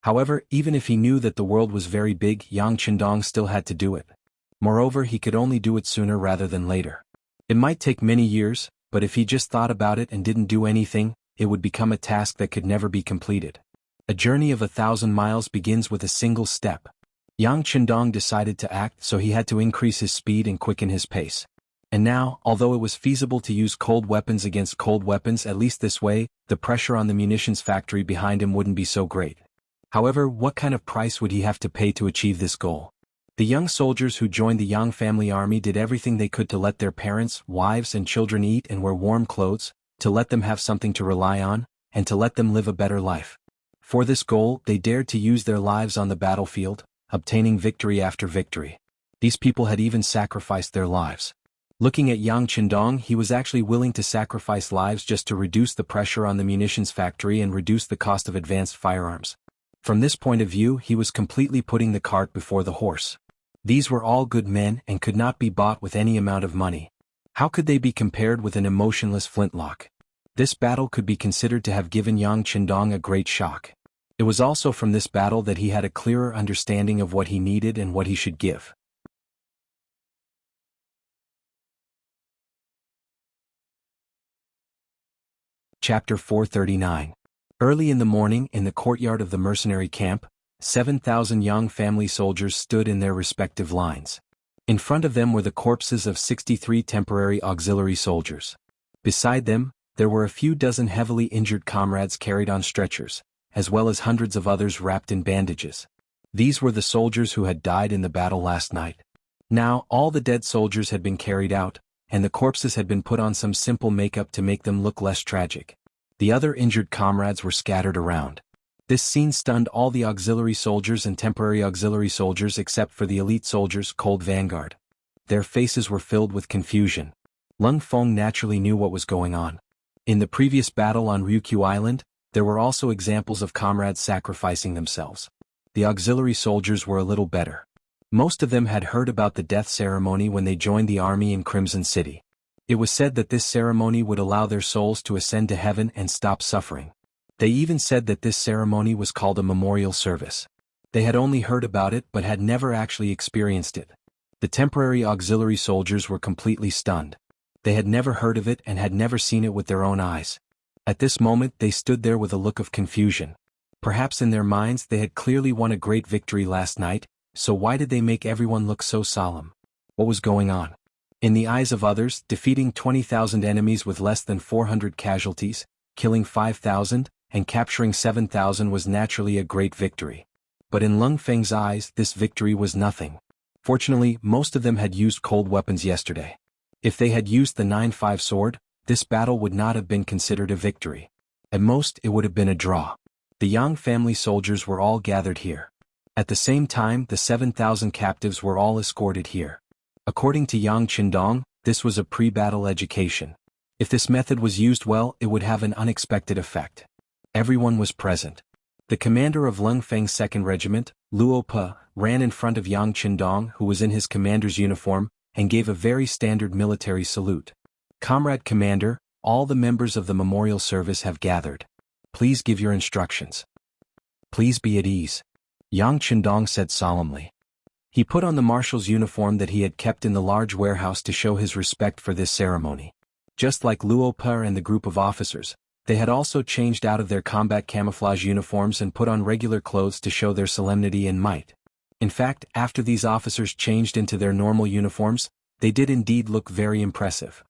However, even if he knew that the world was very big, Yang Qindong still had to do it. Moreover, he could only do it sooner rather than later. It might take many years, but if he just thought about it and didn't do anything, it would become a task that could never be completed. A journey of 1,000 miles begins with a single step. Yang Qindong decided to act, so he had to increase his speed and quicken his pace. And now, although it was feasible to use cold weapons against cold weapons, at least this way, the pressure on the munitions factory behind him wouldn't be so great. However, what kind of price would he have to pay to achieve this goal? The young soldiers who joined the Yang family army did everything they could to let their parents, wives and children eat and wear warm clothes, to let them have something to rely on, and to let them live a better life. For this goal, they dared to use their lives on the battlefield, obtaining victory after victory. These people had even sacrificed their lives. Looking at Yang Qindong, he was actually willing to sacrifice lives just to reduce the pressure on the munitions factory and reduce the cost of advanced firearms. From this point of view, he was completely putting the cart before the horse. These were all good men and could not be bought with any amount of money. How could they be compared with an emotionless flintlock? This battle could be considered to have given Yang Qindong a great shock. It was also from this battle that he had a clearer understanding of what he needed and what he should give. Chapter 439. Early in the morning, in the courtyard of the mercenary camp, 7,000 Yang family soldiers stood in their respective lines. In front of them were the corpses of 63 temporary auxiliary soldiers. Beside them, there were a few dozen heavily injured comrades carried on stretchers, as well as hundreds of others wrapped in bandages. These were the soldiers who had died in the battle last night. Now, all the dead soldiers had been carried out, and the corpses had been put on some simple makeup to make them look less tragic. The other injured comrades were scattered around. This scene stunned all the auxiliary soldiers and temporary auxiliary soldiers except for the elite soldiers, Cold Vanguard. Their faces were filled with confusion. Lung Feng naturally knew what was going on. In the previous battle on Ryukyu Island, there were also examples of comrades sacrificing themselves. The auxiliary soldiers were a little better. Most of them had heard about the death ceremony when they joined the army in Crimson City. It was said that this ceremony would allow their souls to ascend to heaven and stop suffering. They even said that this ceremony was called a memorial service. They had only heard about it but had never actually experienced it. The temporary auxiliary soldiers were completely stunned. They had never heard of it and had never seen it with their own eyes. At this moment they stood there with a look of confusion. Perhaps in their minds they had clearly won a great victory last night, so why did they make everyone look so solemn? What was going on? In the eyes of others, defeating 20,000 enemies with less than 400 casualties, killing 5,000, and capturing 7,000 was naturally a great victory. But in Lung Feng's eyes, this victory was nothing. Fortunately, most of them had used cold weapons yesterday. If they had used the 9-5 sword, this battle would not have been considered a victory. At most, it would have been a draw. The Yang family soldiers were all gathered here. At the same time, the 7,000 captives were all escorted here. According to Yang Qindong, this was a pre-battle education. If this method was used well, it would have an unexpected effect. Everyone was present. The commander of Lung Feng's 2nd Regiment, Luo Pe, ran in front of Yang Qindong, who was in his commander's uniform, and gave a very standard military salute. "Comrade Commander, all the members of the memorial service have gathered. Please give your instructions." "Please be at ease," Yang Qindong said solemnly. He put on the marshal's uniform that he had kept in the large warehouse to show his respect for this ceremony. Just like Luo Pe and the group of officers, they had also changed out of their combat camouflage uniforms and put on regular clothes to show their solemnity and might. In fact, after these officers changed into their normal uniforms, they did indeed look very impressive.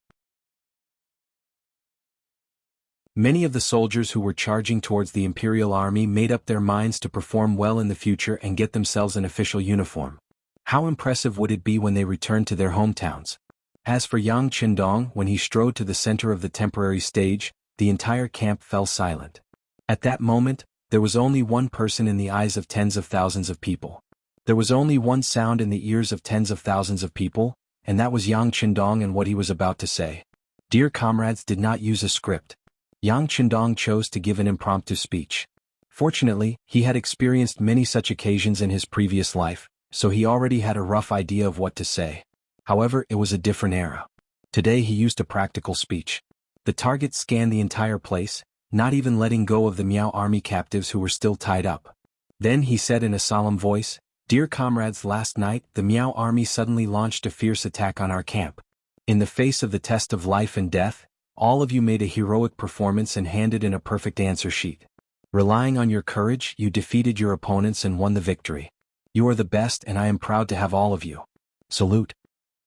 Many of the soldiers who were charging towards the Imperial Army made up their minds to perform well in the future and get themselves an official uniform. How impressive would it be when they returned to their hometowns? As for Yang Qindong, when he strode to the center of the temporary stage, the entire camp fell silent. At that moment, there was only one person in the eyes of tens of thousands of people. There was only one sound in the ears of tens of thousands of people, and that was Yang Qindong and what he was about to say. Dear comrades did not use a script. Yang Qindong chose to give an impromptu speech. Fortunately, he had experienced many such occasions in his previous life, so he already had a rough idea of what to say. However, it was a different era. Today he used a practical speech. The target scanned the entire place, not even letting go of the Miao army captives who were still tied up. Then he said in a solemn voice, "Dear comrades, last night, the Miao army suddenly launched a fierce attack on our camp. In the face of the test of life and death, all of you made a heroic performance and handed in a perfect answer sheet. Relying on your courage, you defeated your opponents and won the victory. You are the best and I am proud to have all of you. Salute."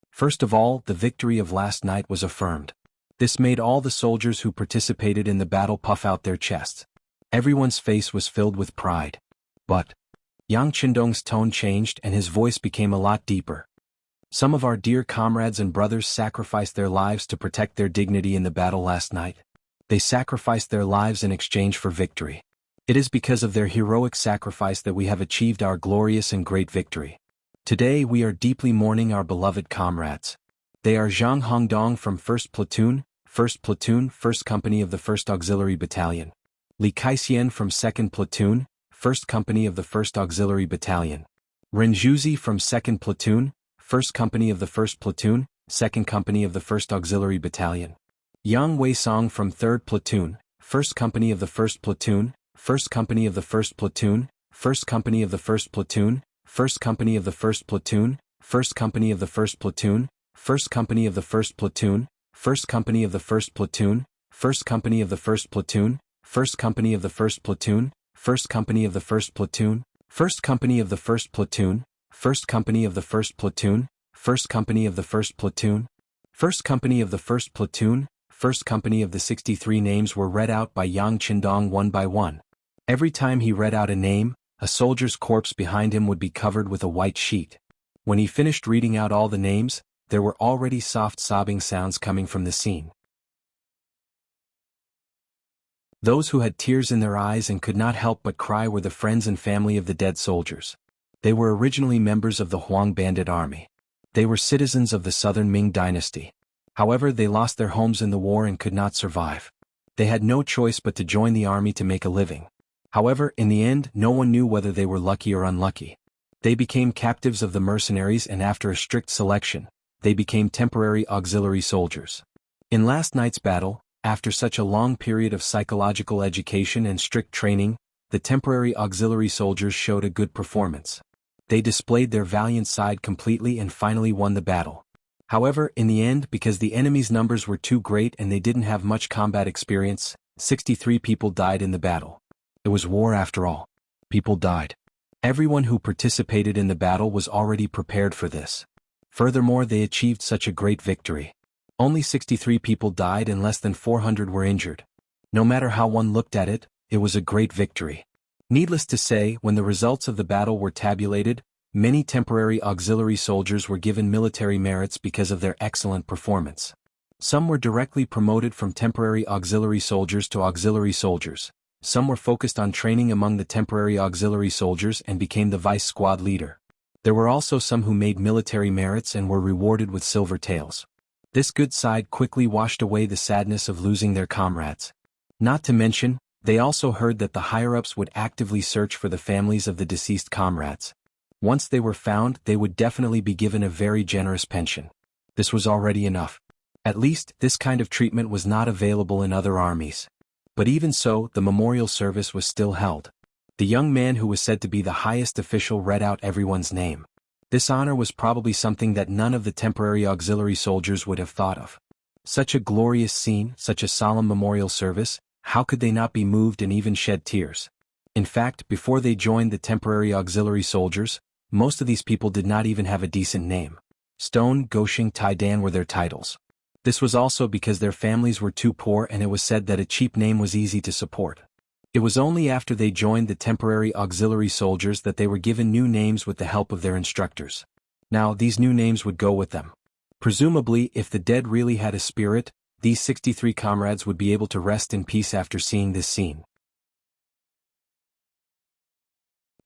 First of all, the victory of last night was affirmed. This made all the soldiers who participated in the battle puff out their chests. Everyone's face was filled with pride. But Yang Qindong's tone changed and his voice became a lot deeper. "Some of our dear comrades and brothers sacrificed their lives to protect their dignity in the battle last night. They sacrificed their lives in exchange for victory. It is because of their heroic sacrifice that we have achieved our glorious and great victory. Today we are deeply mourning our beloved comrades. They are Zhang Hongdong from 1st Platoon, 1st Company of the 1st Auxiliary Battalion. Li Kaixian from 2nd Platoon, 1st Company of the 1st Auxiliary Battalion. Ren Zhuzi from 2nd Platoon, 1st Company of the 1st Platoon, 2nd Company of the 1st Auxiliary Battalion. Yang Weisong from 3rd Platoon, 1st Company of the 1st Platoon, 1st Company of the 1st Platoon, 1st Company of the 1st Platoon, 1st Company of the 1st Platoon, 1st Company of the 1st Platoon, 1st Company of the 1st Platoon, 1st Company of the 1st Platoon, 1st Company of the 1st Platoon, 1st Company of the 1st Platoon, 1st Company of the 1st Platoon, 1st Company of the 1st Platoon, 1st Company of the 1st Platoon, 1st Company of the 1st Platoon, 1st Company of the 1st Platoon, 1st Company of the 63 names were read out by Yang Qindong one by one. Every time he read out a name, a soldier's corpse behind him would be covered with a white sheet. When he finished reading out all the names, there were already soft sobbing sounds coming from the scene. Those who had tears in their eyes and could not help but cry were the friends and family of the dead soldiers. They were originally members of the Huang Bandit Army. They were citizens of the southern Ming Dynasty. However, they lost their homes in the war and could not survive. They had no choice but to join the army to make a living. However, in the end, no one knew whether they were lucky or unlucky. They became captives of the mercenaries and after a strict selection, they became temporary auxiliary soldiers. In last night's battle, after such a long period of psychological education and strict training, the temporary auxiliary soldiers showed a good performance. They displayed their valiant side completely and finally won the battle. However, in the end, because the enemy's numbers were too great and they didn't have much combat experience, 63 people died in the battle. It was war after all. People died. Everyone who participated in the battle was already prepared for this. Furthermore, they achieved such a great victory. Only 63 people died and less than 400 were injured. No matter how one looked at it, it was a great victory. Needless to say, when the results of the battle were tabulated, Many temporary auxiliary soldiers were given military merits because of their excellent performance. Some were directly promoted from temporary auxiliary soldiers to auxiliary soldiers. Some were focused on training among the temporary auxiliary soldiers and became the vice squad leader. There were also some who made military merits and were rewarded with silver tails. This good side quickly washed away the sadness of losing their comrades. Not to mention, they also heard that the higher-ups would actively search for the families of the deceased comrades. Once they were found, they would definitely be given a very generous pension. This was already enough. At least, this kind of treatment was not available in other armies. But even so, the memorial service was still held. The young man who was said to be the highest official read out everyone's name. This honor was probably something that none of the temporary auxiliary soldiers would have thought of. Such a glorious scene, such a solemn memorial service, how could they not be moved and even shed tears? In fact, before they joined the temporary auxiliary soldiers, most of these people did not even have a decent name. Stone, Goshing, Taidan were their titles. This was also because their families were too poor and it was said that a cheap name was easy to support. It was only after they joined the temporary auxiliary soldiers that they were given new names with the help of their instructors. Now, these new names would go with them. Presumably, if the dead really had a spirit, these 63 comrades would be able to rest in peace after seeing this scene.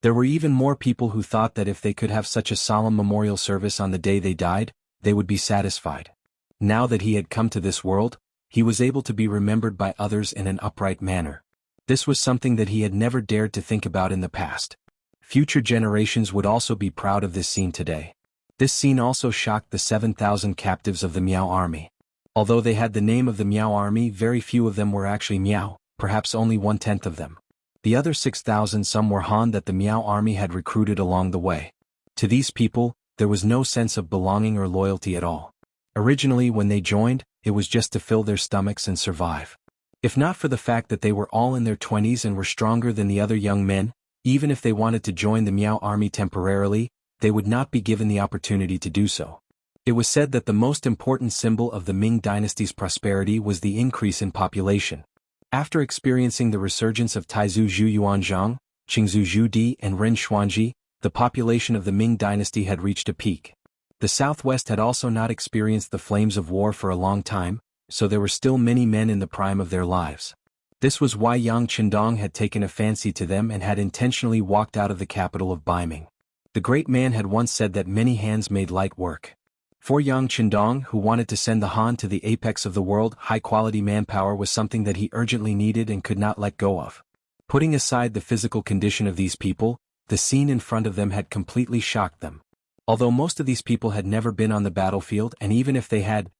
There were even more people who thought that if they could have such a solemn memorial service on the day they died, they would be satisfied. Now that he had come to this world, he was able to be remembered by others in an upright manner. This was something that he had never dared to think about in the past. Future generations would also be proud of this scene today. This scene also shocked the 7,000 captives of the Miao army. Although they had the name of the Miao army, very few of them were actually Miao, perhaps only 1/10 of them. The other 6,000 some were Han that the Miao army had recruited along the way. To these people, there was no sense of belonging or loyalty at all. Originally when they joined, it was just to fill their stomachs and survive. If not for the fact that they were all in their 20s and were stronger than the other young men, even if they wanted to join the Miao army temporarily, they would not be given the opportunity to do so. It was said that the most important symbol of the Ming dynasty's prosperity was the increase in population. After experiencing the resurgence of Taizu Zhu Yuanzhang, Qingzu Zhu Di and Ren Xuanji, the population of the Ming dynasty had reached a peak. The southwest had also not experienced the flames of war for a long time, so there were still many men in the prime of their lives. This was why Yang Qindong had taken a fancy to them and had intentionally walked out of the capital of Baiming. The great man had once said that many hands made light work. For Yang Qindong, who wanted to send the Han to the apex of the world, high-quality manpower was something that he urgently needed and could not let go of. Putting aside the physical condition of these people, the scene in front of them had completely shocked them. Although most of these people had never been on the battlefield, and even if they had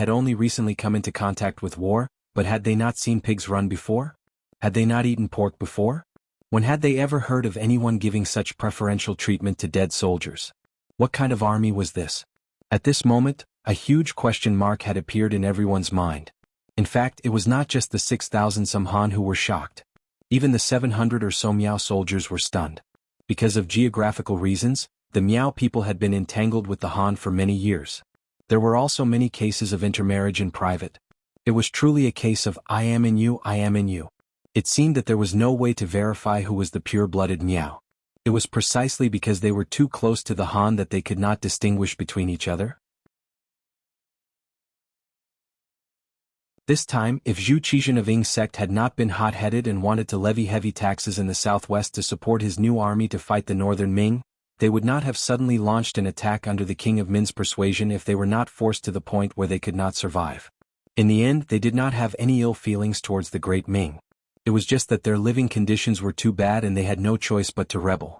only recently come into contact with war, but had they not seen pigs run before? Had they not eaten pork before? When had they ever heard of anyone giving such preferential treatment to dead soldiers? What kind of army was this? At this moment, a huge question mark had appeared in everyone's mind. In fact, it was not just the 6,000 some Han who were shocked. Even the 700 or so Miao soldiers were stunned. Because of geographical reasons, the Miao people had been entangled with the Han for many years. There were also many cases of intermarriage in private. It was truly a case of I am in you, I am in you. It seemed that there was no way to verify who was the pure-blooded Miao. It was precisely because they were too close to the Han that they could not distinguish between each other. This time, if Zhu Qizhan of Ying's sect had not been hot-headed and wanted to levy heavy taxes in the southwest to support his new army to fight the northern Ming, they would not have suddenly launched an attack under the King of Min's persuasion if they were not forced to the point where they could not survive. In the end, they did not have any ill feelings towards the great Ming. It was just that their living conditions were too bad and they had no choice but to rebel.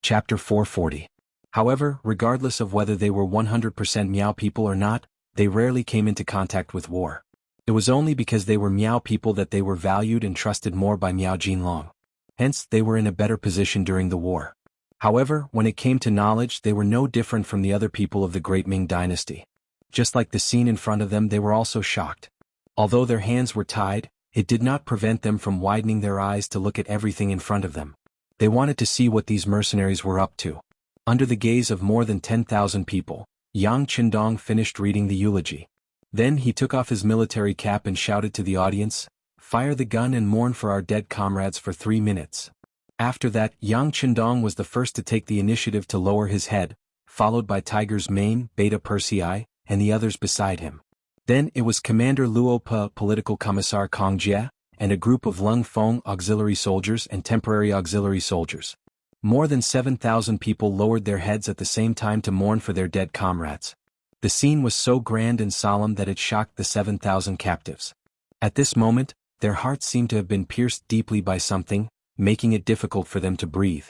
Chapter 440. However, regardless of whether they were 100% Miao people or not, they rarely came into contact with war. It was only because they were Miao people that they were valued and trusted more by Miao Jinlong. Hence, they were in a better position during the war. However, when it came to knowledge, they were no different from the other people of the great Ming dynasty. Just like the scene in front of them, they were also shocked. Although their hands were tied, it did not prevent them from widening their eyes to look at everything in front of them. They wanted to see what these mercenaries were up to. Under the gaze of more than 10,000 people, Yang Qindong finished reading the eulogy. Then he took off his military cap and shouted to the audience, Fire the gun and mourn for our dead comrades for 3 minutes. After that, Yang Chendong was the first to take the initiative to lower his head, followed by Tiger's Mane, Beta Persei, and the others beside him. Then it was Commander Luo Pe, Political Commissar Kong Jie, and a group of Lung Feng auxiliary soldiers and temporary auxiliary soldiers. More than 7,000 people lowered their heads at the same time to mourn for their dead comrades. The scene was so grand and solemn that it shocked the 7,000 captives. At this moment, their hearts seemed to have been pierced deeply by something, making it difficult for them to breathe.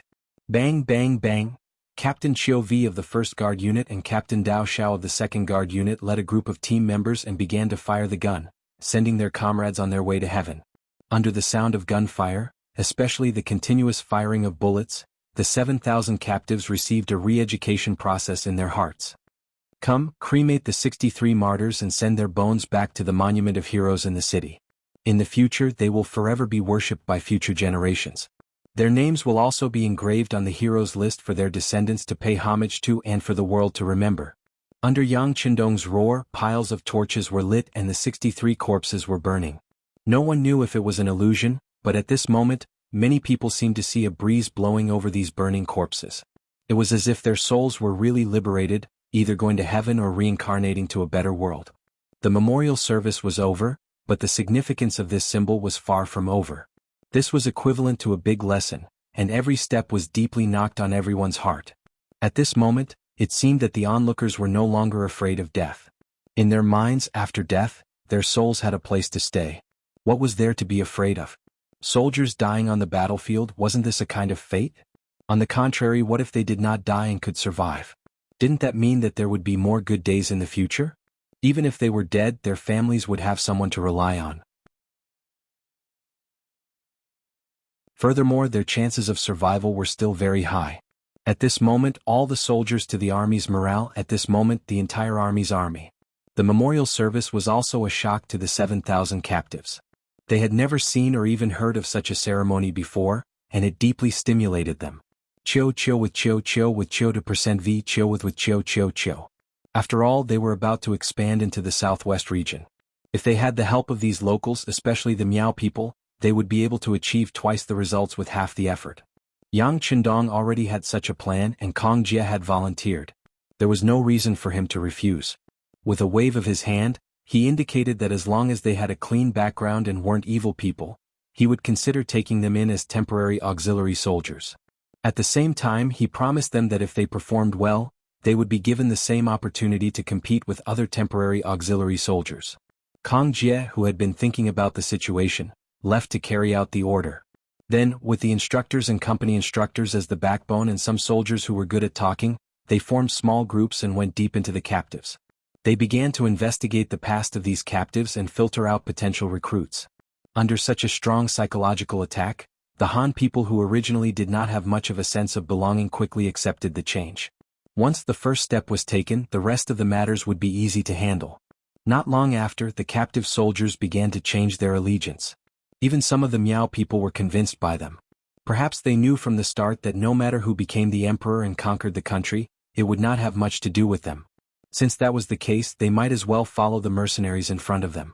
Bang bang bang! Captain Chiu V of the 1st Guard Unit and Captain Dao Xiao of the 2nd Guard Unit led a group of team members and began to fire the gun, sending their comrades on their way to heaven. Under the sound of gunfire, especially the continuous firing of bullets, the 7,000 captives received a re-education process in their hearts. Come, cremate the 63 martyrs and send their bones back to the Monument of Heroes in the city. In the future they will forever be worshipped by future generations. Their names will also be engraved on the heroes list for their descendants to pay homage to and for the world to remember. Under Yang Chendong's roar, piles of torches were lit and the 63 corpses were burning. No one knew if it was an illusion, but at this moment, many people seemed to see a breeze blowing over these burning corpses. It was as if their souls were really liberated, either going to heaven or reincarnating to a better world. The memorial service was over, but the significance of this symbol was far from over. This was equivalent to a big lesson, and every step was deeply knocked on everyone's heart. At this moment, it seemed that the onlookers were no longer afraid of death. In their minds, after death, their souls had a place to stay. What was there to be afraid of? Soldiers dying on the battlefield, wasn't this a kind of fate? On the contrary, what if they did not die and could survive? Didn't that mean that there would be more good days in the future? Even if they were dead, their families would have someone to rely on. Furthermore, their chances of survival were still very high. At this moment, all the soldiers to the army's morale, at this moment the entire army's army. The memorial service was also a shock to the 7,000 captives. They had never seen or even heard of such a ceremony before, and it deeply stimulated them. Chiu chiu with chiu chiu with chiu to percent v chiu with chiu chiu chiu. After all, they were about to expand into the southwest region. If they had the help of these locals, especially the Miao people, they would be able to achieve twice the results with half the effort. Yang Chendong already had such a plan and Kong Jie had volunteered. There was no reason for him to refuse. With a wave of his hand, he indicated that as long as they had a clean background and weren't evil people, he would consider taking them in as temporary auxiliary soldiers. At the same time, he promised them that if they performed well, they would be given the same opportunity to compete with other temporary auxiliary soldiers. Kong Jie, who had been thinking about the situation, left to carry out the order. Then, with the instructors and company instructors as the backbone and some soldiers who were good at talking, they formed small groups and went deep into the captives. They began to investigate the past of these captives and filter out potential recruits. Under such a strong psychological attack, the Han people who originally did not have much of a sense of belonging quickly accepted the change. Once the first step was taken, the rest of the matters would be easy to handle. Not long after, the captive soldiers began to change their allegiance. Even some of the Miao people were convinced by them. Perhaps they knew from the start that no matter who became the emperor and conquered the country, it would not have much to do with them. Since that was the case, they might as well follow the mercenaries in front of them.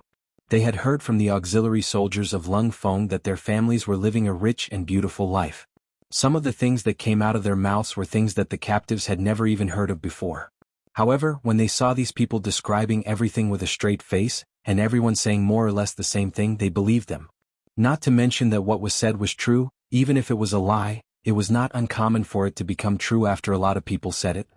They had heard from the auxiliary soldiers of Lung Feng that their families were living a rich and beautiful life. Some of the things that came out of their mouths were things that the captives had never even heard of before. However, when they saw these people describing everything with a straight face, and everyone saying more or less the same thing, they believed them. Not to mention that what was said was true, even if it was a lie, it was not uncommon for it to become true after a lot of people said it.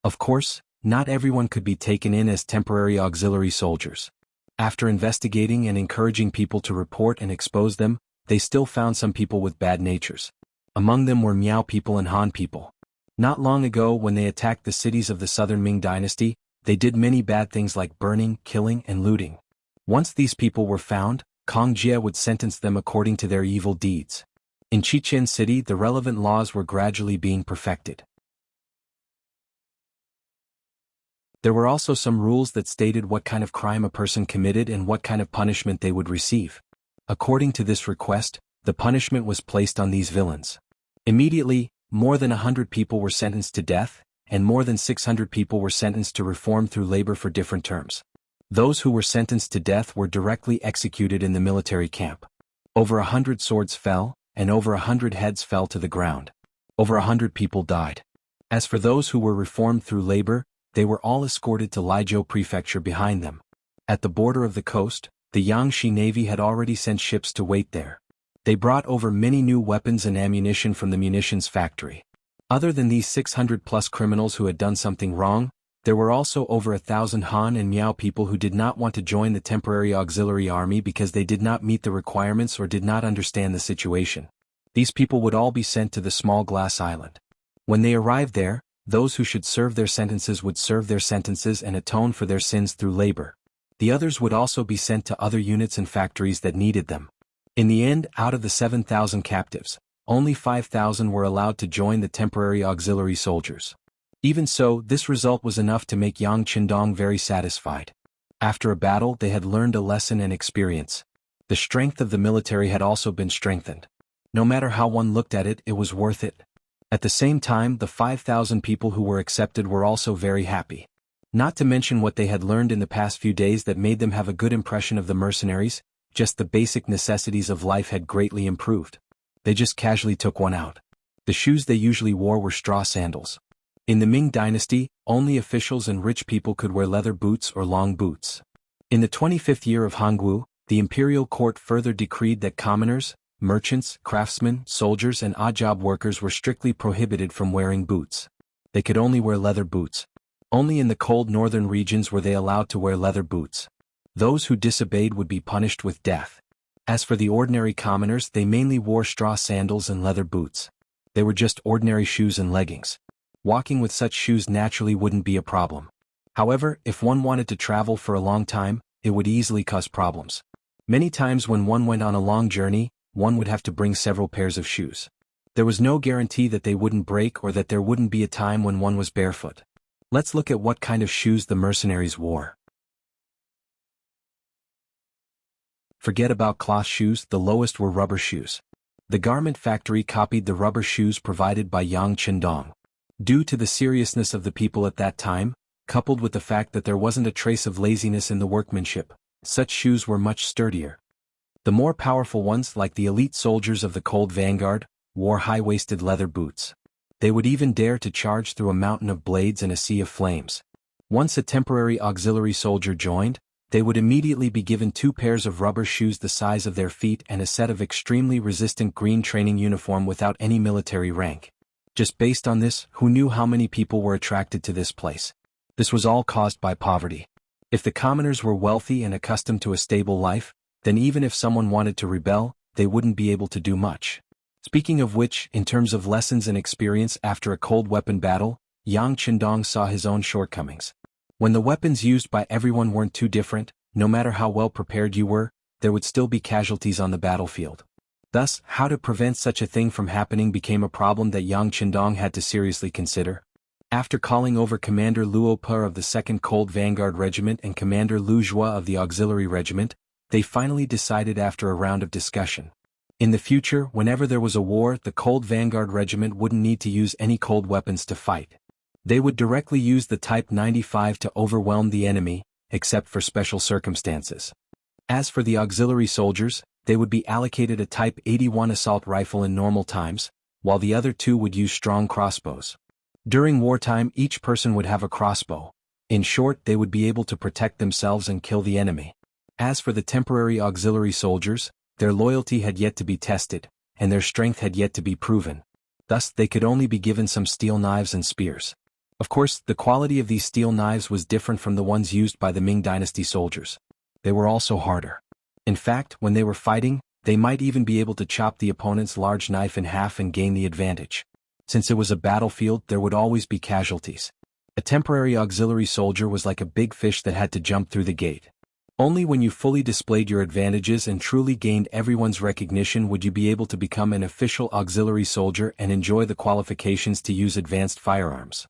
Of course, not everyone could be taken in as temporary auxiliary soldiers. After investigating and encouraging people to report and expose them, they still found some people with bad natures. Among them were Miao people and Han people. Not long ago, when they attacked the cities of the southern Ming dynasty, they did many bad things like burning, killing, and looting. Once these people were found, Kong Jie would sentence them according to their evil deeds. In Chichen City, the relevant laws were gradually being perfected. There were also some rules that stated what kind of crime a person committed and what kind of punishment they would receive. According to this request, the punishment was placed on these villains. Immediately, more than 100 people were sentenced to death, and more than 600 people were sentenced to reform through labor for different terms. Those who were sentenced to death were directly executed in the military camp. Over 100 swords fell, and over 100 heads fell to the ground. Over 100 people died. As for those who were reformed through labor, they were all escorted to Lijiu Prefecture behind them. At the border of the coast, the Yangshi Navy had already sent ships to wait there. They brought over many new weapons and ammunition from the munitions factory. Other than these 600-plus criminals who had done something wrong, there were also over 1,000 Han and Miao people who did not want to join the temporary auxiliary army because they did not meet the requirements or did not understand the situation. These people would all be sent to the small glass island. When they arrived there, those who should serve their sentences would serve their sentences and atone for their sins through labor. The others would also be sent to other units and factories that needed them. In the end, out of the 7,000 captives, only 5,000 were allowed to join the temporary auxiliary soldiers. Even so, this result was enough to make Yang Qindong very satisfied. After a battle, they had learned a lesson and experience. The strength of the military had also been strengthened. No matter how one looked at it, it was worth it. At the same time, the 5,000 people who were accepted were also very happy. Not to mention what they had learned in the past few days that made them have a good impression of the mercenaries, just the basic necessities of life had greatly improved. They just casually took one out. The shoes they usually wore were straw sandals. In the Ming Dynasty, only officials and rich people could wear leather boots or long boots. In the 25th year of Hongwu, the imperial court further decreed that commoners, merchants, craftsmen, soldiers and odd-job workers were strictly prohibited from wearing boots. They could only wear leather boots. Only in the cold northern regions were they allowed to wear leather boots. Those who disobeyed would be punished with death. As for the ordinary commoners, they mainly wore straw sandals and leather boots. They were just ordinary shoes and leggings. Walking with such shoes naturally wouldn't be a problem. However, if one wanted to travel for a long time, it would easily cause problems. Many times when one went on a long journey, one would have to bring several pairs of shoes. There was no guarantee that they wouldn't break or that there wouldn't be a time when one was barefoot. Let's look at what kind of shoes the mercenaries wore. Forget about cloth shoes, the lowest were rubber shoes. The garment factory copied the rubber shoes provided by Yang Qindong. Due to the seriousness of the people at that time, coupled with the fact that there wasn't a trace of laziness in the workmanship, such shoes were much sturdier. The more powerful ones, like the elite soldiers of the Cold Vanguard, wore high-waisted leather boots. They would even dare to charge through a mountain of blades and a sea of flames. Once a temporary auxiliary soldier joined, they would immediately be given 2 pairs of rubber shoes the size of their feet and a set of extremely resistant green training uniform without any military rank. Just based on this, who knew how many people were attracted to this place? This was all caused by poverty. If the commoners were wealthy and accustomed to a stable life, then even if someone wanted to rebel, they wouldn't be able to do much. Speaking of which, in terms of lessons and experience after a cold weapon battle, Yang Qindong saw his own shortcomings. When the weapons used by everyone weren't too different, no matter how well prepared you were, there would still be casualties on the battlefield. Thus, how to prevent such a thing from happening became a problem that Yang Qindong had to seriously consider. After calling over Commander Luo Per of the 2nd Cold Vanguard Regiment and Commander Lu Zhua of the Auxiliary Regiment, they finally decided after a round of discussion. In the future, whenever there was a war, the Cold Vanguard Regiment wouldn't need to use any cold weapons to fight. They would directly use the Type 95 to overwhelm the enemy, except for special circumstances. As for the auxiliary soldiers, they would be allocated a Type 81 assault rifle in normal times, while the other 2 would use strong crossbows. During wartime, each person would have a crossbow. In short, they would be able to protect themselves and kill the enemy. As for the temporary auxiliary soldiers, their loyalty had yet to be tested, and their strength had yet to be proven. Thus, they could only be given some steel knives and spears. Of course, the quality of these steel knives was different from the ones used by the Ming Dynasty soldiers. They were also harder. In fact, when they were fighting, they might even be able to chop the opponent's large knife in half and gain the advantage. Since it was a battlefield, there would always be casualties. A temporary auxiliary soldier was like a big fish that had to jump through the gate. Only when you fully displayed your advantages and truly gained everyone's recognition would you be able to become an official auxiliary soldier and enjoy the qualifications to use advanced firearms.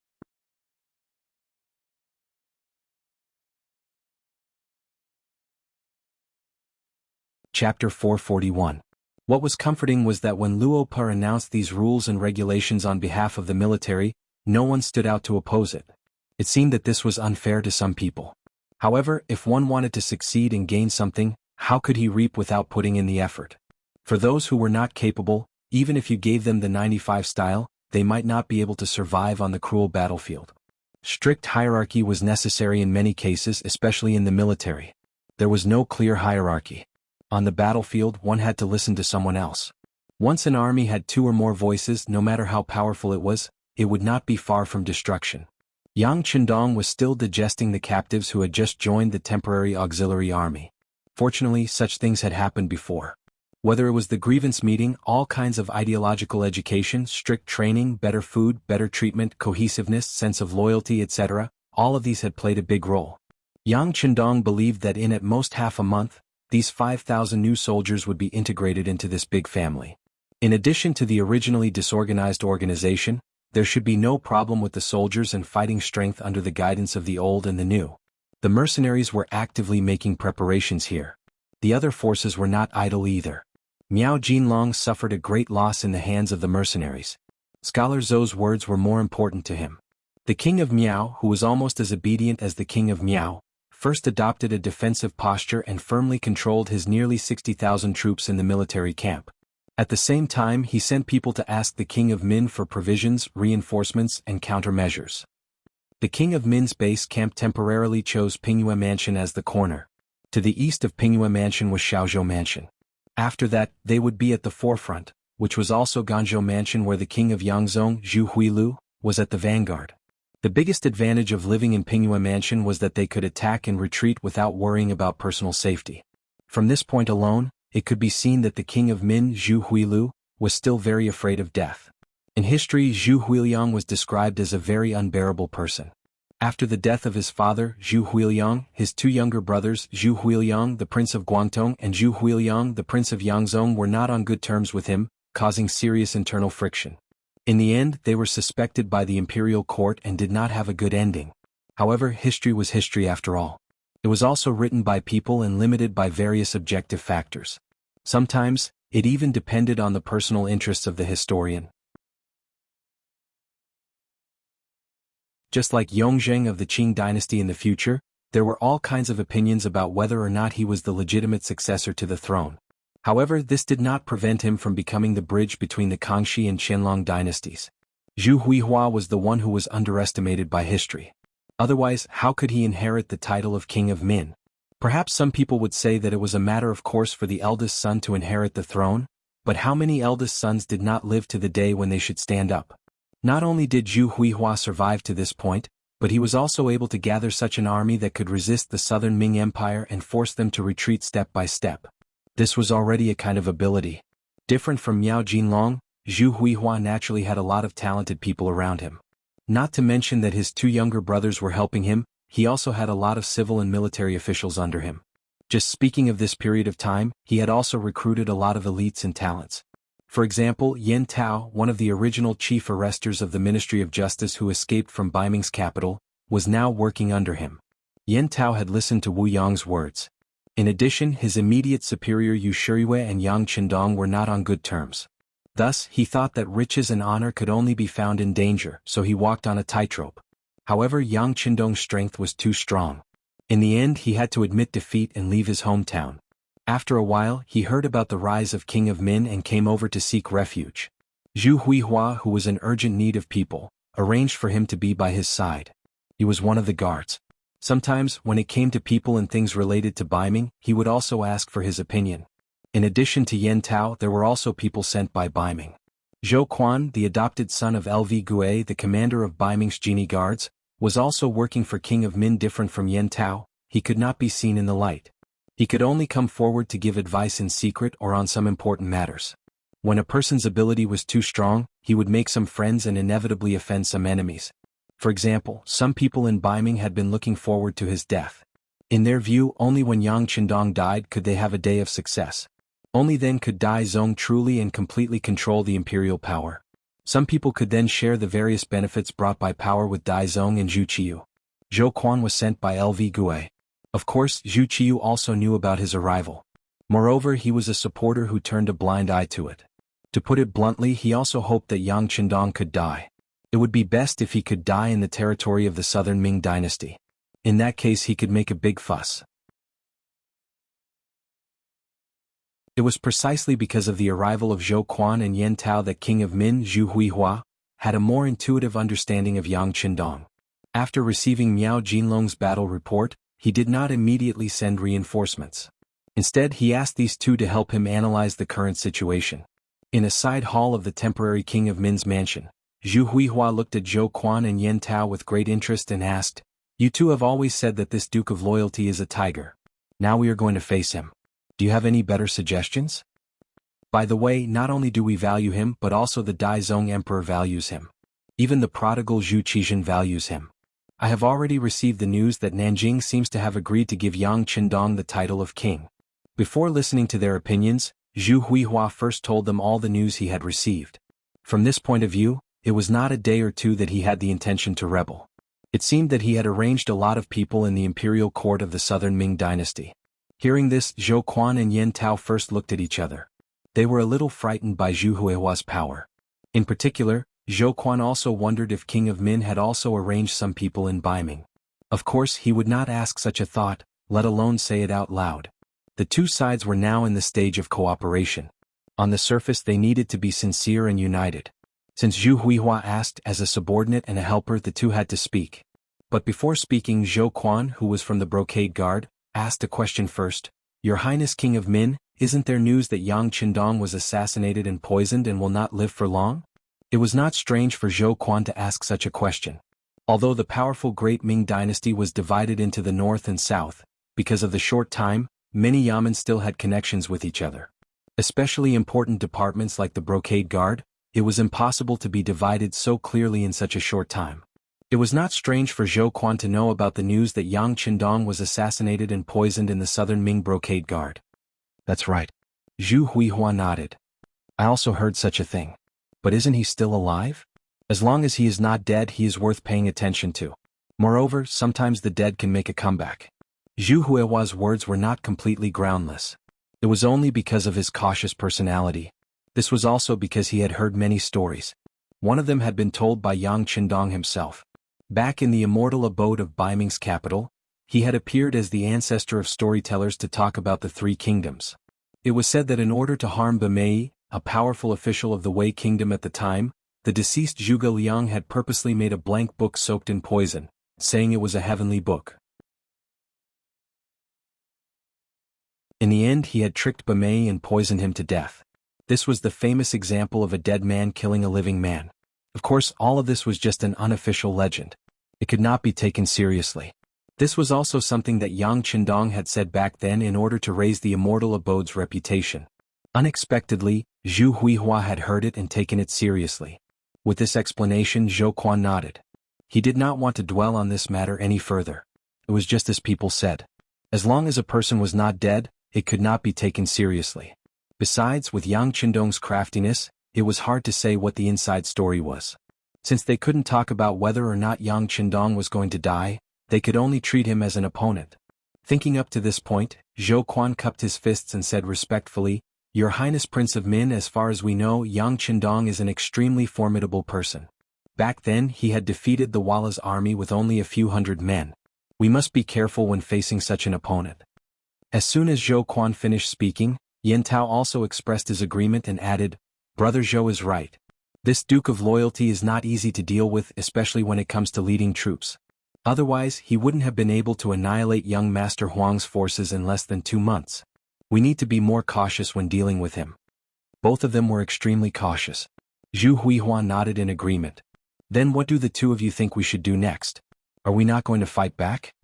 Chapter 441. What was comforting was that when Luo Per announced these rules and regulations on behalf of the military, no one stood out to oppose it. It seemed that this was unfair to some people. However, if one wanted to succeed and gain something, how could he reap without putting in the effort? For those who were not capable, even if you gave them the 95 style, they might not be able to survive on the cruel battlefield. Strict hierarchy was necessary in many cases, especially in the military. There was no clear hierarchy. On the battlefield, one had to listen to someone else. Once an army had 2 or more voices, no matter how powerful it would not be far from destruction. Yang Qindong was still digesting the captives who had just joined the temporary auxiliary army. Fortunately, such things had happened before. Whether it was the grievance meeting, all kinds of ideological education, strict training, better food, better treatment, cohesiveness, sense of loyalty, etc., all of these had played a big role. Yang Qindong believed that in at most half a month, these 5,000 new soldiers would be integrated into this big family. In addition to the originally disorganized organization, there should be no problem with the soldiers and fighting strength under the guidance of the old and the new. The mercenaries were actively making preparations here. The other forces were not idle either. Miao Jinlong suffered a great loss in the hands of the mercenaries. Scholar Zhou's words were more important to him. The king of Miao, who was almost as obedient as the king of Miao, first adopted a defensive posture and firmly controlled his nearly 60,000 troops in the military camp. At the same time, he sent people to ask the king of Min for provisions, reinforcements, and countermeasures. The king of Min's base camp temporarily chose Pingyue Mansion as the corner. To the east of Pingyue Mansion was Xiaozhou Mansion. After that, they would be at the forefront, which was also Ganzhou Mansion, where the king of Yangzhong, Zhu Huilu, was at the vanguard. The biggest advantage of living in Pingyue Mansion was that they could attack and retreat without worrying about personal safety. From this point alone, it could be seen that the king of Min, Zhu Huilu, was still very afraid of death. In history, Zhu Huiliang was described as a very unbearable person. After the death of his father, Zhu Huiliang, his 2 younger brothers, Zhu Huiliang, the prince of Guangdong, and Zhu Huiliang, the prince of Yangzhong, were not on good terms with him, causing serious internal friction. In the end, they were suspected by the imperial court and did not have a good ending. However, history was history after all. It was also written by people and limited by various objective factors. Sometimes, it even depended on the personal interests of the historian. Just like Yongzheng of the Qing dynasty in the future, there were all kinds of opinions about whether or not he was the legitimate successor to the throne. However, this did not prevent him from becoming the bridge between the Kangxi and Qianlong dynasties. Zhu Huihua was the one who was underestimated by history. Otherwise, how could he inherit the title of King of Min? Perhaps some people would say that it was a matter of course for the eldest son to inherit the throne, but how many eldest sons did not live to the day when they should stand up? Not only did Zhu Huihua survive to this point, but he was also able to gather such an army that could resist the southern Ming Empire and force them to retreat step by step. This was already a kind of ability. Different from Miao Jinlong, Zhu Huihua naturally had a lot of talented people around him. Not to mention that his 2 younger brothers were helping him, he also had a lot of civil and military officials under him. Just speaking of this period of time, he had also recruited a lot of elites and talents. For example, Yen Tao, one of the original chief arresters of the Ministry of Justice who escaped from Baiming's capital, was now working under him. Yen Tao had listened to Wu Yang's words. In addition, his immediate superior Yu Shiyue and Yang Qindong were not on good terms. Thus, he thought that riches and honor could only be found in danger, so he walked on a tightrope. However, Yang Qindong's strength was too strong. In the end, he had to admit defeat and leave his hometown. After a while, he heard about the rise of King of Min and came over to seek refuge. Zhu Huihua, who was in urgent need of people, arranged for him to be by his side. He was one of the guards. Sometimes, when it came to people and things related to Baiming, he would also ask for his opinion. In addition to Yen Tao, there were also people sent by Baiming. Zhou Quan, the adopted son of LV Gue, the commander of Baiming's genie guards, was also working for King of Min. Different from Yen Tao, he could not be seen in the light. He could only come forward to give advice in secret or on some important matters. When a person's ability was too strong, he would make some friends and inevitably offend some enemies. For example, some people in Baiming had been looking forward to his death. In their view, only when Yang Qindong died could they have a day of success. Only then could Dai Zong truly and completely control the imperial power. Some people could then share the various benefits brought by power with Dai Zong and Zhu Qiyu. Zhou Quan was sent by LV Gue. Of course, Zhu Qiyu also knew about his arrival. Moreover, he was a supporter who turned a blind eye to it. To put it bluntly, he also hoped that Yang Qindong could die. It would be best if he could die in the territory of the southern Ming dynasty. In that case, he could make a big fuss. It was precisely because of the arrival of Zhou Quan and Yan Tao that King of Min Zhu Huihua had a more intuitive understanding of Yang Qindong. After receiving Miao Jinlong's battle report, he did not immediately send reinforcements. Instead, he asked these two to help him analyze the current situation. In a side hall of the temporary King of Min's mansion, Zhu Huihua looked at Zhou Quan and Yan Tao with great interest and asked, "You two have always said that this Duke of Loyalty is a tiger. Now we are going to face him. Do you have any better suggestions? By the way, not only do we value him but also the Daizong Emperor values him. Even the prodigal Zhu Qizhen values him. I have already received the news that Nanjing seems to have agreed to give Yang Qindong the title of king." Before listening to their opinions, Zhu Huihua first told them all the news he had received. From this point of view, it was not a day or two that he had the intention to rebel. It seemed that he had arranged a lot of people in the imperial court of the southern Ming dynasty. Hearing this, Zhou Quan and Yan Tao first looked at each other. They were a little frightened by Zhu Huihua's power. In particular, Zhou Quan also wondered if King of Min had also arranged some people in Baiming. Of course, he would not ask such a thought, let alone say it out loud. The two sides were now in the stage of cooperation. On the surface they needed to be sincere and united. Since Zhu Huihua asked as a subordinate and a helper, the two had to speak. But before speaking, Zhou Quan, who was from the Brocade Guard, asked a question first. "Your Highness King of Min, isn't there news that Yang Qindong was assassinated and poisoned and will not live for long?" It was not strange for Zhou Quan to ask such a question. Although the powerful Great Ming dynasty was divided into the north and south, because of the short time, many yamen still had connections with each other. Especially important departments like the Brocade Guard, it was impossible to be divided so clearly in such a short time. It was not strange for Zhou Quan to know about the news that Yang Qindong was assassinated and poisoned in the southern Ming Brocade Guard. "That's right." Zhu Huihua nodded. "I also heard such a thing. But isn't he still alive? As long as he is not dead, he is worth paying attention to. Moreover, sometimes the dead can make a comeback." Zhu Huihua's words were not completely groundless. It was only because of his cautious personality. This was also because he had heard many stories. One of them had been told by Yang Qindong himself. Back in the immortal abode of Baiming's capital, he had appeared as the ancestor of storytellers to talk about the three kingdoms. It was said that in order to harm Bemei, a powerful official of the Wei kingdom at the time, the deceased Zhuge Liang had purposely made a blank book soaked in poison, saying it was a heavenly book. In the end, he had tricked Bemei and poisoned him to death. This was the famous example of a dead man killing a living man. Of course, all of this was just an unofficial legend. It could not be taken seriously. This was also something that Yang Qindong had said back then in order to raise the immortal abode's reputation. Unexpectedly, Zhu Huihua had heard it and taken it seriously. With this explanation, Zhou Quan nodded. He did not want to dwell on this matter any further. It was just as people said. As long as a person was not dead, it could not be taken seriously. Besides, with Yang Qindong's craftiness, it was hard to say what the inside story was. Since they couldn't talk about whether or not Yang Qindong was going to die, they could only treat him as an opponent. Thinking up to this point, Zhou Quan cupped his fists and said respectfully, "Your Highness Prince of Min, as far as we know, Yang Qindong is an extremely formidable person. Back then he had defeated the Walla's army with only a few hundred men. We must be careful when facing such an opponent." As soon as Zhou Quan finished speaking, Yan Tao also expressed his agreement and added, "Brother Zhou is right. This Duke of Loyalty is not easy to deal with, especially when it comes to leading troops. Otherwise, he wouldn't have been able to annihilate young Master Huang's forces in less than 2 months. We need to be more cautious when dealing with him." Both of them were extremely cautious. Zhu Huihua nodded in agreement. "Then what do the two of you think we should do next? Are we not going to fight back?"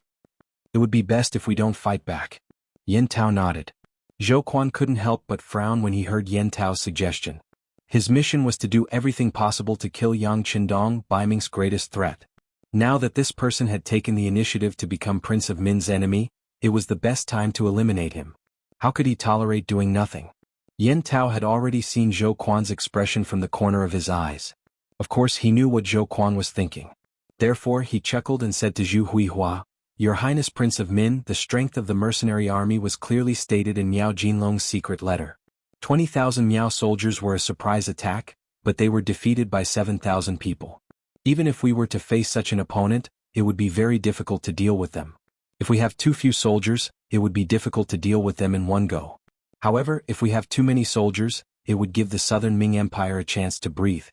"It would be best if we don't fight back." Yan Tao nodded. Zhou Quan couldn't help but frown when he heard Yan Tao's suggestion. His mission was to do everything possible to kill Yang Qindong, Baiming's greatest threat. Now that this person had taken the initiative to become Prince of Min's enemy, it was the best time to eliminate him. How could he tolerate doing nothing? Yan Tao had already seen Zhou Quan's expression from the corner of his eyes. Of course he knew what Zhou Quan was thinking. Therefore he chuckled and said to Zhu Huihua, "Your Highness Prince of Min, the strength of the mercenary army was clearly stated in Miao Jinlong's secret letter. 20,000 Miao soldiers were a surprise attack, but they were defeated by 7,000 people. Even if we were to face such an opponent, it would be very difficult to deal with them. If we have too few soldiers, it would be difficult to deal with them in one go. However, if we have too many soldiers, it would give the southern Ming Empire a chance to breathe.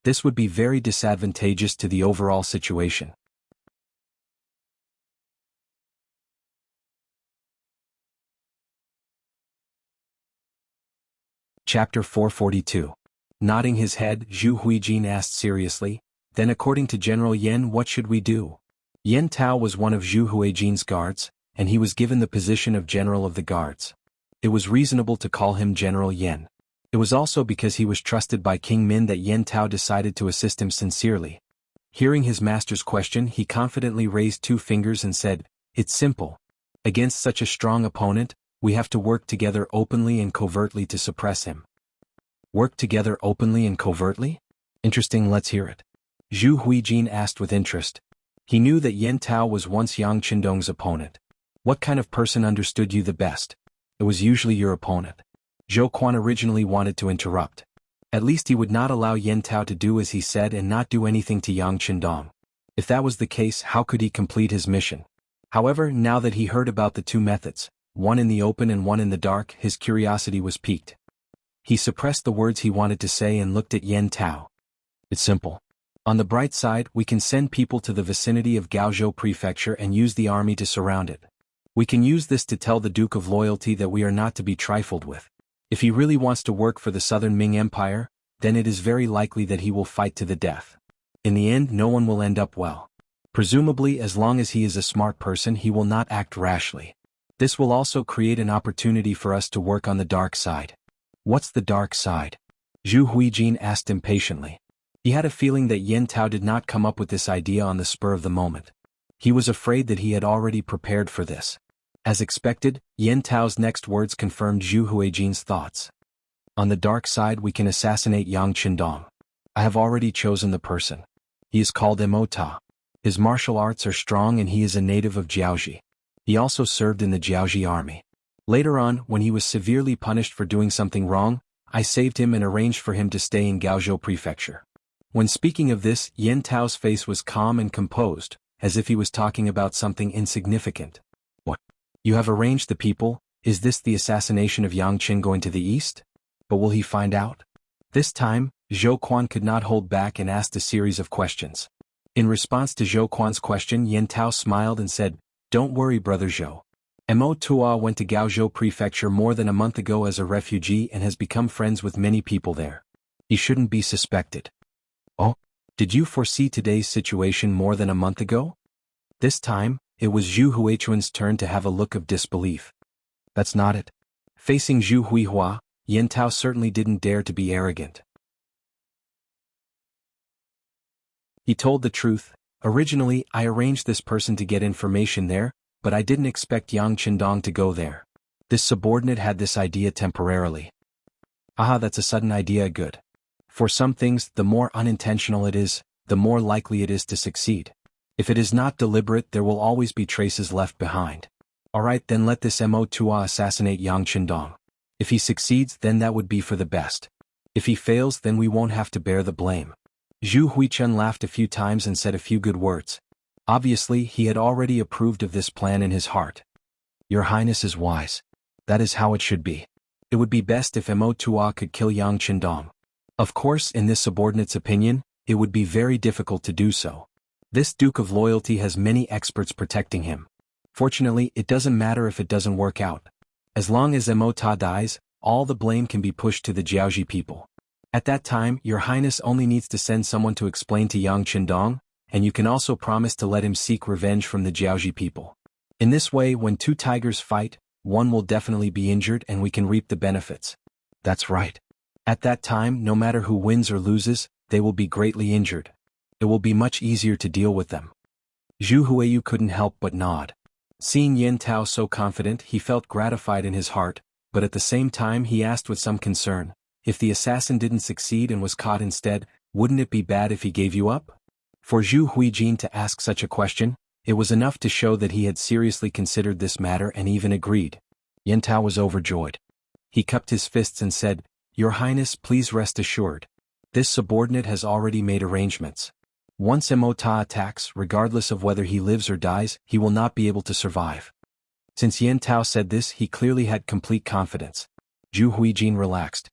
This would be very disadvantageous to the overall situation. Chapter 442. Nodding his head, Zhu Huijin asked seriously, "Then according to General Yen, what should we do?" Yen Tao was one of Zhu Huijin's guards, and he was given the position of General of the Guards. It was reasonable to call him General Yen. It was also because he was trusted by King Min that Yen Tao decided to assist him sincerely. Hearing his master's question, he confidently raised 2 fingers and said, "It's simple. Against such a strong opponent, we have to work together openly and covertly to suppress him." Work together openly and covertly? Interesting, let's hear it. Zhu Huijin asked with interest. He knew that Yen Tao was once Yang Qindong's opponent. What kind of person understood you the best? It was usually your opponent. Zhou Quan originally wanted to interrupt. At least he would not allow Yen Tao to do as he said and not do anything to Yang Qindong. If that was the case, how could he complete his mission? However, now that he heard about the 2 methods, one in the open and one in the dark, his curiosity was piqued. He suppressed the words he wanted to say and looked at Yen Tao. "It's simple. On the bright side, we can send people to the vicinity of Gaozhou Prefecture and use the army to surround it. We can use this to tell the Duke of Loyalty that we are not to be trifled with. If he really wants to work for the Southern Ming Empire, then it is very likely that he will fight to the death. In the end, no one will end up well. Presumably, as long as he is a smart person, he will not act rashly. This will also create an opportunity for us to work on the dark side." "What's the dark side?" Zhu Huijin asked impatiently. He had a feeling that Yen Tao did not come up with this idea on the spur of the moment. He was afraid that he had already prepared for this. As expected, Yen Tao's next words confirmed Zhu Huijin's thoughts. "On the dark side we can assassinate Yang Qindong. I have already chosen the person. He is called Emota. His martial arts are strong and he is a native of Jiaoji. He also served in the Jiaoji army. Later on, when he was severely punished for doing something wrong, I saved him and arranged for him to stay in Gaozhou Prefecture." When speaking of this, Yen Tao's face was calm and composed, as if he was talking about something insignificant. "What? You have arranged the people? Is this the assassination of Yang Qin going to the east? But will he find out?" This time, Zhou Quan could not hold back and asked a series of questions. In response to Zhou Quan's question, Yen Tao smiled and said, "Don't worry, brother Zhou. Mo Tua went to Gaozhou Prefecture more than a month ago as a refugee and has become friends with many people there. He shouldn't be suspected." "Oh, did you foresee today's situation more than a month ago?" This time, it was Zhu Huichuan's turn to have a look of disbelief. "That's not it." Facing Zhu Huihua, Yen Tao certainly didn't dare to be arrogant. He told the truth. "Originally, I arranged this person to get information there, but I didn't expect Yang Qindong to go there. This subordinate had this idea temporarily." "Aha, that's a sudden idea, good. For some things, the more unintentional it is, the more likely it is to succeed. If it is not deliberate, there will always be traces left behind. Alright, then let this Mo Tua assassinate Yang Qindong. If he succeeds, then that would be for the best. If he fails, then we won't have to bear the blame." Zhu Huichun laughed a few times and said a few good words. Obviously, he had already approved of this plan in his heart. "Your Highness is wise. That is how it should be. It would be best if Mo Tua could kill Yang Qindong. Of course, in this subordinate's opinion, it would be very difficult to do so. This Duke of Loyalty has many experts protecting him. Fortunately, it doesn't matter if it doesn't work out. As long as Emota dies, all the blame can be pushed to the Jiaoji people. At that time, Your Highness only needs to send someone to explain to Yang Qindong, and you can also promise to let him seek revenge from the Jiaoji people. In this way, when 2 tigers fight, one will definitely be injured and we can reap the benefits." "That's right. At that time, no matter who wins or loses, they will be greatly injured. It will be much easier to deal with them." Zhu Huiyu couldn't help but nod. Seeing Yen Tao so confident, he felt gratified in his heart, but at the same time he asked with some concern, "If the assassin didn't succeed and was caught instead, wouldn't it be bad if he gave you up?" For Zhu Huijin to ask such a question, it was enough to show that he had seriously considered this matter and even agreed. Yen Tao was overjoyed. He cupped his fists and said, "Your Highness, please rest assured. This subordinate has already made arrangements. Once Emota attacks, regardless of whether he lives or dies, he will not be able to survive." Since Yen Tao said this, he clearly had complete confidence. Zhu Huijin relaxed.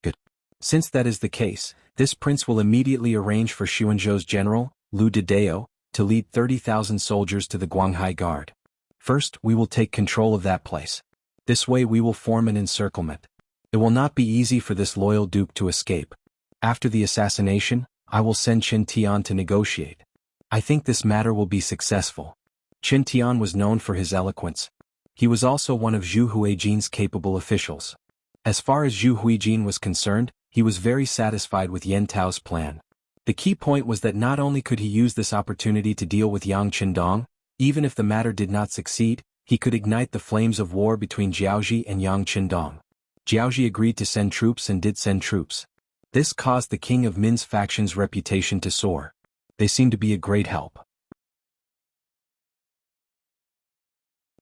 Good. Since that is the case, this prince will immediately arrange for Xuanzhou's general, Lu Dedeo, to lead 30,000 soldiers to the Guanghai Guard. First, we will take control of that place. This way we will form an encirclement. It will not be easy for this loyal duke to escape. After the assassination, I will send Qin Tian to negotiate. I think this matter will be successful. Qin Tian was known for his eloquence. He was also one of Zhu Huijin's capable officials. As far as Zhu Huijin was concerned, he was very satisfied with Yan Tao's plan. The key point was that not only could he use this opportunity to deal with Yang Qindong, even if the matter did not succeed, he could ignite the flames of war between Jiaozhi and Yang Qindong. Jiaozhi agreed to send troops and did send troops. This caused the King of Min's faction's reputation to soar. They seemed to be a great help.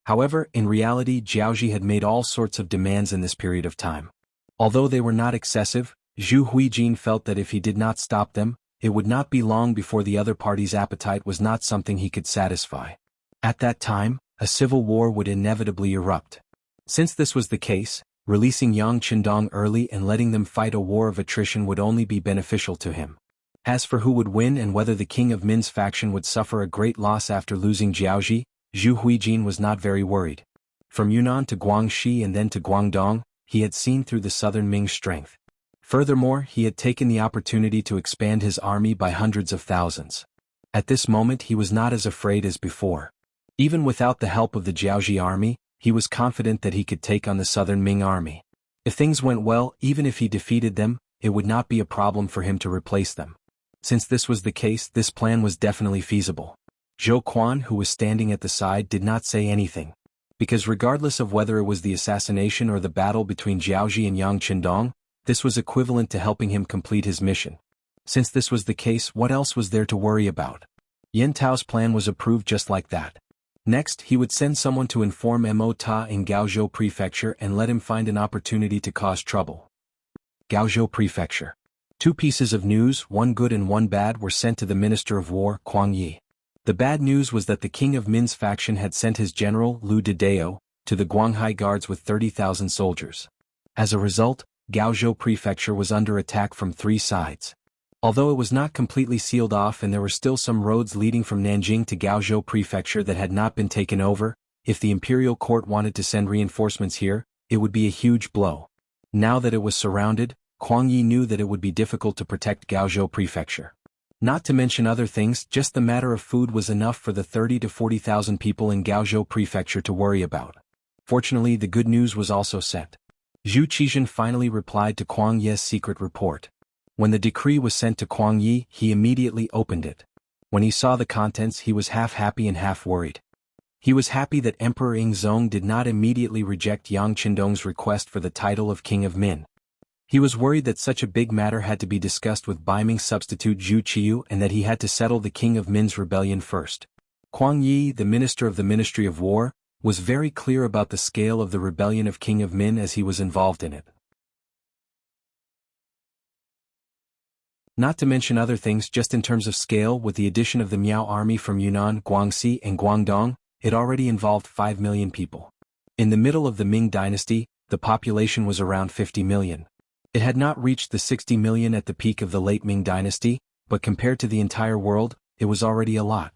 However, in reality Jiaozhi had made all sorts of demands in this period of time. Although they were not excessive, Zhu Huijin felt that if he did not stop them, it would not be long before the other party's appetite was not something he could satisfy. At that time, a civil war would inevitably erupt. Since this was the case, releasing Yang Qindong early and letting them fight a war of attrition would only be beneficial to him. As for who would win and whether the King of Min's faction would suffer a great loss after losing Jiaozhi, Zhu Huijin was not very worried. From Yunnan to Guangxi and then to Guangdong, he had seen through the southern Ming strength. Furthermore, he had taken the opportunity to expand his army by hundreds of thousands. At this moment he was not as afraid as before. Even without the help of the Jiaozhi army, he was confident that he could take on the southern Ming army. If things went well, even if he defeated them, it would not be a problem for him to replace them. Since this was the case, this plan was definitely feasible. Zhou Quan, who was standing at the side, did not say anything. Because regardless of whether it was the assassination or the battle between Jiaozhi and Yang Qindong, this was equivalent to helping him complete his mission. Since this was the case, what else was there to worry about? Yan Tao's plan was approved just like that. Next, he would send someone to inform Mo Ta in Gaozhou Prefecture and let him find an opportunity to cause trouble. Gaozhou Prefecture. 2 pieces of news, one good and one bad, were sent to the Minister of War, Kuang Yi. The bad news was that the King of Min's faction had sent his general, Lu Dedeo, to the Guanghai Guards with 30,000 soldiers. As a result, Gaozhou Prefecture was under attack from 3 sides. Although it was not completely sealed off and there were still some roads leading from Nanjing to Gaozhou Prefecture that had not been taken over, if the imperial court wanted to send reinforcements here, it would be a huge blow. Now that it was surrounded, Kuang Yi knew that it would be difficult to protect Gaozhou Prefecture. Not to mention other things, just the matter of food was enough for the 30 to 40,000 people in Gaozhou Prefecture to worry about. Fortunately, the good news was also sent. Zhu Qizhen finally replied to Kuang Yi's secret report. When the decree was sent to Kuang Yi, he immediately opened it. When he saw the contents, he was half happy and half worried. He was happy that Emperor Yingzong did not immediately reject Yang Qindong's request for the title of King of Min. He was worried that such a big matter had to be discussed with Baiming's substitute Zhu Qiyu and that he had to settle the King of Min's rebellion first. Kuang Yi, the minister of the Ministry of War, was very clear about the scale of the rebellion of King of Min as he was involved in it. Not to mention other things, just in terms of scale, with the addition of the Miao army from Yunnan, Guangxi and Guangdong, it already involved 5 million people. In the middle of the Ming dynasty, the population was around 50 million. It had not reached the 60 million at the peak of the late Ming dynasty, but compared to the entire world, it was already a lot.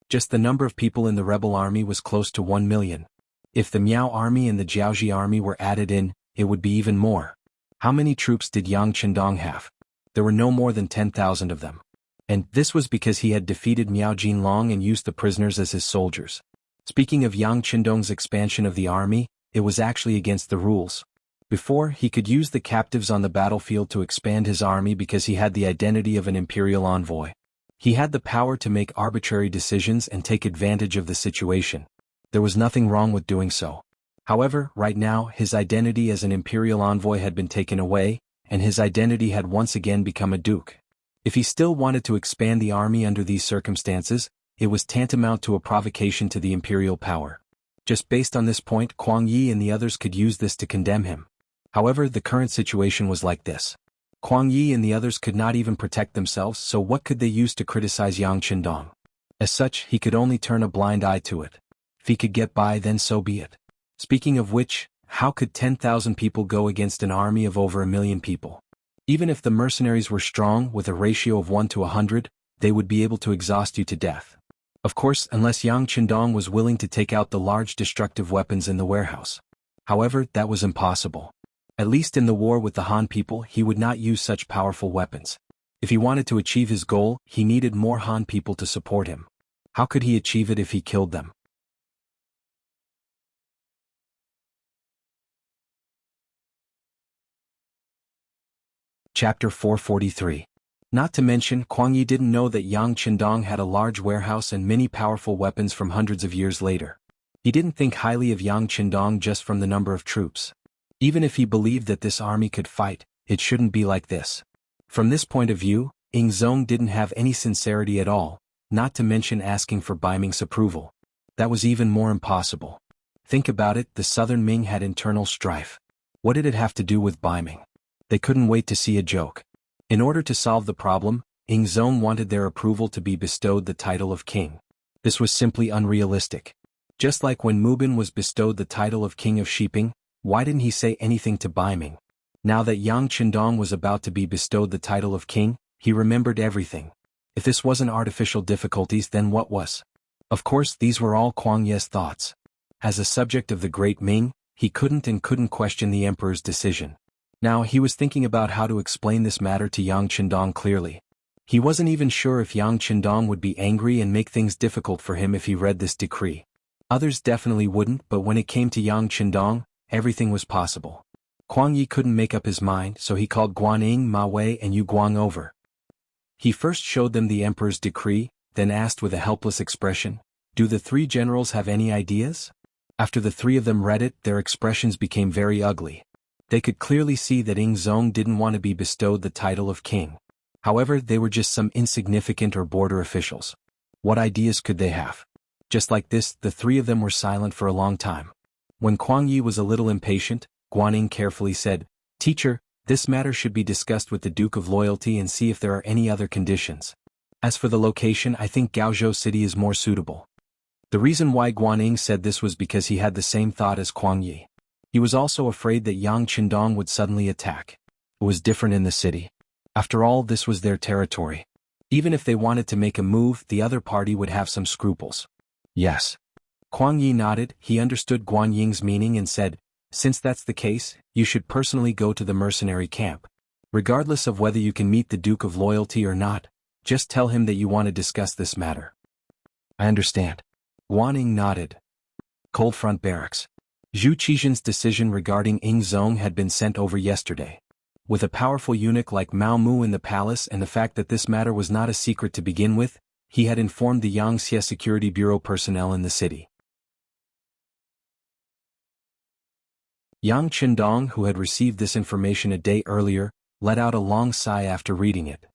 Just the number of people in the rebel army was close to 1 million. If the Miao army and the Jiaozhi army were added in, it would be even more. How many troops did Yang Qindong have? There were no more than 10,000 of them. And this was because he had defeated Miao Jinlong and used the prisoners as his soldiers. Speaking of Yang Qindong's expansion of the army, it was actually against the rules. Before, he could use the captives on the battlefield to expand his army because he had the identity of an imperial envoy. He had the power to make arbitrary decisions and take advantage of the situation. There was nothing wrong with doing so. However, right now, his identity as an imperial envoy had been taken away, and his identity had once again become a duke. If he still wanted to expand the army under these circumstances, it was tantamount to a provocation to the imperial power. Just based on this point, Kuang Yi and the others could use this to condemn him. However, the current situation was like this. Kuang Yi and the others could not even protect themselves, so what could they use to criticize Yang Qindong? As such, he could only turn a blind eye to it. If he could get by, then so be it. Speaking of which, how could 10,000 people go against an army of over 1,000,000 people? Even if the mercenaries were strong with a ratio of 1 to 100, they would be able to exhaust you to death. Of course, unless Yang Qindong was willing to take out the large destructive weapons in the warehouse. However, that was impossible. At least in the war with the Han people, he would not use such powerful weapons. If he wanted to achieve his goal, he needed more Han people to support him. How could he achieve it if he killed them? Chapter 443. Not to mention, Kuang Yi didn't know that Yang Qindong had a large warehouse and many powerful weapons from hundreds of years later. He didn't think highly of Yang Qindong just from the number of troops. Even if he believed that this army could fight, it shouldn't be like this. From this point of view, Ying Zong didn't have any sincerity at all, not to mention asking for Bai Ming's approval. That was even more impossible. Think about it, the Southern Ming had internal strife. What did it have to do with Bai Ming? They couldn't wait to see a joke. In order to solve the problem, Ying Zong wanted their approval to be bestowed the title of king. This was simply unrealistic. Just like when Mu Bin was bestowed the title of king of Shiping, why didn't he say anything to Bai Ming? Now that Yang Qindong was about to be bestowed the title of king, he remembered everything. If this wasn't artificial difficulties, then what was? Of course, these were all Kuang Ye's thoughts. As a subject of the Great Ming, he couldn't question the emperor's decision. Now he was thinking about how to explain this matter to Yang Qindong clearly. He wasn't even sure if Yang Qindong would be angry and make things difficult for him if he read this decree. Others definitely wouldn't, but when it came to Yang Qindong, everything was possible. Kuang Yi couldn't make up his mind, so he called Guanyin, Ma Wei and Yu Guang over. He first showed them the emperor's decree, then asked with a helpless expression, "Do the three generals have any ideas?" After the three of them read it, their expressions became very ugly. They could clearly see that Ying Zong didn't want to be bestowed the title of king. However, they were just some insignificant or border officials. What ideas could they have? Just like this, the three of them were silent for a long time. When Kuang Yi was a little impatient, Guanyin carefully said, "Teacher, this matter should be discussed with the Duke of Loyalty and see if there are any other conditions. As for the location, I think Gaozhou City is more suitable." The reason why Guanyin said this was because he had the same thought as Kuang Yi. He was also afraid that Yang Qindong would suddenly attack. It was different in the city. After all, this was their territory. Even if they wanted to make a move, the other party would have some scruples. Yes. Kuang Yi nodded, he understood Guanying's meaning and said, "Since that's the case, you should personally go to the mercenary camp. Regardless of whether you can meet the Duke of Loyalty or not, just tell him that you want to discuss this matter." "I understand." Guanyin nodded. Coldfront Barracks. Zhu Qixin's decision regarding Ying Zong had been sent over yesterday. With a powerful eunuch like Mao Mu in the palace and the fact that this matter was not a secret to begin with, he had informed the Yangxie Security Bureau personnel in the city. Yang Qindong, who had received this information a day earlier, let out a long sigh after reading it.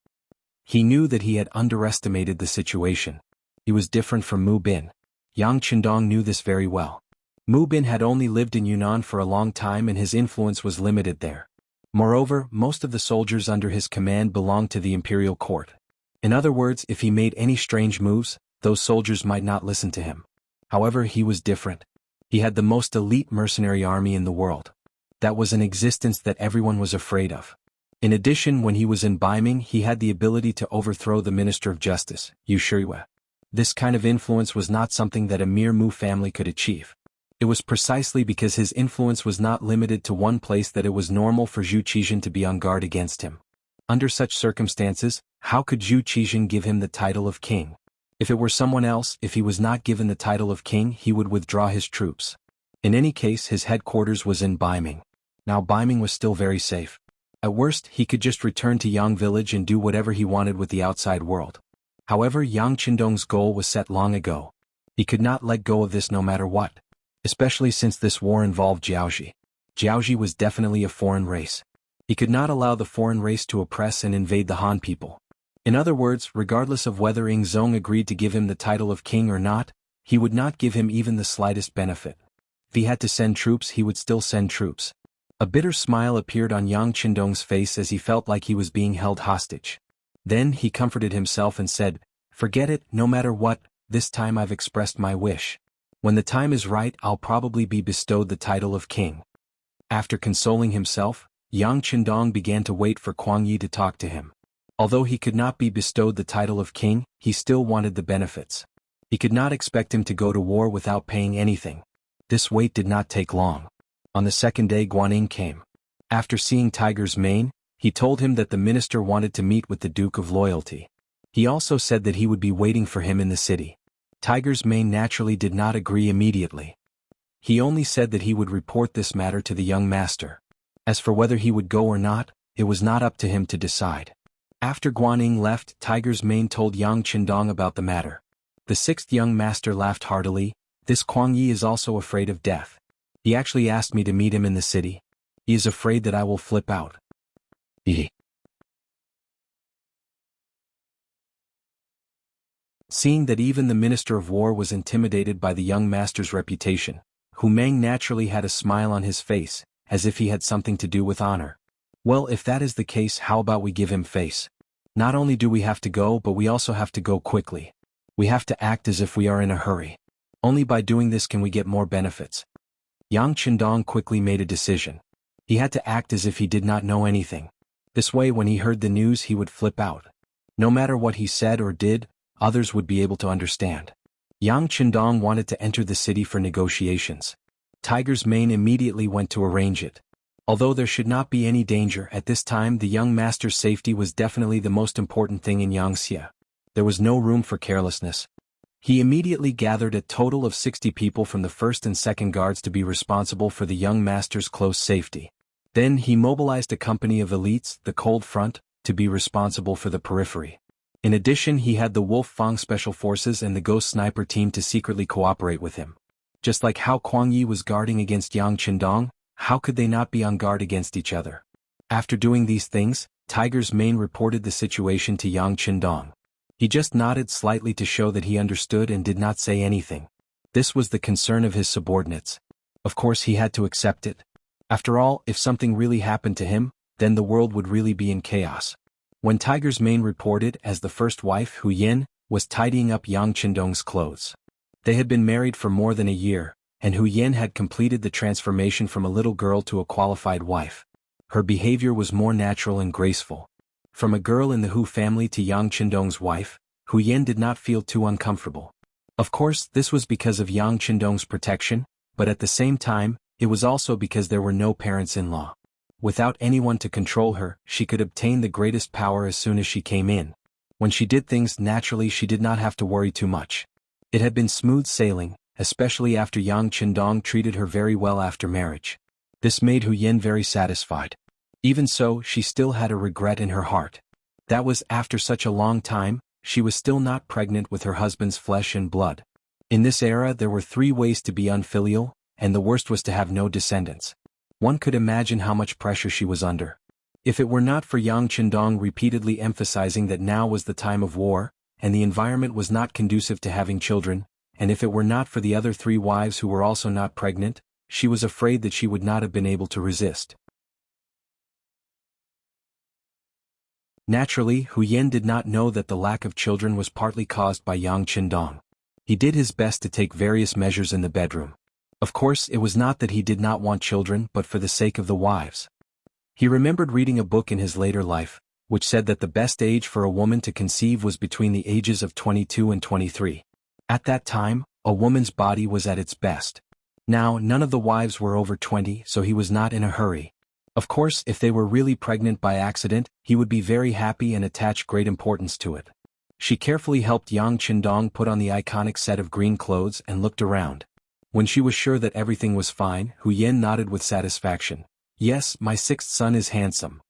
He knew that he had underestimated the situation. He was different from Mu Bin. Yang Qindong knew this very well. Mu Bin had only lived in Yunnan for a long time and his influence was limited there. Moreover, most of the soldiers under his command belonged to the imperial court. In other words, if he made any strange moves, those soldiers might not listen to him. However, he was different. He had the most elite mercenary army in the world. That was an existence that everyone was afraid of. In addition, when he was in Bai Ming, he had the ability to overthrow the Minister of Justice, Yu Shiyue. This kind of influence was not something that a mere Mu family could achieve. It was precisely because his influence was not limited to one place that it was normal for Zhu Qixin to be on guard against him. Under such circumstances, how could Zhu Qixin give him the title of king? If it were someone else, if he was not given the title of king, he would withdraw his troops. In any case, his headquarters was in Bai Ming. Now Bai Ming was still very safe. At worst, he could just return to Yang Village and do whatever he wanted with the outside world. However, Yang Qindong's goal was set long ago. He could not let go of this no matter what. Especially since this war involved Jiaoji. Jiaoji was definitely a foreign race. He could not allow the foreign race to oppress and invade the Han people. In other words, regardless of whether Ying Zong agreed to give him the title of king or not, he would not give him even the slightest benefit. If he had to send troops, he would still send troops. A bitter smile appeared on Yang Qindong's face as he felt like he was being held hostage. Then he comforted himself and said, "Forget it, no matter what, this time I've expressed my wish. When the time is right, I'll probably be bestowed the title of king." After consoling himself, Yang Qindong began to wait for Kuang Yi to talk to him. Although he could not be bestowed the title of king, he still wanted the benefits. He could not expect him to go to war without paying anything. This wait did not take long. On the second day Guanyin came. After seeing Tiger's Mane, he told him that the minister wanted to meet with the Duke of Loyalty. He also said that he would be waiting for him in the city. Tiger's Mane naturally did not agree immediately. He only said that he would report this matter to the young master. As for whether he would go or not, it was not up to him to decide. After Guanyin left, Tiger's Mane told Yang Qindong about the matter. The sixth young master laughed heartily. This Kuang Yi is also afraid of death. He actually asked me to meet him in the city. He is afraid that I will flip out. Seeing that even the Minister of War was intimidated by the young master's reputation, Hu Meng naturally had a smile on his face, as if he had something to do with honor. Well, if that is the case, how about we give him face? Not only do we have to go, but we also have to go quickly. We have to act as if we are in a hurry. Only by doing this can we get more benefits. Yang Qindong quickly made a decision. He had to act as if he did not know anything. This way, when he heard the news, he would flip out. No matter what he said or did, others would be able to understand. Yang Qindong wanted to enter the city for negotiations. Tiger's Mane immediately went to arrange it. Although there should not be any danger at this time, the young master's safety was definitely the most important thing in Yangxia. There was no room for carelessness. He immediately gathered a total of 60 people from the first and second guards to be responsible for the young master's close safety. Then he mobilized a company of elites, the Cold Front, to be responsible for the periphery. In addition, he had the Wolf Fang Special Forces and the Ghost Sniper team to secretly cooperate with him. Just like how Kuang Yi was guarding against Yang Qindong, how could they not be on guard against each other? After doing these things, Tiger's Mane reported the situation to Yang Qindong. He just nodded slightly to show that he understood and did not say anything. This was the concern of his subordinates. Of course he had to accept it. After all, if something really happened to him, then the world would really be in chaos. When Tiger's Mane reported, as the first wife, Hu Yin, was tidying up Yang Qindong's clothes. They had been married for more than a year, and Hu Yin had completed the transformation from a little girl to a qualified wife. Her behavior was more natural and graceful. From a girl in the Hu family to Yang Qindong's wife, Hu Yin did not feel too uncomfortable. Of course, this was because of Yang Qindong's protection, but at the same time, it was also because there were no parents-in-law. Without anyone to control her, she could obtain the greatest power as soon as she came in. When she did things naturally, she did not have to worry too much. It had been smooth sailing, especially after Yang Qindong treated her very well after marriage. This made Hu Yin very satisfied. Even so, she still had a regret in her heart. That was, after such a long time, she was still not pregnant with her husband's flesh and blood. In this era there were 3 ways to be unfilial, and the worst was to have no descendants. One could imagine how much pressure she was under. If it were not for Yang Qindong repeatedly emphasizing that now was the time of war, and the environment was not conducive to having children, and if it were not for the other 3 wives who were also not pregnant, she was afraid that she would not have been able to resist. Naturally, Hu Yin did not know that the lack of children was partly caused by Yang Qindong. He did his best to take various measures in the bedroom. Of course, it was not that he did not want children, but for the sake of the wives. He remembered reading a book in his later life, which said that the best age for a woman to conceive was between the ages of 22 and 23. At that time, a woman's body was at its best. Now, none of the wives were over 20, so he was not in a hurry. Of course, if they were really pregnant by accident, he would be very happy and attach great importance to it. She carefully helped Yang Qindong put on the iconic set of green clothes and looked around. When she was sure that everything was fine, Hu Yin nodded with satisfaction. Yes, my 6th son is handsome.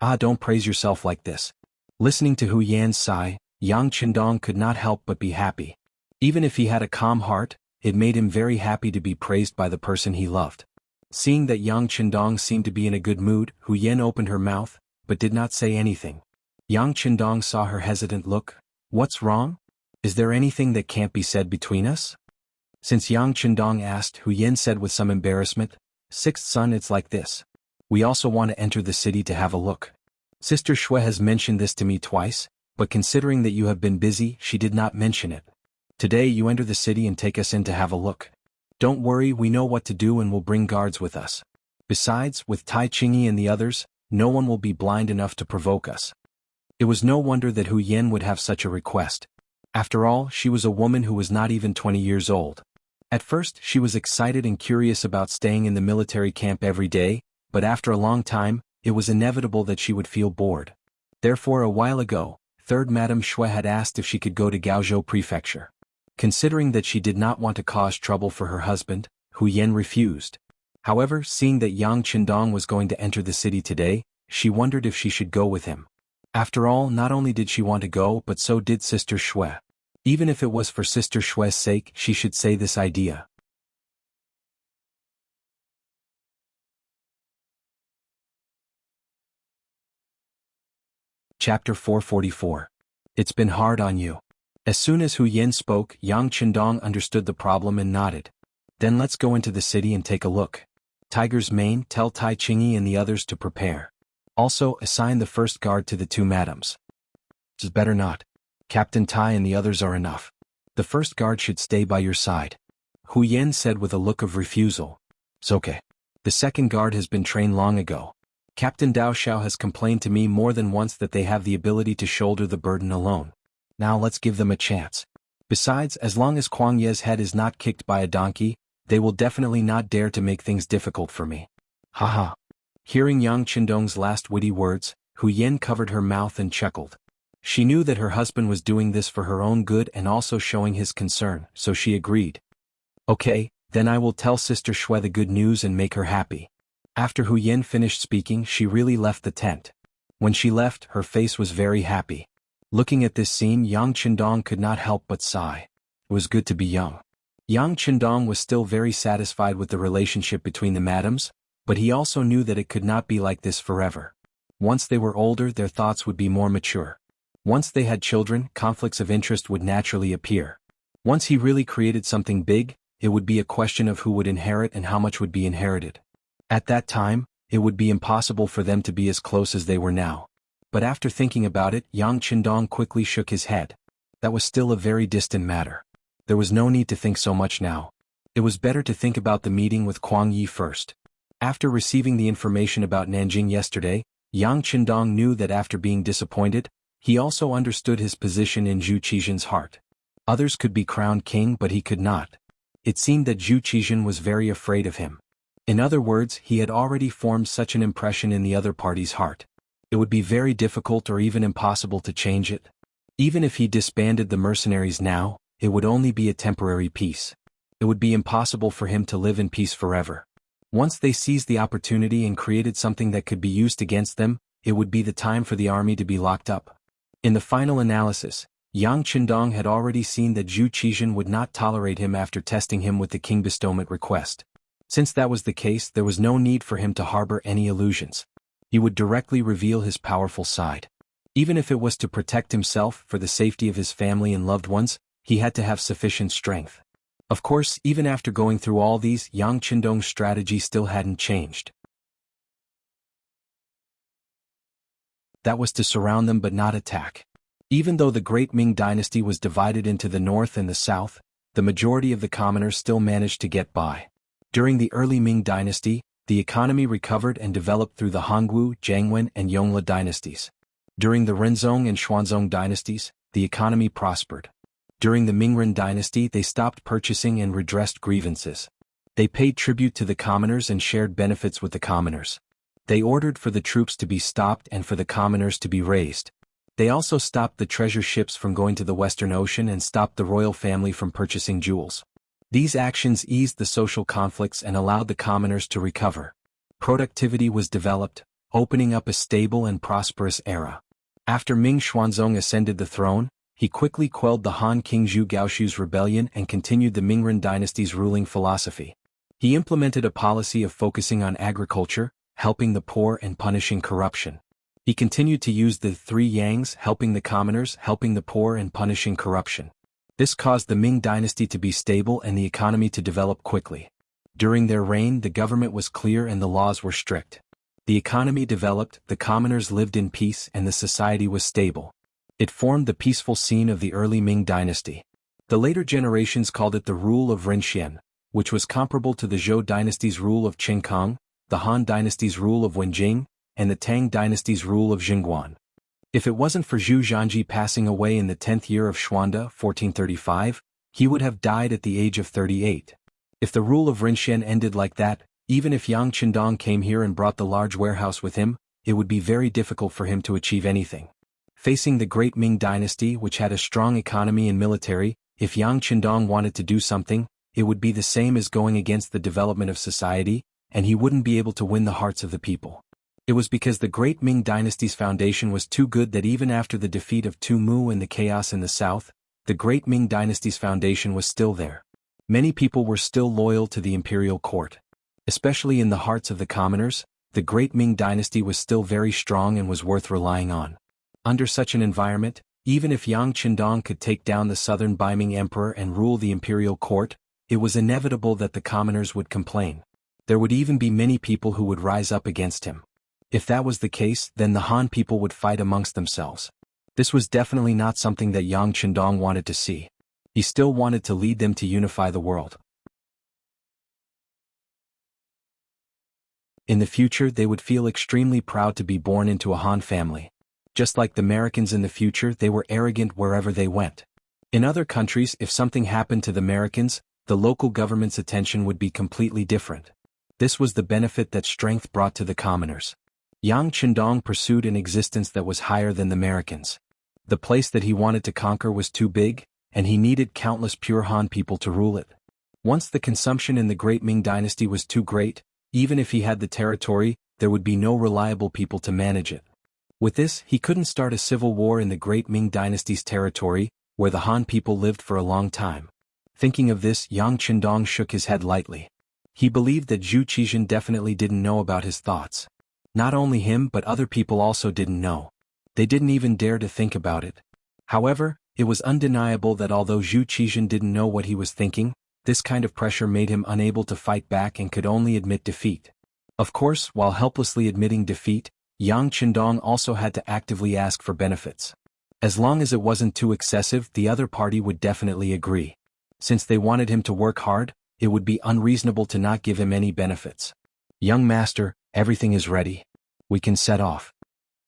Ah, don't praise yourself like this. Listening to Hu Yan's sigh, Yang Qindong could not help but be happy. Even if he had a calm heart, it made him very happy to be praised by the person he loved. Seeing that Yang Qindong seemed to be in a good mood, Hu Yin opened her mouth, but did not say anything. Yang Qindong saw her hesitant look. What's wrong? Is there anything that can't be said between us? Since Yang Qindong asked, Hu Yin said with some embarrassment, 6th son, it's like this. We also want to enter the city to have a look. Sister Shui has mentioned this to me twice, but considering that you have been busy, she did not mention it. Today you enter the city and take us in to have a look. Don't worry, we know what to do and will bring guards with us. Besides, with Tai Qingyi and the others, no one will be blind enough to provoke us. It was no wonder that Hu Yen would have such a request. After all, she was a woman who was not even 20 years old. At first, she was excited and curious about staying in the military camp every day, but after a long time, it was inevitable that she would feel bored. Therefore, a while ago, 3rd Madame Shui had asked if she could go to Gaozhou Prefecture. Considering that she did not want to cause trouble for her husband, Hu Yen refused. However, seeing that Yang Qindong was going to enter the city today, she wondered if she should go with him. After all, not only did she want to go, but so did Sister Shui. Even if it was for Sister Shui's sake, she should say this idea. Chapter 444. It's been hard on you. As soon as Hu Yen spoke, Yang Qindong understood the problem and nodded. Then let's go into the city and take a look. Tiger's Mane, tell Tai Qingyi and the others to prepare. Also, assign the first guard to the 2 madams. It's better not. Captain Tai and the others are enough. The first guard should stay by your side. Hu Yen said with a look of refusal. It's okay. The second guard has been trained long ago. Captain Dao Xiao has complained to me more than once that they have the ability to shoulder the burden alone. Now let's give them a chance. Besides, as long as Kuang Ye's head is not kicked by a donkey, they will definitely not dare to make things difficult for me. Haha. Hearing Yang Qindong's last witty words, Hu Yen covered her mouth and chuckled. She knew that her husband was doing this for her own good and also showing his concern, so she agreed. Okay, then I will tell Sister Shui the good news and make her happy. After Hu Yen finished speaking, she really left the tent. When she left, her face was very happy. Looking at this scene, Yang Qindong could not help but sigh. It was good to be young. Yang Qindong was still very satisfied with the relationship between the madams, but he also knew that it could not be like this forever. Once they were older, their thoughts would be more mature. Once they had children, conflicts of interest would naturally appear. Once he really created something big, it would be a question of who would inherit and how much would be inherited. At that time, it would be impossible for them to be as close as they were now. But after thinking about it, Yang Qindong quickly shook his head. That was still a very distant matter. There was no need to think so much now. It was better to think about the meeting with Kuang Yi first. After receiving the information about Nanjing yesterday, Yang Qindong knew that after being disappointed, he also understood his position in Zhu Qizhen's heart. Others could be crowned king, but he could not. It seemed that Zhu Qizhen was very afraid of him. In other words, he had already formed such an impression in the other party's heart. It would be very difficult or even impossible to change it. Even if he disbanded the mercenaries now, it would only be a temporary peace. It would be impossible for him to live in peace forever. Once they seized the opportunity and created something that could be used against them, it would be the time for the army to be locked up. In the final analysis, Yang Qindong had already seen that Zhu Qizhen would not tolerate him after testing him with the king bestowment request. Since that was the case, there was no need for him to harbor any illusions. He would directly reveal his powerful side. Even if it was to protect himself for the safety of his family and loved ones, he had to have sufficient strength. Of course, even after going through all these, Yang Qindong's strategy still hadn't changed. That was to surround them but not attack. Even though the great Ming dynasty was divided into the north and the south, the majority of the commoners still managed to get by. During the early Ming dynasty, the economy recovered and developed through the Hongwu, Jiangwen, and Yongle dynasties. During the Renzong and Xuanzong dynasties, the economy prospered. During the Mingren dynasty, they stopped purchasing and redressed grievances. They paid tribute to the commoners and shared benefits with the commoners. They ordered for the troops to be stopped and for the commoners to be raised. They also stopped the treasure ships from going to the Western Ocean and stopped the royal family from purchasing jewels. These actions eased the social conflicts and allowed the commoners to recover. Productivity was developed, opening up a stable and prosperous era. After Ming Xuanzong ascended the throne, he quickly quelled the Han King Zhu Gaoshu's rebellion and continued the Mingren dynasty's ruling philosophy. He implemented a policy of focusing on agriculture, helping the poor and punishing corruption. He continued to use the 3 yangs, helping the commoners, helping the poor and punishing corruption. This caused the Ming dynasty to be stable and the economy to develop quickly. During their reign, the government was clear and the laws were strict. The economy developed, the commoners lived in peace and the society was stable. It formed the peaceful scene of the early Ming dynasty. The later generations called it the rule of Renxian, which was comparable to the Zhou dynasty's rule of Qingkang, the Han dynasty's rule of Wenjing, and the Tang dynasty's rule of Jingguan. If it wasn't for Zhu Zhanji passing away in the 10th year of Xuanda 1435, he would have died at the age of 38. If the rule of Rinxian ended like that, even if Yang Qindong came here and brought the large warehouse with him, it would be very difficult for him to achieve anything. Facing the great Ming dynasty, which had a strong economy and military, if Yang Qindong wanted to do something, it would be the same as going against the development of society, and he wouldn't be able to win the hearts of the people. It was because the great Ming dynasty's foundation was too good that even after the defeat of Tu Mu and the chaos in the south, the great Ming dynasty's foundation was still there. Many people were still loyal to the imperial court. Especially in the hearts of the commoners, the great Ming dynasty was still very strong and was worth relying on. Under such an environment, even if Yang Qindong could take down the southern Baiming emperor and rule the imperial court, it was inevitable that the commoners would complain. There would even be many people who would rise up against him. If that was the case, then the Han people would fight amongst themselves. This was definitely not something that Yang Qindong wanted to see. He still wanted to lead them to unify the world. In the future, they would feel extremely proud to be born into a Han family. Just like the Americans in the future, they were arrogant wherever they went. In other countries, if something happened to the Americans, the local government's attention would be completely different. This was the benefit that strength brought to the commoners. Yang Qindong pursued an existence that was higher than the Americans. The place that he wanted to conquer was too big, and he needed countless pure Han people to rule it. Once the consumption in the great Ming dynasty was too great, even if he had the territory, there would be no reliable people to manage it. With this, he couldn't start a civil war in the great Ming dynasty's territory, where the Han people lived for a long time. Thinking of this, Yang Qindong shook his head lightly. He believed that Zhu Qizhen definitely didn't know about his thoughts. Not only him but other people also didn't know. They didn't even dare to think about it. However, it was undeniable that although Zhu Qizhen didn't know what he was thinking, this kind of pressure made him unable to fight back and could only admit defeat. Of course, while helplessly admitting defeat, Yang Qindong also had to actively ask for benefits. As long as it wasn't too excessive, the other party would definitely agree. Since they wanted him to work hard, it would be unreasonable to not give him any benefits. Young master, everything is ready. We can set off.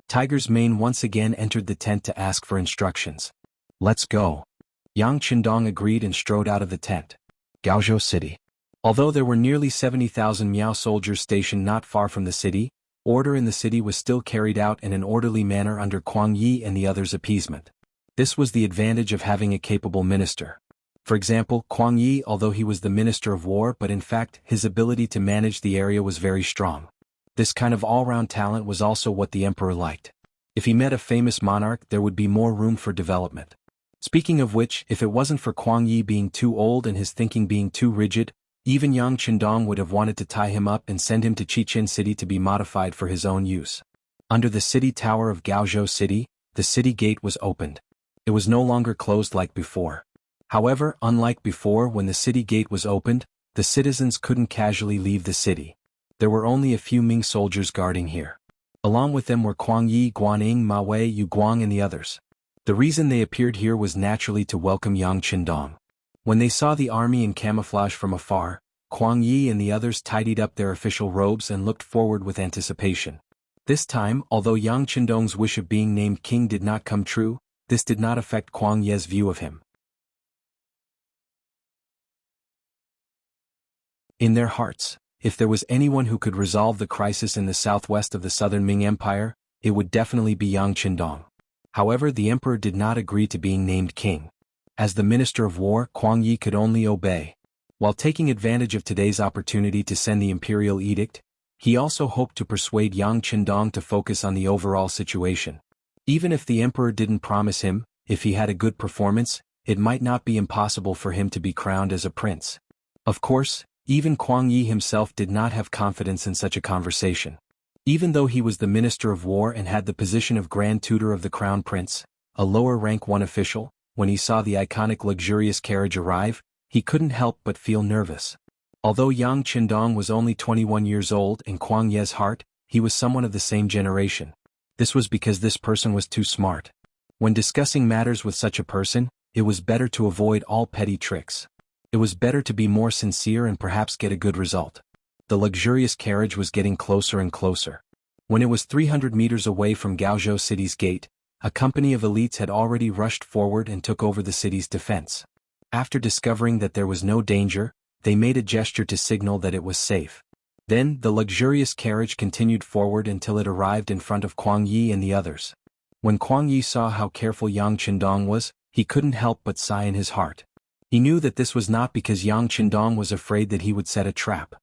Tiger's Mane once again entered the tent to ask for instructions. Let's go. Yang Qindong agreed and strode out of the tent. Gaozhou City. Although there were nearly 70,000 Miao soldiers stationed not far from the city, order in the city was still carried out in an orderly manner under Kuang Yi and the others' appeasement. This was the advantage of having a capable minister. For example, Kuang Yi, although he was the Minister of War, but in fact, his ability to manage the area was very strong. This kind of all-round talent was also what the emperor liked. If he met a famous monarch, there would be more room for development. Speaking of which, if it wasn't for Kuang Yi being too old and his thinking being too rigid, even Yang Qindong would have wanted to tie him up and send him to Chichen City to be modified for his own use. Under the city tower of Gaozhou City, the city gate was opened. It was no longer closed like before. However, unlike before when the city gate was opened, the citizens couldn't casually leave the city. There were only a few Ming soldiers guarding here. Along with them were Kuang Yi, Guaning, Ma Wei, Yu Guang and the others. The reason they appeared here was naturally to welcome Yang Qindong. When they saw the army in camouflage from afar, Kuang Yi and the others tidied up their official robes and looked forward with anticipation. This time, although Yang Qindong's wish of being named king did not come true, this did not affect Kuang Ye's view of him. In their hearts, if there was anyone who could resolve the crisis in the southwest of the southern Ming Empire, it would definitely be Yang Qindong. However, the emperor did not agree to being named king. As the Minister of War, Kuang Yi could only obey. While taking advantage of today's opportunity to send the imperial edict, he also hoped to persuade Yang Qindong to focus on the overall situation. Even if the emperor didn't promise him, if he had a good performance, it might not be impossible for him to be crowned as a prince. Of course, even Kuang Yi himself did not have confidence in such a conversation. Even though he was the Minister of War and had the position of Grand Tutor of the Crown Prince, a lower rank one official, when he saw the iconic luxurious carriage arrive, he couldn't help but feel nervous. Although Yang Qindong was only 21 years old in Kuang Ye's heart, he was someone of the same generation. This was because this person was too smart. When discussing matters with such a person, it was better to avoid all petty tricks. It was better to be more sincere and perhaps get a good result. The luxurious carriage was getting closer and closer. When it was 300 meters away from Gaozhou City's gate, a company of elites had already rushed forward and took over the city's defense. After discovering that there was no danger, they made a gesture to signal that it was safe. Then, the luxurious carriage continued forward until it arrived in front of Kuang Yi and the others. When Kuang Yi saw how careful Yang Qindong was, he couldn't help but sigh in his heart. He knew that this was not because Yang Qindong was afraid that he would set a trap.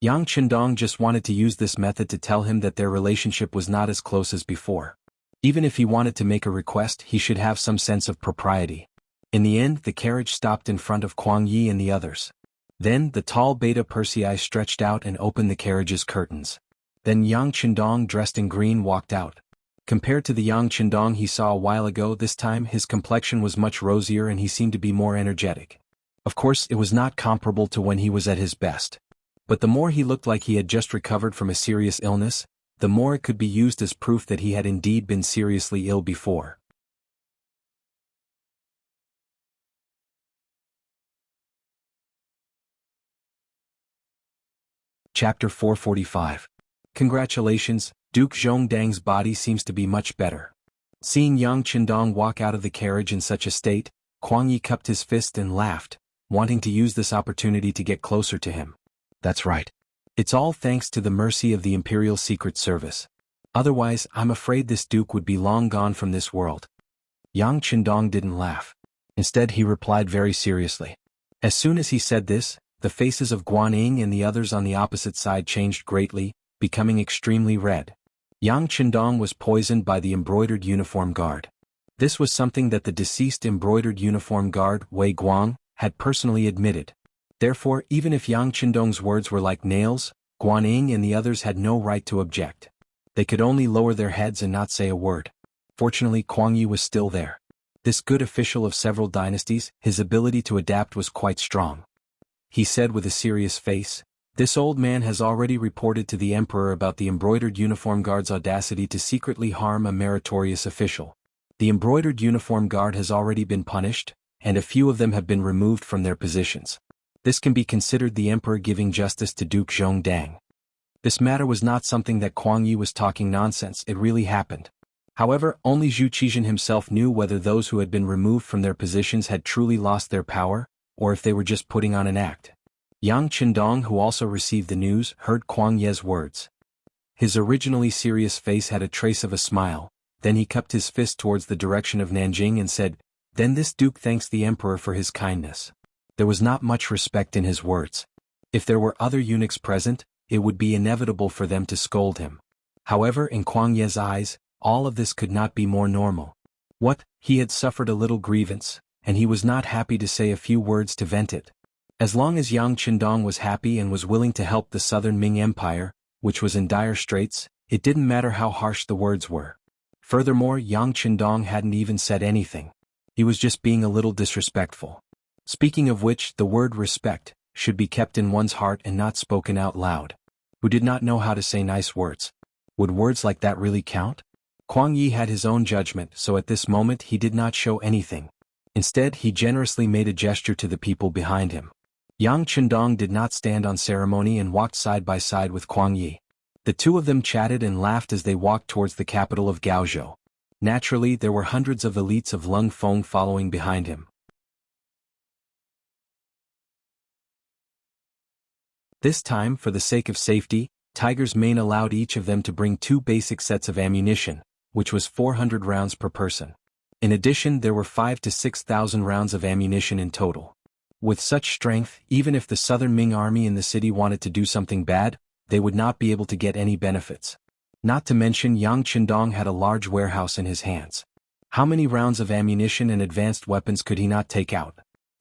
Yang Qindong just wanted to use this method to tell him that their relationship was not as close as before. Even if he wanted to make a request, he should have some sense of propriety. In the end, the carriage stopped in front of Kuang Yi and the others. Then, the tall Beta Persei stretched out and opened the carriage's curtains. Then Yang Qindong, dressed in green, walked out. Compared to the Yang Qindong he saw a while ago, this time his complexion was much rosier and he seemed to be more energetic. Of course, it was not comparable to when he was at his best. But the more he looked like he had just recovered from a serious illness, the more it could be used as proof that he had indeed been seriously ill before. Chapter 445. Congratulations, Duke Zhongdang's body seems to be much better. Seeing Yang Qindong walk out of the carriage in such a state, Kuang Yi cupped his fist and laughed, wanting to use this opportunity to get closer to him. That's right. It's all thanks to the mercy of the Imperial Secret Service. Otherwise, I'm afraid this duke would be long gone from this world. Yang Qindong didn't laugh. Instead, he replied very seriously. As soon as he said this, the faces of Guaning and the others on the opposite side changed greatly, becoming extremely red. Yang Qindong was poisoned by the embroidered uniform guard. This was something that the deceased embroidered uniform guard, Wei Guang, had personally admitted. Therefore, even if Yang Qindong's words were like nails, Guaning and the others had no right to object. They could only lower their heads and not say a word. Fortunately, Kuang Yi was still there. This good official of several dynasties, his ability to adapt was quite strong. He said with a serious face, "This old man has already reported to the emperor about the embroidered uniform guard's audacity to secretly harm a meritorious official. The embroidered uniform guard has already been punished, and a few of them have been removed from their positions. This can be considered the emperor giving justice to Duke Zhongdang." This matter was not something that Kuang Yi was talking nonsense, it really happened. However, only Zhu Qizhen himself knew whether those who had been removed from their positions had truly lost their power, or if they were just putting on an act. Yang Qindong, who also received the news, heard Kuang Ye's words. His originally serious face had a trace of a smile, then he cupped his fist towards the direction of Nanjing and said, "Then this duke thanks the emperor for his kindness." There was not much respect in his words. If there were other eunuchs present, it would be inevitable for them to scold him. However, in Kuang Ye's eyes, all of this could not be more normal. What? He had suffered a little grievance, and he was not happy to say a few words to vent it. As long as Yang Qindong was happy and was willing to help the southern Ming Empire, which was in dire straits, it didn't matter how harsh the words were. Furthermore, Yang Qindong hadn't even said anything. He was just being a little disrespectful. Speaking of which, the word respect should be kept in one's heart and not spoken out loud. Who did not know how to say nice words? Would words like that really count? Kuang Yi had his own judgment, so at this moment he did not show anything. Instead, he generously made a gesture to the people behind him. Yang Qindong did not stand on ceremony and walked side by side with Kuang Yi. The two of them chatted and laughed as they walked towards the capital of Gaozhou. Naturally, there were hundreds of elites of Lung Feng following behind him. This time, for the sake of safety, Tiger's Mane allowed each of them to bring 2 basic sets of ammunition, which was 400 rounds per person. In addition, there were 5,000 to 6,000 rounds of ammunition in total. With such strength, even if the southern Ming army in the city wanted to do something bad, they would not be able to get any benefits. Not to mention Yang Qindong had a large warehouse in his hands. How many rounds of ammunition and advanced weapons could he not take out?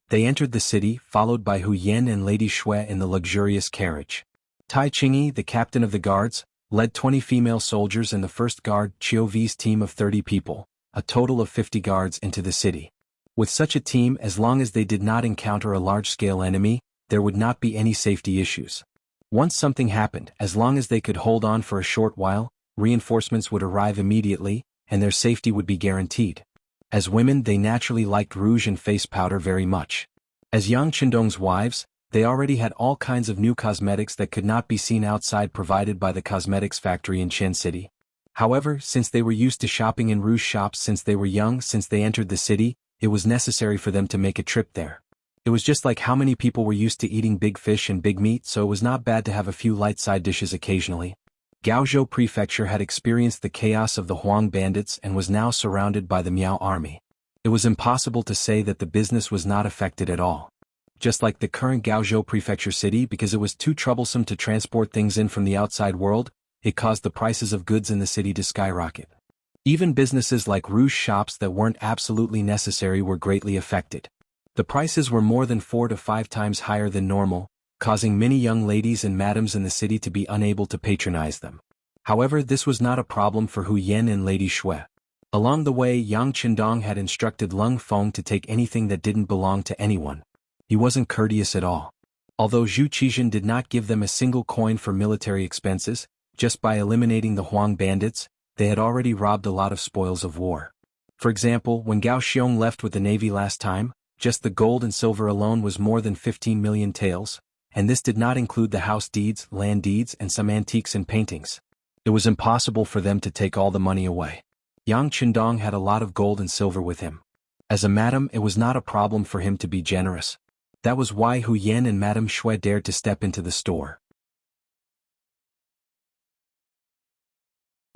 They entered the city, followed by Hu Yan and Lady Shui in the luxurious carriage. Tai Qingyi, the captain of the guards, led 20 female soldiers and the first guard, Qiu V's team of 30 people, a total of 50 guards, into the city. With such a team, as long as they did not encounter a large-scale enemy, there would not be any safety issues. Once something happened, as long as they could hold on for a short while, reinforcements would arrive immediately, and their safety would be guaranteed. As women, they naturally liked rouge and face powder very much. As Yang Qindong's wives, They already had all kinds of new cosmetics that could not be seen outside provided by the cosmetics factory in Chen City. However, since they were used to shopping in Rouge shops since they were young, since they entered the city, it was necessary for them to make a trip there. It was just like how many people were used to eating big fish and big meat, so it was not bad to have a few light side dishes occasionally. Gaozhou Prefecture had experienced the chaos of the Huang bandits and was now surrounded by the Miao army. It was impossible to say that the business was not affected at all. Just like the current Gaozhou Prefecture city, because it was too troublesome to transport things in from the outside world, it caused the prices of goods in the city to skyrocket. Even businesses like Rouge shops that weren't absolutely necessary were greatly affected. The prices were more than 4 to 5 times higher than normal, causing many young ladies and madams in the city to be unable to patronize them. However, this was not a problem for Hu Yan and Lady Shui. Along the way, Yang Qindong had instructed Leng Feng to take anything that didn't belong to anyone. He wasn't courteous at all. Although Zhu Qizhen did not give them a single coin for military expenses, just by eliminating the Huang bandits, they had already robbed a lot of spoils of war. For example, when Gao Xiong left with the navy last time, just the gold and silver alone was more than 15 million taels, and this did not include the house deeds, land deeds, and some antiques and paintings. It was impossible for them to take all the money away. Yang Qindong had a lot of gold and silver with him. As a madam, it was not a problem for him to be generous. That was why Hu Yan and Madame Shui dared to step into the store.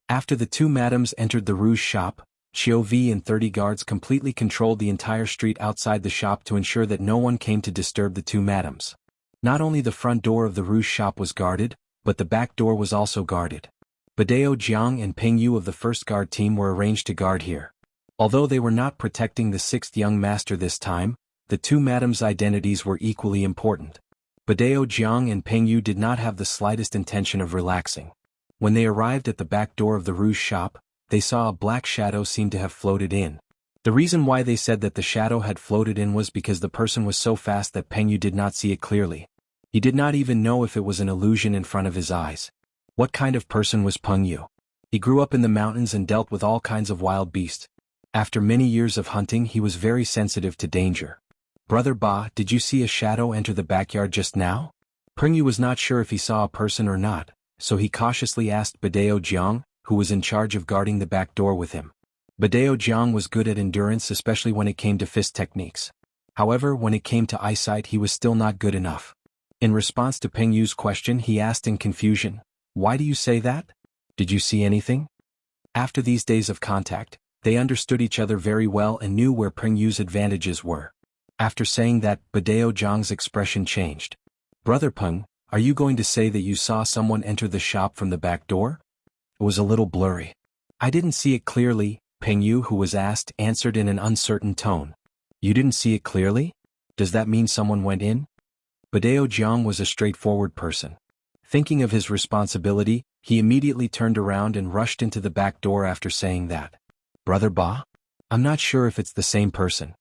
After the two madams entered the Rouge shop, Qiu Vi and 30 guards completely controlled the entire street outside the shop to ensure that no one came to disturb the two madams. Not only the front door of the Rouge shop was guarded, but the back door was also guarded. Badao Jiang and Peng Yu of the first guard team were arranged to guard here. Although they were not protecting the sixth young master this time, the two madams' identities were equally important. Badao Jiang and Peng Yu did not have the slightest intention of relaxing. When they arrived at the back door of the Rouge shop, they saw a black shadow seem to have floated in. The reason why they said that the shadow had floated in was because the person was so fast that Peng Yu did not see it clearly. He did not even know if it was an illusion in front of his eyes. What kind of person was Peng Yu? He grew up in the mountains and dealt with all kinds of wild beasts. After many years of hunting, he was very sensitive to danger. Brother Ba, did you see a shadow enter the backyard just now? Peng Yu was not sure if he saw a person or not, so he cautiously asked Badao Jiang, who was in charge of guarding the back door with him. Badao Jiang was good at endurance, especially when it came to fist techniques. However, when it came to eyesight, he was still not good enough. In response to Peng Yu's question, he asked in confusion, "Why do you say that? Did you see anything?" After these days of contact, they understood each other very well and knew where Peng Yu's advantages were. After saying that, Badao Jiang's expression changed. "Brother Peng, are you going to say that you saw someone enter the shop from the back door?" It was a little blurry. "I didn't see it clearly," Peng Yu, who was asked, answered in an uncertain tone. "You didn't see it clearly? Does that mean someone went in?" Badao Jiang was a straightforward person. Thinking of his responsibility, he immediately turned around and rushed into the back door after saying that. "Brother Ba? I'm not sure if it's the same person."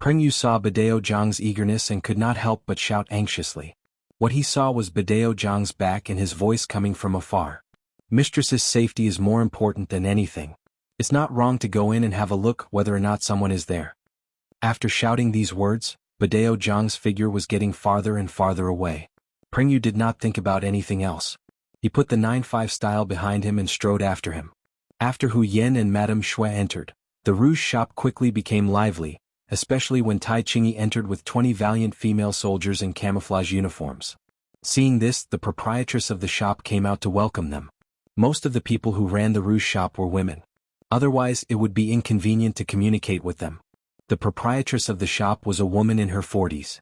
Peng Yu saw Badao Jiang's eagerness and could not help but shout anxiously. What he saw was Badao Jiang's back and his voice coming from afar. "Mistress's safety is more important than anything. It's not wrong to go in and have a look whether or not someone is there." After shouting these words, Badao Jiang's figure was getting farther and farther away. Peng Yu did not think about anything else. He put the 9-5 style behind him and strode after him. After Hu Yan and Madame Shui entered, the Rouge shop quickly became lively, especially when Tai Qingyi entered with 20 valiant female soldiers in camouflage uniforms. Seeing this, the proprietress of the shop came out to welcome them. Most of the people who ran the Rouge shop were women. Otherwise, it would be inconvenient to communicate with them. The proprietress of the shop was a woman in her 40s.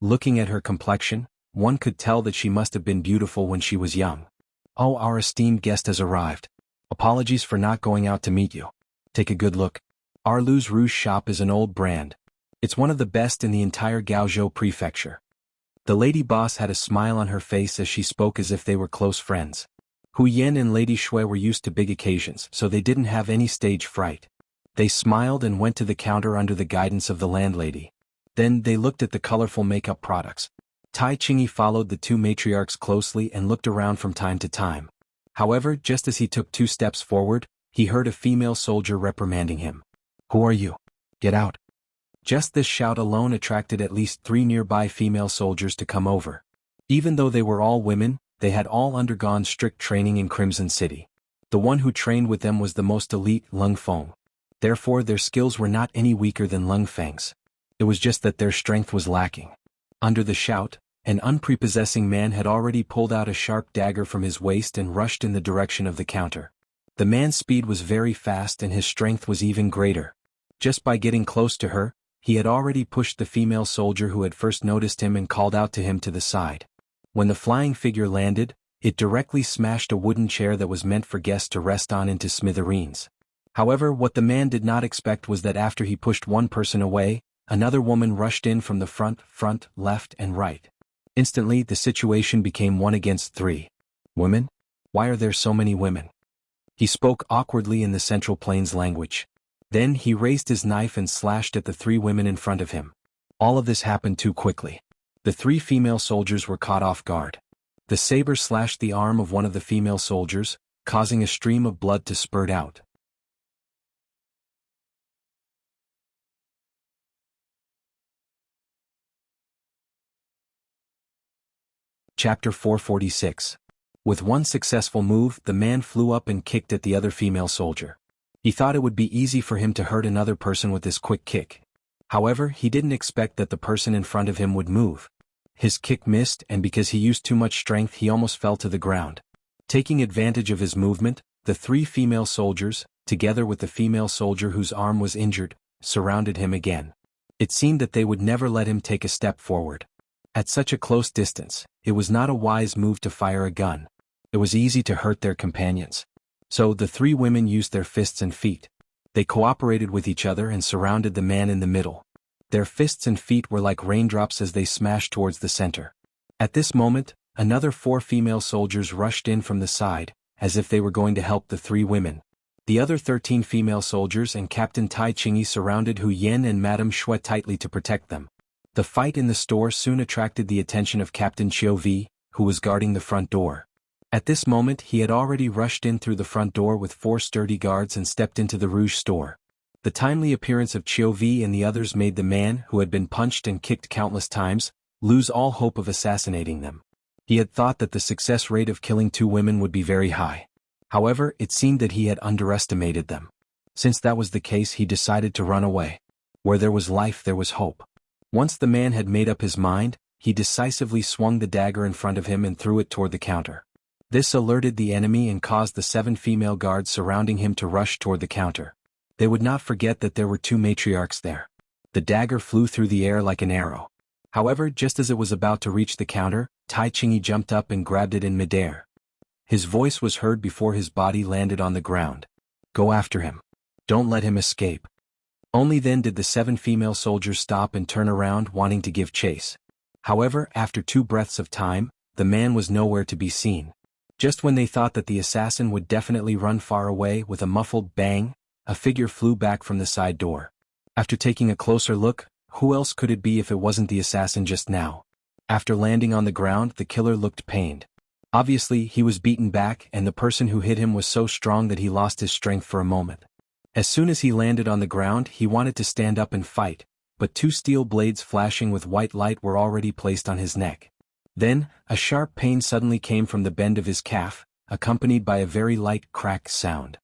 Looking at her complexion, one could tell that she must have been beautiful when she was young. "Oh, our esteemed guest has arrived. Apologies for not going out to meet you. Take a good look. Arlu's Rouge shop is an old brand. It's one of the best in the entire Gaozhou prefecture." The lady boss had a smile on her face as she spoke as if they were close friends. Hu Yan and Lady Shui were used to big occasions, so they didn't have any stage fright. They smiled and went to the counter under the guidance of the landlady. Then they looked at the colorful makeup products. Tai Qingyi followed the two matriarchs closely and looked around from time to time. However, just as he took 2 steps forward, he heard a female soldier reprimanding him. "Who are you? Get out." Just this shout alone attracted at least 3 nearby female soldiers to come over. Even though they were all women, they had all undergone strict training in Crimson City. The one who trained with them was the most elite, Lung Feng. Therefore their skills were not any weaker than Lung Feng's. It was just that their strength was lacking. Under the shout, an unprepossessing man had already pulled out a sharp dagger from his waist and rushed in the direction of the counter. The man's speed was very fast and his strength was even greater. Just by getting close to her, he had already pushed the female soldier who had first noticed him and called out to him to the side. When the flying figure landed, it directly smashed a wooden chair that was meant for guests to rest on into smithereens. However, what the man did not expect was that after he pushed one person away, another woman rushed in from the front, left, and right. Instantly, the situation became 1 against 3. Women? Why are there so many women? He spoke awkwardly in the Central Plains language. Then he raised his knife and slashed at the 3 women in front of him. All of this happened too quickly. The 3 female soldiers were caught off guard. The saber slashed the arm of one of the female soldiers, causing a stream of blood to spurt out. Chapter 446. With one successful move, the man flew up and kicked at the other female soldier. He thought it would be easy for him to hurt another person with this quick kick. However, he didn't expect that the person in front of him would move. His kick missed, and because he used too much strength, he almost fell to the ground. Taking advantage of his movement, the 3 female soldiers, together with the female soldier whose arm was injured, surrounded him again. It seemed that they would never let him take a step forward. At such a close distance, it was not a wise move to fire a gun. It was easy to hurt their companions. So the 3 women used their fists and feet. They cooperated with each other and surrounded the man in the middle. Their fists and feet were like raindrops as they smashed towards the center. At this moment, another 4 female soldiers rushed in from the side, as if they were going to help the 3 women. The other 13 female soldiers and Captain Tai Qingyi surrounded Hu Yen and Madame Shui tightly to protect them. The fight in the store soon attracted the attention of Captain Chiu Vi, who was guarding the front door. At this moment he had already rushed in through the front door with 4 sturdy guards and stepped into the Rouge store. The timely appearance of Chiu Vi and the others made the man, who had been punched and kicked countless times, lose all hope of assassinating them. He had thought that the success rate of killing 2 women would be very high. However, it seemed that he had underestimated them. Since that was the case, he decided to run away. Where there was life, there was hope. Once the man had made up his mind, he decisively swung the dagger in front of him and threw it toward the counter. This alerted the enemy and caused the 7 female guards surrounding him to rush toward the counter. They would not forget that there were 2 matriarchs there. The dagger flew through the air like an arrow. However, just as it was about to reach the counter, Tai Qingyi jumped up and grabbed it in midair. His voice was heard before his body landed on the ground. "Go after him. Don't let him escape." Only then did the 7 female soldiers stop and turn around, wanting to give chase. However, after 2 breaths of time, the man was nowhere to be seen. Just when they thought that the assassin would definitely run far away, with a muffled bang, a figure flew back from the side door. After taking a closer look, who else could it be if it wasn't the assassin just now? After landing on the ground, the killer looked pained. Obviously, he was beaten back, and the person who hit him was so strong that he lost his strength for a moment. As soon as he landed on the ground, he wanted to stand up and fight, but 2 steel blades flashing with white light were already placed on his neck. Then, a sharp pain suddenly came from the bend of his calf, accompanied by a very light crack sound.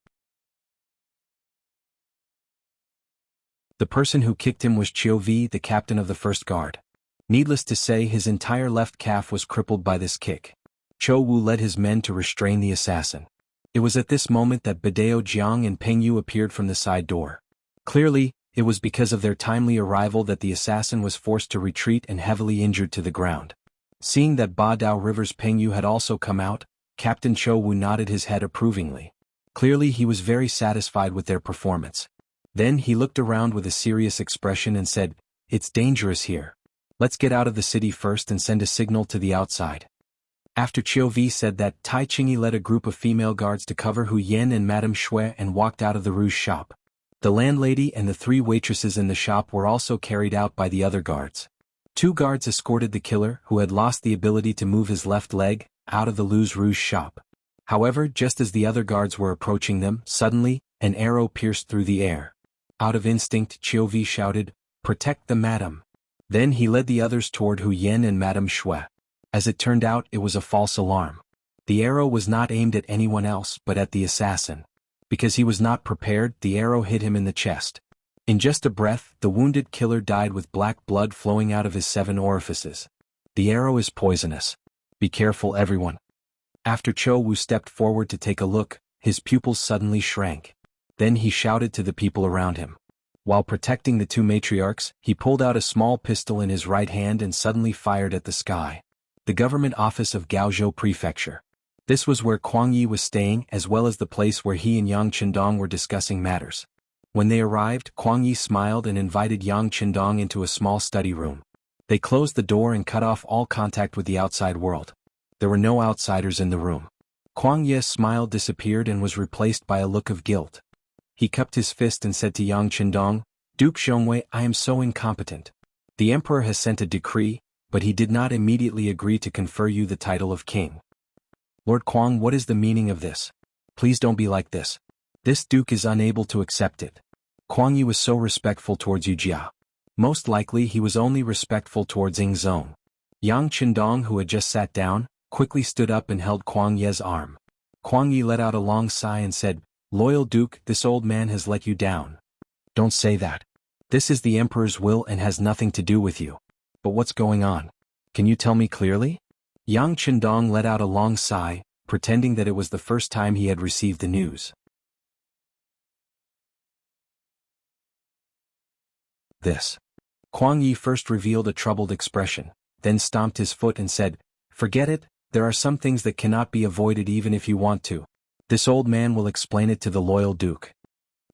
The person who kicked him was Chiu Vi, the captain of the first guard. Needless to say, his entire left calf was crippled by this kick. Chou Wu led his men to restrain the assassin. It was at this moment that Badao Jiang and Peng Yu appeared from the side door. Clearly, it was because of their timely arrival that the assassin was forced to retreat and heavily injured to the ground. Seeing that Badao River's Peng Yu had also come out, Captain Chou Wu nodded his head approvingly. Clearly he was very satisfied with their performance. Then he looked around with a serious expression and said, "It's dangerous here. Let's get out of the city first and send a signal to the outside." After Chiu Vi said that, Tai Qingyi led a group of female guards to cover Hu Yen and Madame Shui and walked out of the Rouge shop. The landlady and the 3 waitresses in the shop were also carried out by the other guards. 2 guards escorted the killer, who had lost the ability to move his left leg, out of the Rouge shop. However, just as the other guards were approaching them, suddenly, an arrow pierced through the air. Out of instinct, Chiu Vi shouted, Protect the madam. Then he led the others toward Hu Yen and Madame Shui. As it turned out, it was a false alarm. The arrow was not aimed at anyone else but at the assassin. Because he was not prepared, the arrow hit him in the chest. In just a breath, the wounded killer died with black blood flowing out of his 7 orifices. The arrow is poisonous. Be careful, everyone. After Cho Wu stepped forward to take a look, his pupils suddenly shrank. Then he shouted to the people around him. While protecting the 2 matriarchs, he pulled out a small pistol in his right hand and suddenly fired at the sky. The government office of Gaozhou Prefecture. This was where Kuang Yi was staying, as well as the place where he and Yang Qindong were discussing matters. When they arrived, Kuang Yi smiled and invited Yang Qindong into a small study room. They closed the door and cut off all contact with the outside world. There were no outsiders in the room. Kuang Yi's smile disappeared and was replaced by a look of guilt. He cupped his fist and said to Yang Qindong, "Duke Xiongwei, I am so incompetent. The emperor has sent a decree, but he did not immediately agree to confer you the title of king. Lord Kuang, what is the meaning of this? Please don't be like this. This duke is unable to accept it." Kuang Yi was so respectful towards Yu Jia. Most likely he was only respectful towards Ying Zong. Yang Qindong, who had just sat down, quickly stood up and held Kuang Yi's arm. Kuang Yi let out a long sigh and said, "Loyal Duke, this old man has let you down." "Don't say that. This is the emperor's will and has nothing to do with you. But what's going on? Can you tell me clearly?" Yang Qindong let out a long sigh, pretending that it was the first time he had received the news. This. Kuang Yi first revealed a troubled expression, then stomped his foot and said, "Forget it, there are some things that cannot be avoided even if you want to. This old man will explain it to the loyal duke."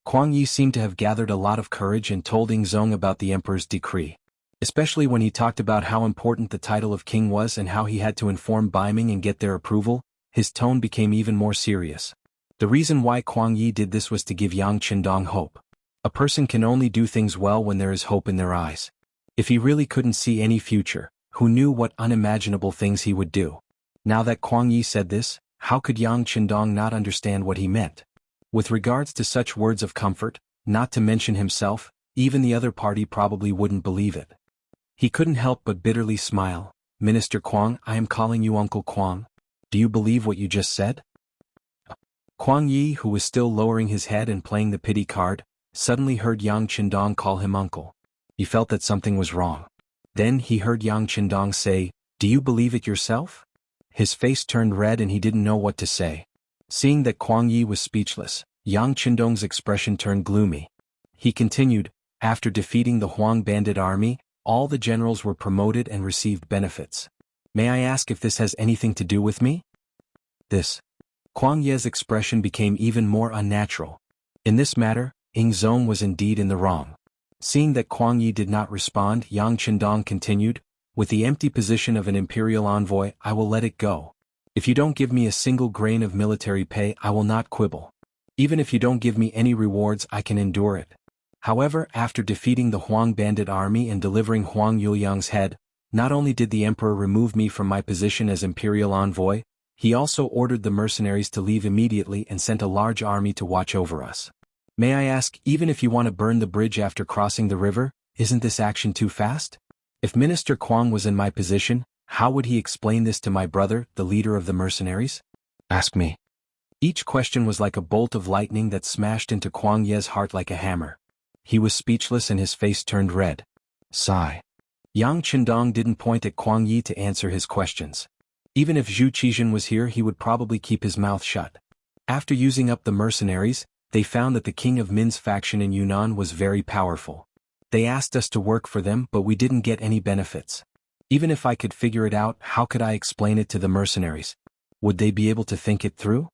Kuang Yi seemed to have gathered a lot of courage and told Ying Zong about the emperor's decree. Especially when he talked about how important the title of king was and how he had to inform Baiming and get their approval, his tone became even more serious. The reason why Kuang Yi did this was to give Yang Qindong hope. A person can only do things well when there is hope in their eyes. If he really couldn't see any future, who knew what unimaginable things he would do? Now that Kuang Yi said this, how could Yang Qindong not understand what he meant? With regards to such words of comfort, not to mention himself, even the other party probably wouldn't believe it. He couldn't help but bitterly smile. "Minister Kuang, I am calling you Uncle Kuang. Do you believe what you just said?" Kuang Yi, who was still lowering his head and playing the pity card, suddenly heard Yang Qindong call him uncle. He felt that something was wrong. Then he heard Yang Qindong say, "Do you believe it yourself?" His face turned red and he didn't know what to say. Seeing that Kuang Yi was speechless, Yang Qindong's expression turned gloomy. He continued, "After defeating the Huang bandit army, all the generals were promoted and received benefits. May I ask if this has anything to do with me?" This. Kuang Yi's expression became even more unnatural. In this matter, Ying Zong was indeed in the wrong. Seeing that Kuang Yi did not respond, Yang Qindong continued, "With the empty position of an imperial envoy, I will let it go. If you don't give me a single grain of military pay, I will not quibble. Even if you don't give me any rewards, I can endure it. However, after defeating the Huang bandit army and delivering Huang Yuliang's head, not only did the emperor remove me from my position as imperial envoy, he also ordered the mercenaries to leave immediately and sent a large army to watch over us. May I ask, even if you want to burn the bridge after crossing the river, isn't this action too fast? If Minister Kuang was in my position, how would he explain this to my brother, the leader of the mercenaries? Ask me." Each question was like a bolt of lightning that smashed into Kuang Yi's heart like a hammer. He was speechless and his face turned red. Sigh. Yang Qindong didn't point at Kuang Yi to answer his questions. Even if Zhu Qizhen was here, he would probably keep his mouth shut. After using up the mercenaries, they found that the king of Min's faction in Yunnan was very powerful. They asked us to work for them, but we didn't get any benefits. Even if I could figure it out, how could I explain it to the mercenaries? Would they be able to think it through?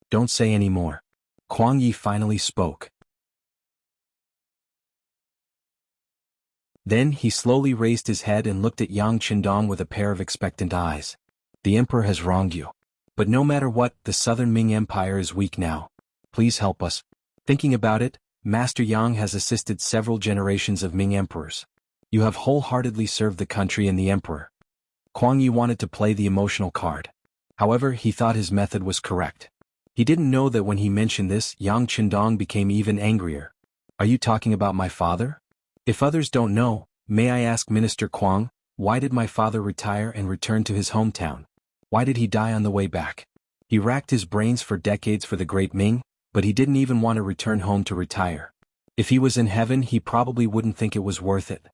Don't say any more. Kuang Yi finally spoke. Then he slowly raised his head and looked at Yang Qindong with a pair of expectant eyes. The emperor has wronged you. But no matter what, the southern Ming Empire is weak now. Please help us. Thinking about it, Master Yang has assisted several generations of Ming emperors. You have wholeheartedly served the country and the emperor. Kuang Yi wanted to play the emotional card. However, he thought his method was correct. He didn't know that when he mentioned this, Yang Qindong became even angrier. Are you talking about my father? If others don't know, may I ask Minister Kwang, why did my father retire and return to his hometown? Why did he die on the way back? He racked his brains for decades for the Great Ming, but he didn't even want to return home to retire. If he was in heaven, he probably wouldn't think it was worth it.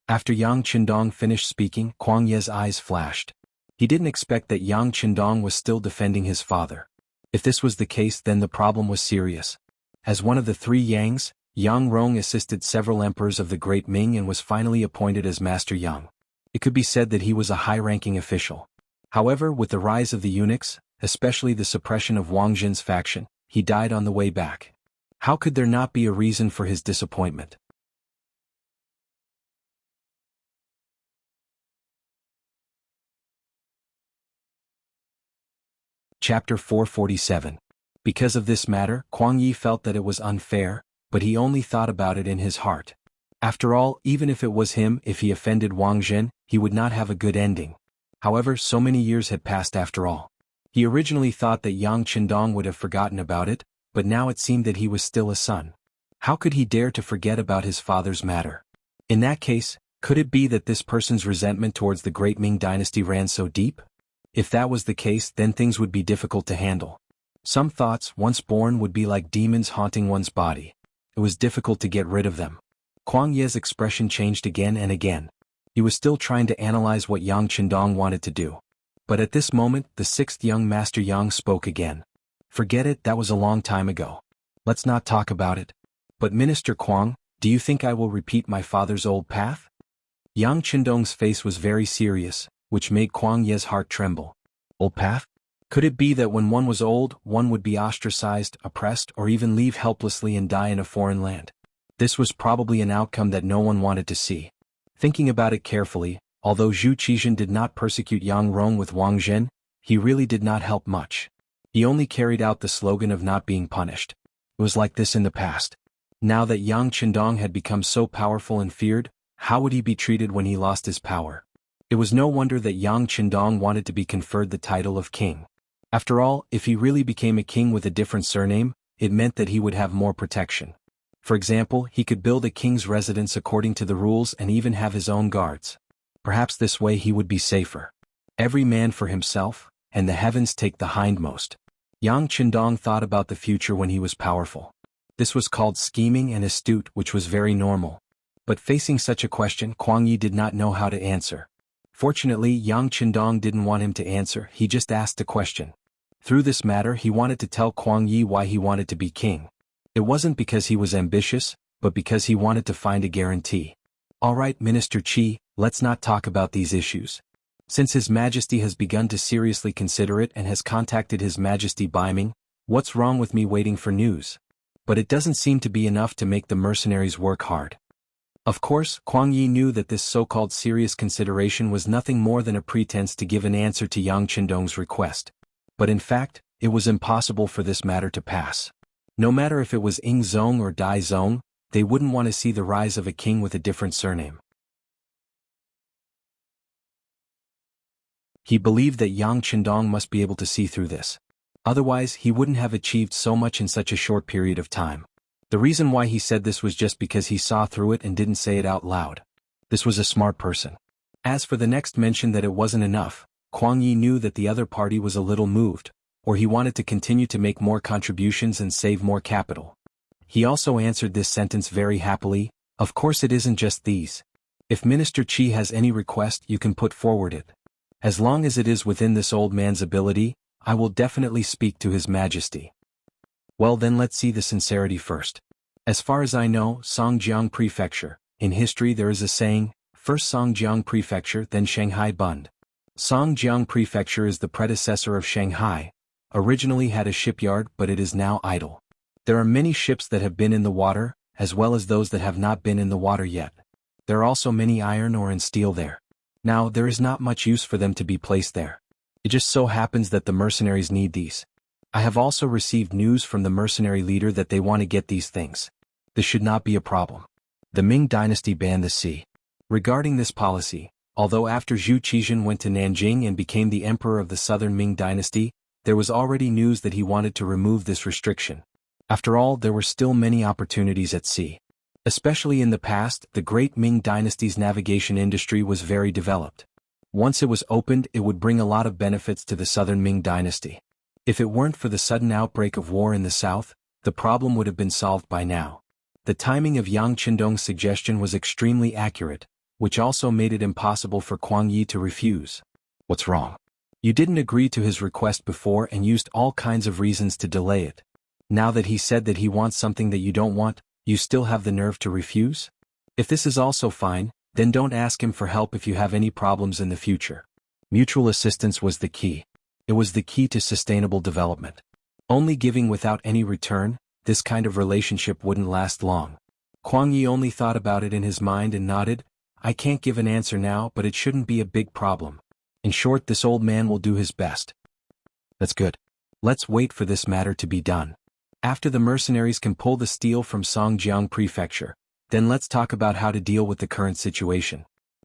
After Yang Qindong finished speaking, Kwang Ye's eyes flashed. He didn't expect that Yang Qindong was still defending his father. If this was the case, then the problem was serious. As one of the three Yangs, Yang Rong assisted several emperors of the Great Ming and was finally appointed as Master Yang. It could be said that he was a high-ranking official. However, with the rise of the eunuchs, especially the suppression of Wang Jin's faction, he died on the way back. How could there not be a reason for his disappointment? Chapter 447. Because of this matter, Kwang Yi felt that it was unfair, but he only thought about it in his heart. After all, even if it was him, if he offended Wang Jin, he would not have a good ending. However, so many years had passed after all. He originally thought that Yang Qindong would have forgotten about it, but now it seemed that he was still a son. How could he dare to forget about his father's matter? In that case, could it be that this person's resentment towards the Great Ming Dynasty ran so deep? If that was the case, then things would be difficult to handle. Some thoughts, once born, would be like demons haunting one's body. It was difficult to get rid of them. Kwang Ye's expression changed again and again. He was still trying to analyze what Yang Qindong wanted to do. But at this moment, the sixth young Master Yang spoke again. Forget it, that was a long time ago. Let's not talk about it. But Minister Kwang, do you think I will repeat my father's old path? Yang Qindong's face was very serious, which made Kwang Ye's heart tremble. Old path? Could it be that when one was old, one would be ostracized, oppressed, or even leave helplessly and die in a foreign land? This was probably an outcome that no one wanted to see. Thinking about it carefully, although Zhu Qizhen did not persecute Yang Rong with Wang Jin, he really did not help much. He only carried out the slogan of not being punished. It was like this in the past. Now that Yang Qindong had become so powerful and feared, how would he be treated when he lost his power? It was no wonder that Yang Qindong wanted to be conferred the title of king. After all, if he really became a king with a different surname, it meant that he would have more protection. For example, he could build a king's residence according to the rules and even have his own guards. Perhaps this way he would be safer. Every man for himself, and the heavens take the hindmost. Yang Qindong thought about the future when he was powerful. This was called scheming and astute, which was very normal. But facing such a question, Kwang Yi did not know how to answer. Fortunately, Yang Qindong didn't want him to answer, he just asked a question. Through this matter, he wanted to tell Kwang Yi why he wanted to be king. It wasn't because he was ambitious, but because he wanted to find a guarantee. Alright, Minister Qi, let's not talk about these issues. Since His Majesty has begun to seriously consider it and has contacted His Majesty by Ming, what's wrong with me waiting for news? But it doesn't seem to be enough to make the mercenaries work hard. Of course, Kwang Yi knew that this so-called serious consideration was nothing more than a pretense to give an answer to Yang Qindong's request. But in fact, it was impossible for this matter to pass. No matter if it was Ing Zong or Dai Zong, they wouldn't want to see the rise of a king with a different surname. He believed that Yang Qindong must be able to see through this. Otherwise, he wouldn't have achieved so much in such a short period of time. The reason why he said this was just because he saw through it and didn't say it out loud. This was a smart person. As for the next mention that it wasn't enough, Kwang Yi knew that the other party was a little moved, or he wanted to continue to make more contributions and save more capital. He also answered this sentence very happily, of course it isn't just these. If Minister Qi has any request, you can put forward it. As long as it is within this old man's ability, I will definitely speak to His Majesty. Well then, let's see the sincerity first. As far as I know, Songjiang Prefecture, in history there is a saying, first Songjiang Prefecture then Shanghai Bund. Songjiang Prefecture is the predecessor of Shanghai, originally had a shipyard but it is now idle. There are many ships that have been in the water, as well as those that have not been in the water yet. There are also many iron ore and steel there. Now, there is not much use for them to be placed there. It just so happens that the mercenaries need these. I have also received news from the mercenary leader that they want to get these things. This should not be a problem. The Ming Dynasty banned the sea. Regarding this policy, although after Zhu Qizhen went to Nanjing and became the emperor of the southern Ming Dynasty, there was already news that he wanted to remove this restriction. After all, there were still many opportunities at sea. Especially in the past, the great Ming dynasty's navigation industry was very developed. Once it was opened, it would bring a lot of benefits to the southern Ming dynasty. If it weren't for the sudden outbreak of war in the south, the problem would have been solved by now. The timing of Yang Qindong's suggestion was extremely accurate, which also made it impossible for Kuang Yi to refuse. What's wrong? You didn't agree to his request before and used all kinds of reasons to delay it. Now that he said that he wants something that you don't want, you still have the nerve to refuse? If this is also fine, then don't ask him for help if you have any problems in the future. Mutual assistance was the key. It was the key to sustainable development. Only giving without any return, this kind of relationship wouldn't last long. Kuang Yi only thought about it in his mind and nodded. I can't give an answer now, but it shouldn't be a big problem. In short, this old man will do his best. That's good. Let's wait for this matter to be done. After the mercenaries can pull the steel from Songjiang Prefecture, then let's talk about how to deal with the current situation.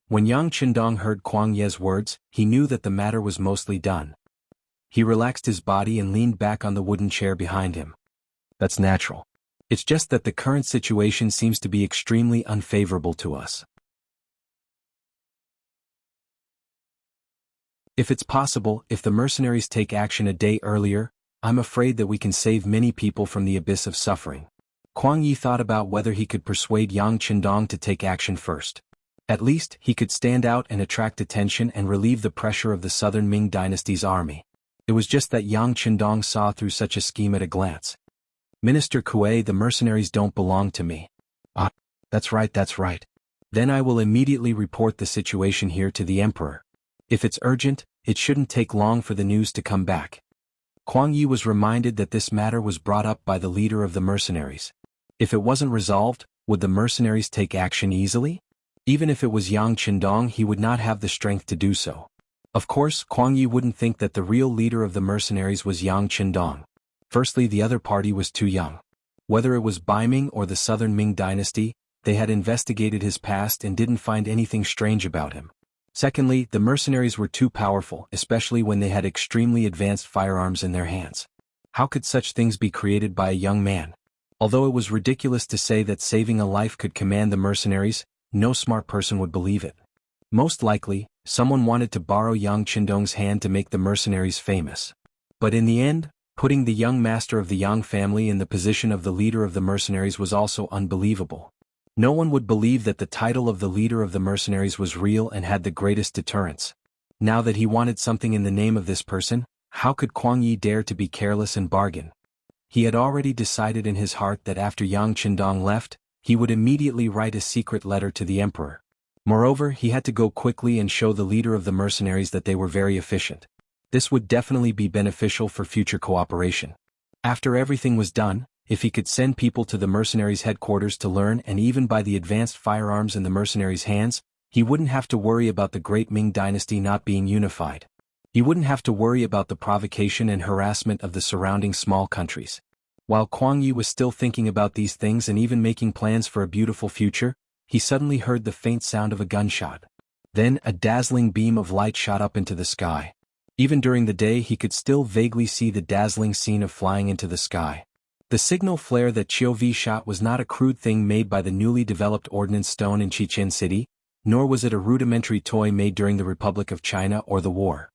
When Yang Qindong heard Kuang Ye's words, he knew that the matter was mostly done. He relaxed his body and leaned back on the wooden chair behind him. That's natural. It's just that the current situation seems to be extremely unfavorable to us. If it's possible, if the mercenaries take action a day earlier, I'm afraid that we can save many people from the abyss of suffering. Kuang Yi thought about whether he could persuade Yang Qindong to take action first. At least, he could stand out and attract attention and relieve the pressure of the southern Ming dynasty's army. It was just that Yang Qindong saw through such a scheme at a glance. Minister Kuei, the mercenaries don't belong to me. Ah, that's right. Then I will immediately report the situation here to the emperor. If it's urgent, it shouldn't take long for the news to come back. Kuang Yi was reminded that this matter was brought up by the leader of the mercenaries. If it wasn't resolved, would the mercenaries take action easily? Even if it was Yang Qindong, he would not have the strength to do so. Of course, Kuang Yi wouldn't think that the real leader of the mercenaries was Yang Qindong. Firstly, the other party was too young. Whether it was Baiming or the southern Ming dynasty, they had investigated his past and didn't find anything strange about him. Secondly, the mercenaries were too powerful, especially when they had extremely advanced firearms in their hands. How could such things be created by a young man? Although it was ridiculous to say that saving a life could command the mercenaries, no smart person would believe it. Most likely, someone wanted to borrow Yang Qindong's hand to make the mercenaries famous. But in the end, putting the young master of the Yang family in the position of the leader of the mercenaries was also unbelievable. No one would believe that the title of the leader of the mercenaries was real and had the greatest deterrence. Now that he wanted something in the name of this person, how could Kuang Yi dare to be careless and bargain? He had already decided in his heart that after Yang Qindong left, he would immediately write a secret letter to the emperor. Moreover, he had to go quickly and show the leader of the mercenaries that they were very efficient. This would definitely be beneficial for future cooperation. After everything was done, if he could send people to the mercenaries' headquarters to learn and even buy the advanced firearms in the mercenaries' hands, he wouldn't have to worry about the great Ming dynasty not being unified. He wouldn't have to worry about the provocation and harassment of the surrounding small countries. While Kuang Yi was still thinking about these things and even making plans for a beautiful future, he suddenly heard the faint sound of a gunshot. Then a dazzling beam of light shot up into the sky. Even during the day he could still vaguely see the dazzling scene of flying into the sky. The signal flare that Qiu Vi shot was not a crude thing made by the newly developed ordnance stone in Chichen City, nor was it a rudimentary toy made during the Republic of China or the war.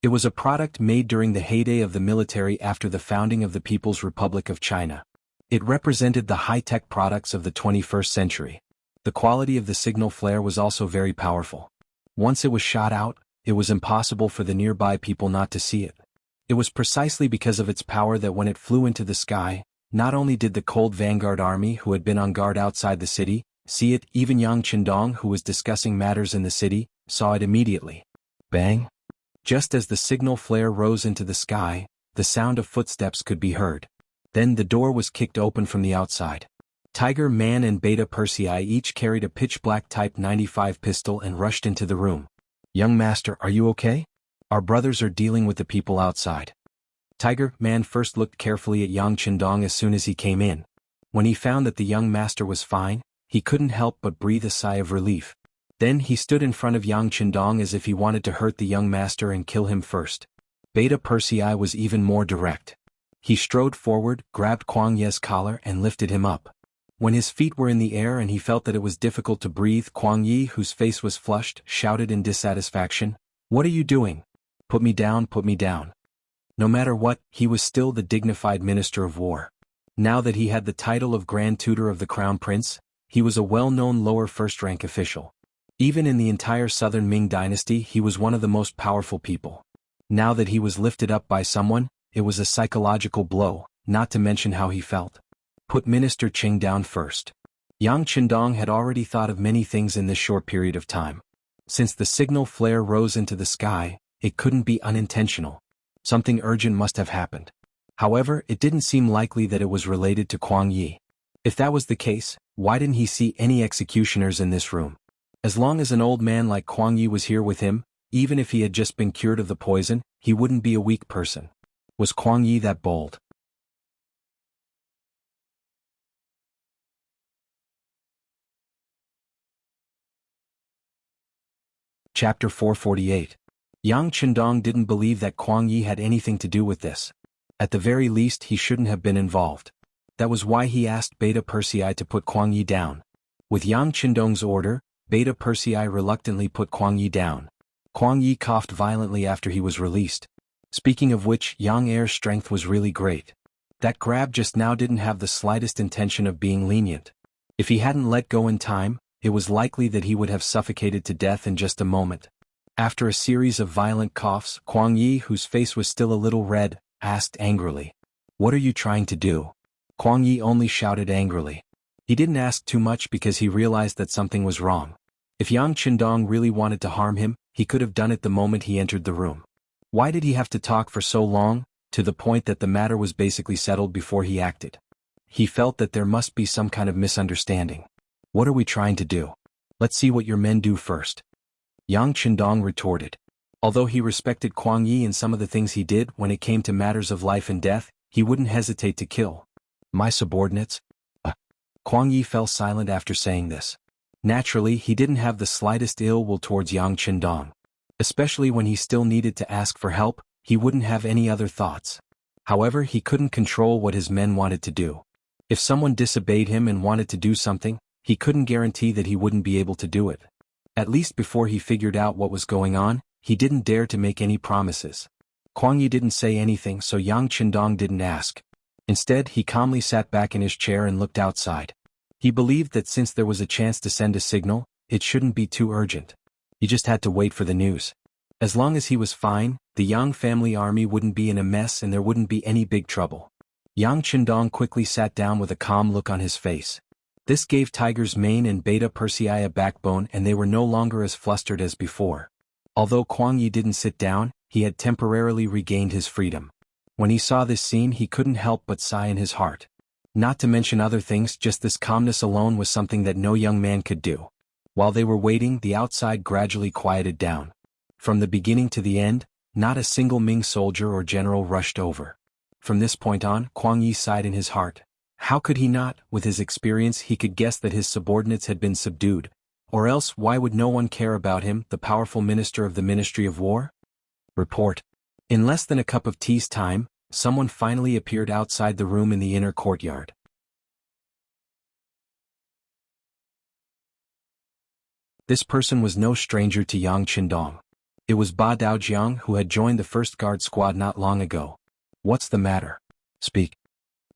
It was a product made during the heyday of the military after the founding of the People's Republic of China. It represented the high-tech products of the 21st century. The quality of the signal flare was also very powerful. Once it was shot out, it was impossible for the nearby people not to see it. It was precisely because of its power that when it flew into the sky, not only did the cold vanguard army who had been on guard outside the city see it, even Yang Qindong, who was discussing matters in the city, saw it immediately. Bang! Just as the signal flare rose into the sky, the sound of footsteps could be heard. Then the door was kicked open from the outside. Tiger Man and Beta Persei each carried a pitch-black Type 95 pistol and rushed into the room. "Young master, are you okay? Our brothers are dealing with the people outside." Tiger Man first looked carefully at Yang Qindong as soon as he came in. When he found that the young master was fine, he couldn't help but breathe a sigh of relief. Then he stood in front of Yang Qindong as if he wanted to hurt the young master and kill him first. Beta Persei was even more direct. He strode forward, grabbed Kuang Ye's collar and lifted him up. When his feet were in the air and he felt that it was difficult to breathe, Kuang Yi, whose face was flushed, shouted in dissatisfaction, "What are you doing? Put me down, put me down." No matter what, he was still the dignified Minister of War. Now that he had the title of Grand Tutor of the Crown Prince, he was a well-known lower first-rank official. Even in the entire southern Ming dynasty, he was one of the most powerful people. Now that he was lifted up by someone, it was a psychological blow, not to mention how he felt. Put Minister Qing down first. Yang Qindong had already thought of many things in this short period of time. Since the signal flare rose into the sky, it couldn't be unintentional. Something urgent must have happened. However, it didn't seem likely that it was related to Kuang Yi. If that was the case, why didn't he see any executioners in this room? As long as an old man like Kuang Yi was here with him, even if he had just been cured of the poison, he wouldn't be a weak person. Was Kuang Yi that bold? Chapter 448. Yang Qindong didn't believe that Kuang Yi had anything to do with this. At the very least, he shouldn't have been involved. That was why he asked Beta Persei to put Kuang Yi down. With Yang Qindong's order, Beta Persei reluctantly put Kuang Yi down. Kuang Yi coughed violently after he was released. Speaking of which, Yang Er's strength was really great. That grab just now didn't have the slightest intention of being lenient. If he hadn't let go in time, it was likely that he would have suffocated to death in just a moment. After a series of violent coughs, Kuang Yi, whose face was still a little red, asked angrily, "What are you trying to do?" Kuang Yi only shouted angrily. He didn't ask too much because he realized that something was wrong. If Yang Qindong really wanted to harm him, he could have done it the moment he entered the room. Why did he have to talk for so long, to the point that the matter was basically settled before he acted? He felt that there must be some kind of misunderstanding. "What are we trying to do? Let's see what your men do first," Yang Qindong retorted. Although he respected Kuang Yi and some of the things he did when it came to matters of life and death, he wouldn't hesitate to kill. "My subordinates?" Kuang Yi fell silent after saying this. Naturally, he didn't have the slightest ill will towards Yang Qindong. Especially when he still needed to ask for help, he wouldn't have any other thoughts. However, he couldn't control what his men wanted to do. If someone disobeyed him and wanted to do something, he couldn't guarantee that he wouldn't be able to do it. At least before he figured out what was going on, he didn't dare to make any promises. Kuang Yi didn't say anything, so Yang Qindong didn't ask. Instead, he calmly sat back in his chair and looked outside. He believed that since there was a chance to send a signal, it shouldn't be too urgent. He just had to wait for the news. As long as he was fine, the Yang family army wouldn't be in a mess and there wouldn't be any big trouble. Yang Qindong quickly sat down with a calm look on his face. This gave Tiger's Mane and Beta Persei a backbone, and they were no longer as flustered as before. Although Kuang Yi didn't sit down, he had temporarily regained his freedom. When he saw this scene, he couldn't help but sigh in his heart. Not to mention other things, just this calmness alone was something that no young man could do. While they were waiting, the outside gradually quieted down. From the beginning to the end, not a single Ming soldier or general rushed over. From this point on, Kuang Yi sighed in his heart. How could he not? With his experience, he could guess that his subordinates had been subdued. Or else, why would no one care about him, the powerful minister of the Ministry of War? Report. In less than a cup of tea's time, someone finally appeared outside the room in the inner courtyard. This person was no stranger to Yang Qindong. It was Ba Daojiang, who had joined the first guard squad not long ago. "What's the matter? Speak."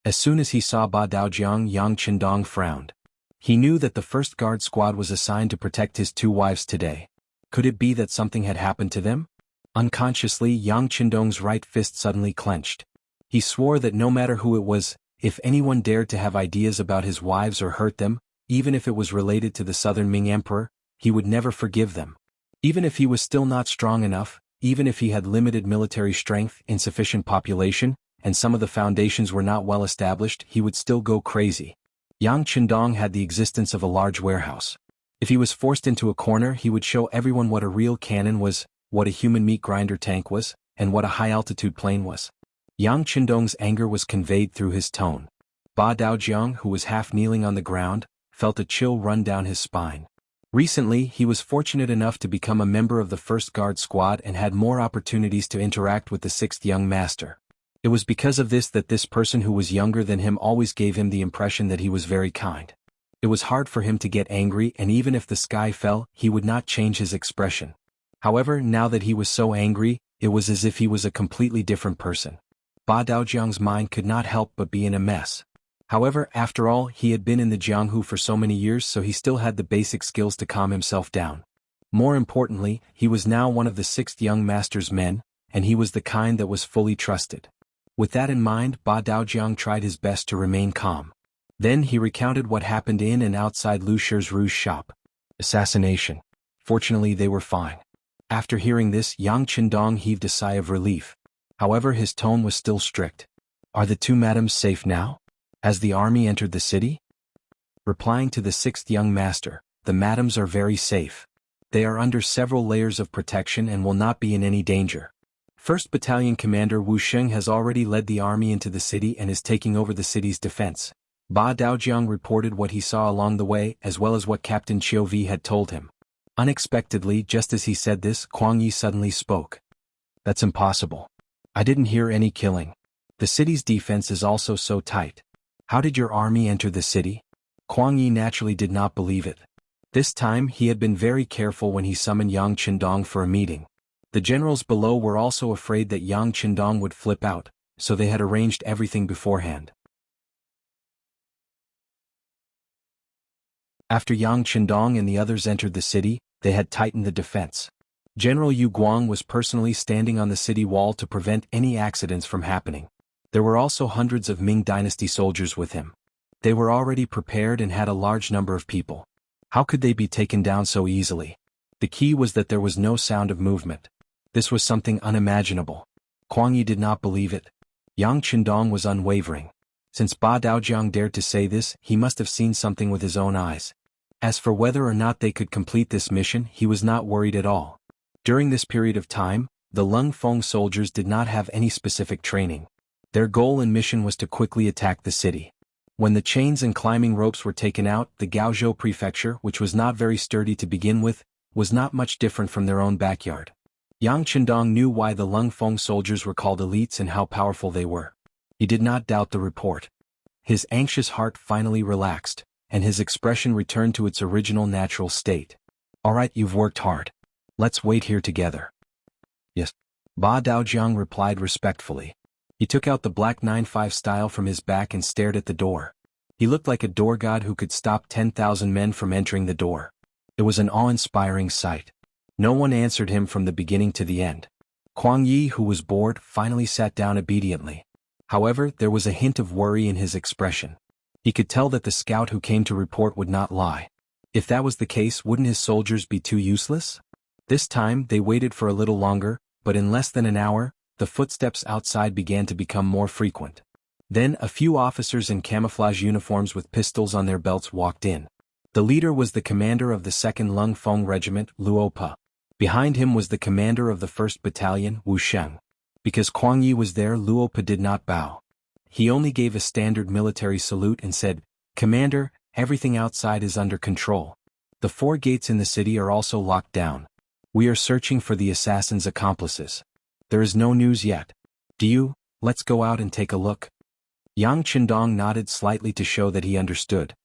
As soon as he saw Ba Daojiang, Yang Qindong frowned. He knew that the first guard squad was assigned to protect his two wives today. Could it be that something had happened to them? Unconsciously, Yang Qindong's right fist suddenly clenched. He swore that no matter who it was, if anyone dared to have ideas about his wives or hurt them, even if it was related to the Southern Ming Emperor, he would never forgive them. Even if he was still not strong enough, even if he had limited military strength, insufficient population, and some of the foundations were not well established, he would still go crazy. Yang Qindong had the existence of a large warehouse. If he was forced into a corner, he would show everyone what a real cannon was, what a human meat grinder tank was, and what a high-altitude plane was. Yang Qindong's anger was conveyed through his tone. Ba Daojiang, who was half kneeling on the ground, felt a chill run down his spine. Recently, he was fortunate enough to become a member of the first guard squad and had more opportunities to interact with the sixth young master. It was because of this that this person who was younger than him always gave him the impression that he was very kind. It was hard for him to get angry, and even if the sky fell, he would not change his expression. However, now that he was so angry, it was as if he was a completely different person. Ba Daojiang's mind could not help but be in a mess. However, after all, he had been in the Jianghu for so many years, so he still had the basic skills to calm himself down. More importantly, he was now one of the 6th young master's men, and he was the kind that was fully trusted. With that in mind, Ba Daojiang tried his best to remain calm. Then he recounted what happened in and outside Lu Shi's rouge shop. Assassination. Fortunately, they were fine. After hearing this, Yang Qindong heaved a sigh of relief. However, his tone was still strict. Are the 2 madams safe now? Has the army entered the city? Replying to the 6th young master, the madams are very safe. They are under several layers of protection and will not be in any danger. 1st Battalion Commander Wu Sheng has already led the army into the city and is taking over the city's defense. Ba Daojiang reported what he saw along the way as well as what Captain Qiu Vi had told him. Unexpectedly, just as he said this, Kuang Yi suddenly spoke. That's impossible. I didn't hear any killing. The city's defense is also so tight. How did your army enter the city? Kuang Yi naturally did not believe it. This time he had been very careful when he summoned Yang Qindong for a meeting. The generals below were also afraid that Yang Qindong would flip out, so they had arranged everything beforehand. After Yang Qindong and the others entered the city, they had tightened the defense. General Yu Guang was personally standing on the city wall to prevent any accidents from happening. There were also hundreds of Ming Dynasty soldiers with him. They were already prepared and had a large number of people. How could they be taken down so easily? The key was that there was no sound of movement. This was something unimaginable. Kuang Yi did not believe it. Yang Qindong was unwavering. Since Ba Daojiang dared to say this, he must have seen something with his own eyes. As for whether or not they could complete this mission, he was not worried at all. During this period of time, the Lung Feng soldiers did not have any specific training. Their goal and mission was to quickly attack the city. When the chains and climbing ropes were taken out, the Gaozhou prefecture, which was not very sturdy to begin with, was not much different from their own backyard. Yang Qindong knew why the Lung Feng soldiers were called elites and how powerful they were. He did not doubt the report. His anxious heart finally relaxed, and his expression returned to its original natural state. All right, you've worked hard. Let's wait here together. Yes. Ba Daojiang replied respectfully. He took out the black 9-5 style from his back and stared at the door. He looked like a door god who could stop 10,000 men from entering the door. It was an awe-inspiring sight. No one answered him from the beginning to the end. Kuang Yi, who was bored, finally sat down obediently. However, there was a hint of worry in his expression. He could tell that the scout who came to report would not lie. If that was the case, wouldn't his soldiers be too useless? This time, they waited for a little longer, but in less than an hour, the footsteps outside began to become more frequent. Then a few officers in camouflage uniforms with pistols on their belts walked in. The leader was the commander of the 2nd Lung Feng Regiment, Luo Pa. Behind him was the commander of the 1st Battalion, Wu Sheng. Because Kuang Yi was there, Luo Pa did not bow. He only gave a standard military salute and said, "Commander, everything outside is under control. The 4 gates in the city are also locked down. We are searching for the assassin's accomplices. There is no news yet. Let's go out and take a look." Yang Qindong nodded slightly to show that he understood.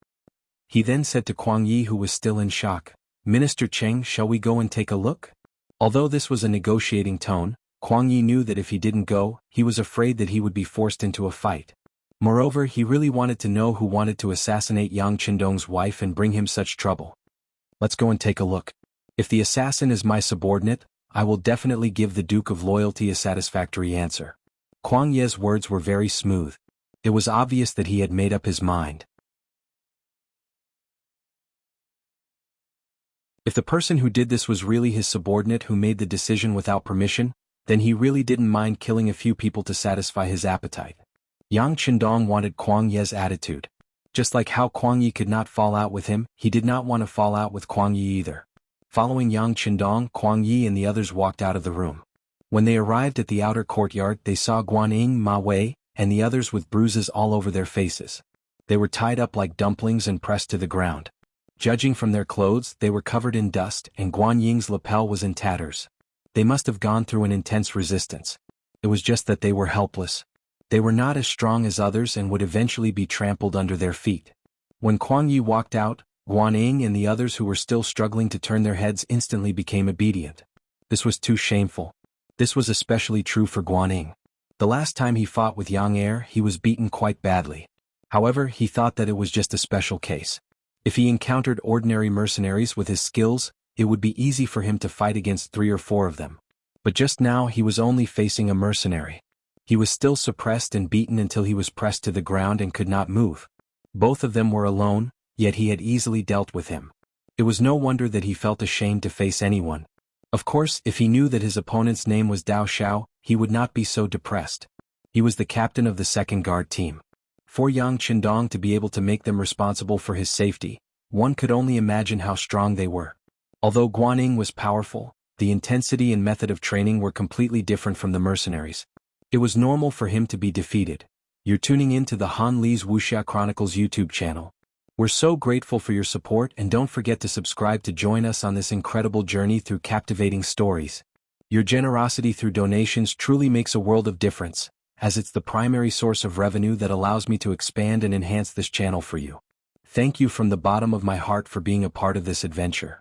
He then said to Kuang Yi, who was still in shock, "Minister Cheng, shall we go and take a look?" Although this was a negotiating tone, Kuang Yi knew that if he didn't go, he was afraid that he would be forced into a fight. Moreover, he really wanted to know who wanted to assassinate Yang Qindong's wife and bring him such trouble. "Let's go and take a look. If the assassin is my subordinate, I will definitely give the Duke of Loyalty a satisfactory answer." Kuang Ye's words were very smooth. It was obvious that he had made up his mind. If the person who did this was really his subordinate who made the decision without permission, then he really didn't mind killing a few people to satisfy his appetite. Yang Qindong wanted Kuang Ye's attitude. Just like how Kuang Yi could not fall out with him, he did not want to fall out with Kuang Yi either. Following Yang Qindong, Kuang Yi and the others walked out of the room. When they arrived at the outer courtyard, they saw Guanyin, Ma Wei, and the others with bruises all over their faces. They were tied up like dumplings and pressed to the ground. Judging from their clothes, they were covered in dust, and Guanying's lapel was in tatters. They must have gone through an intense resistance. It was just that they were helpless. They were not as strong as others and would eventually be trampled under their feet. When Kuang Yi walked out, Guanyin and the others who were still struggling to turn their heads instantly became obedient. This was too shameful. This was especially true for Guanyin. The last time he fought with Yang Er, he was beaten quite badly. However, he thought that it was just a special case. If he encountered ordinary mercenaries with his skills, it would be easy for him to fight against 3 or 4 of them. But just now he was only facing a mercenary. He was still suppressed and beaten until he was pressed to the ground and could not move. Both of them were alone, yet he had easily dealt with him. It was no wonder that he felt ashamed to face anyone. Of course, if he knew that his opponent's name was Dao Xiao, he would not be so depressed. He was the captain of the second guard team. For Yang Qindong to be able to make them responsible for his safety, one could only imagine how strong they were. Although Guanyin was powerful, the intensity and method of training were completely different from the mercenaries. It was normal for him to be defeated. You're tuning in to the Han Li's Wuxia Chronicles YouTube channel. We're so grateful for your support, and don't forget to subscribe to join us on this incredible journey through captivating stories. Your generosity through donations truly makes a world of difference, as it's the primary source of revenue that allows me to expand and enhance this channel for you. Thank you from the bottom of my heart for being a part of this adventure.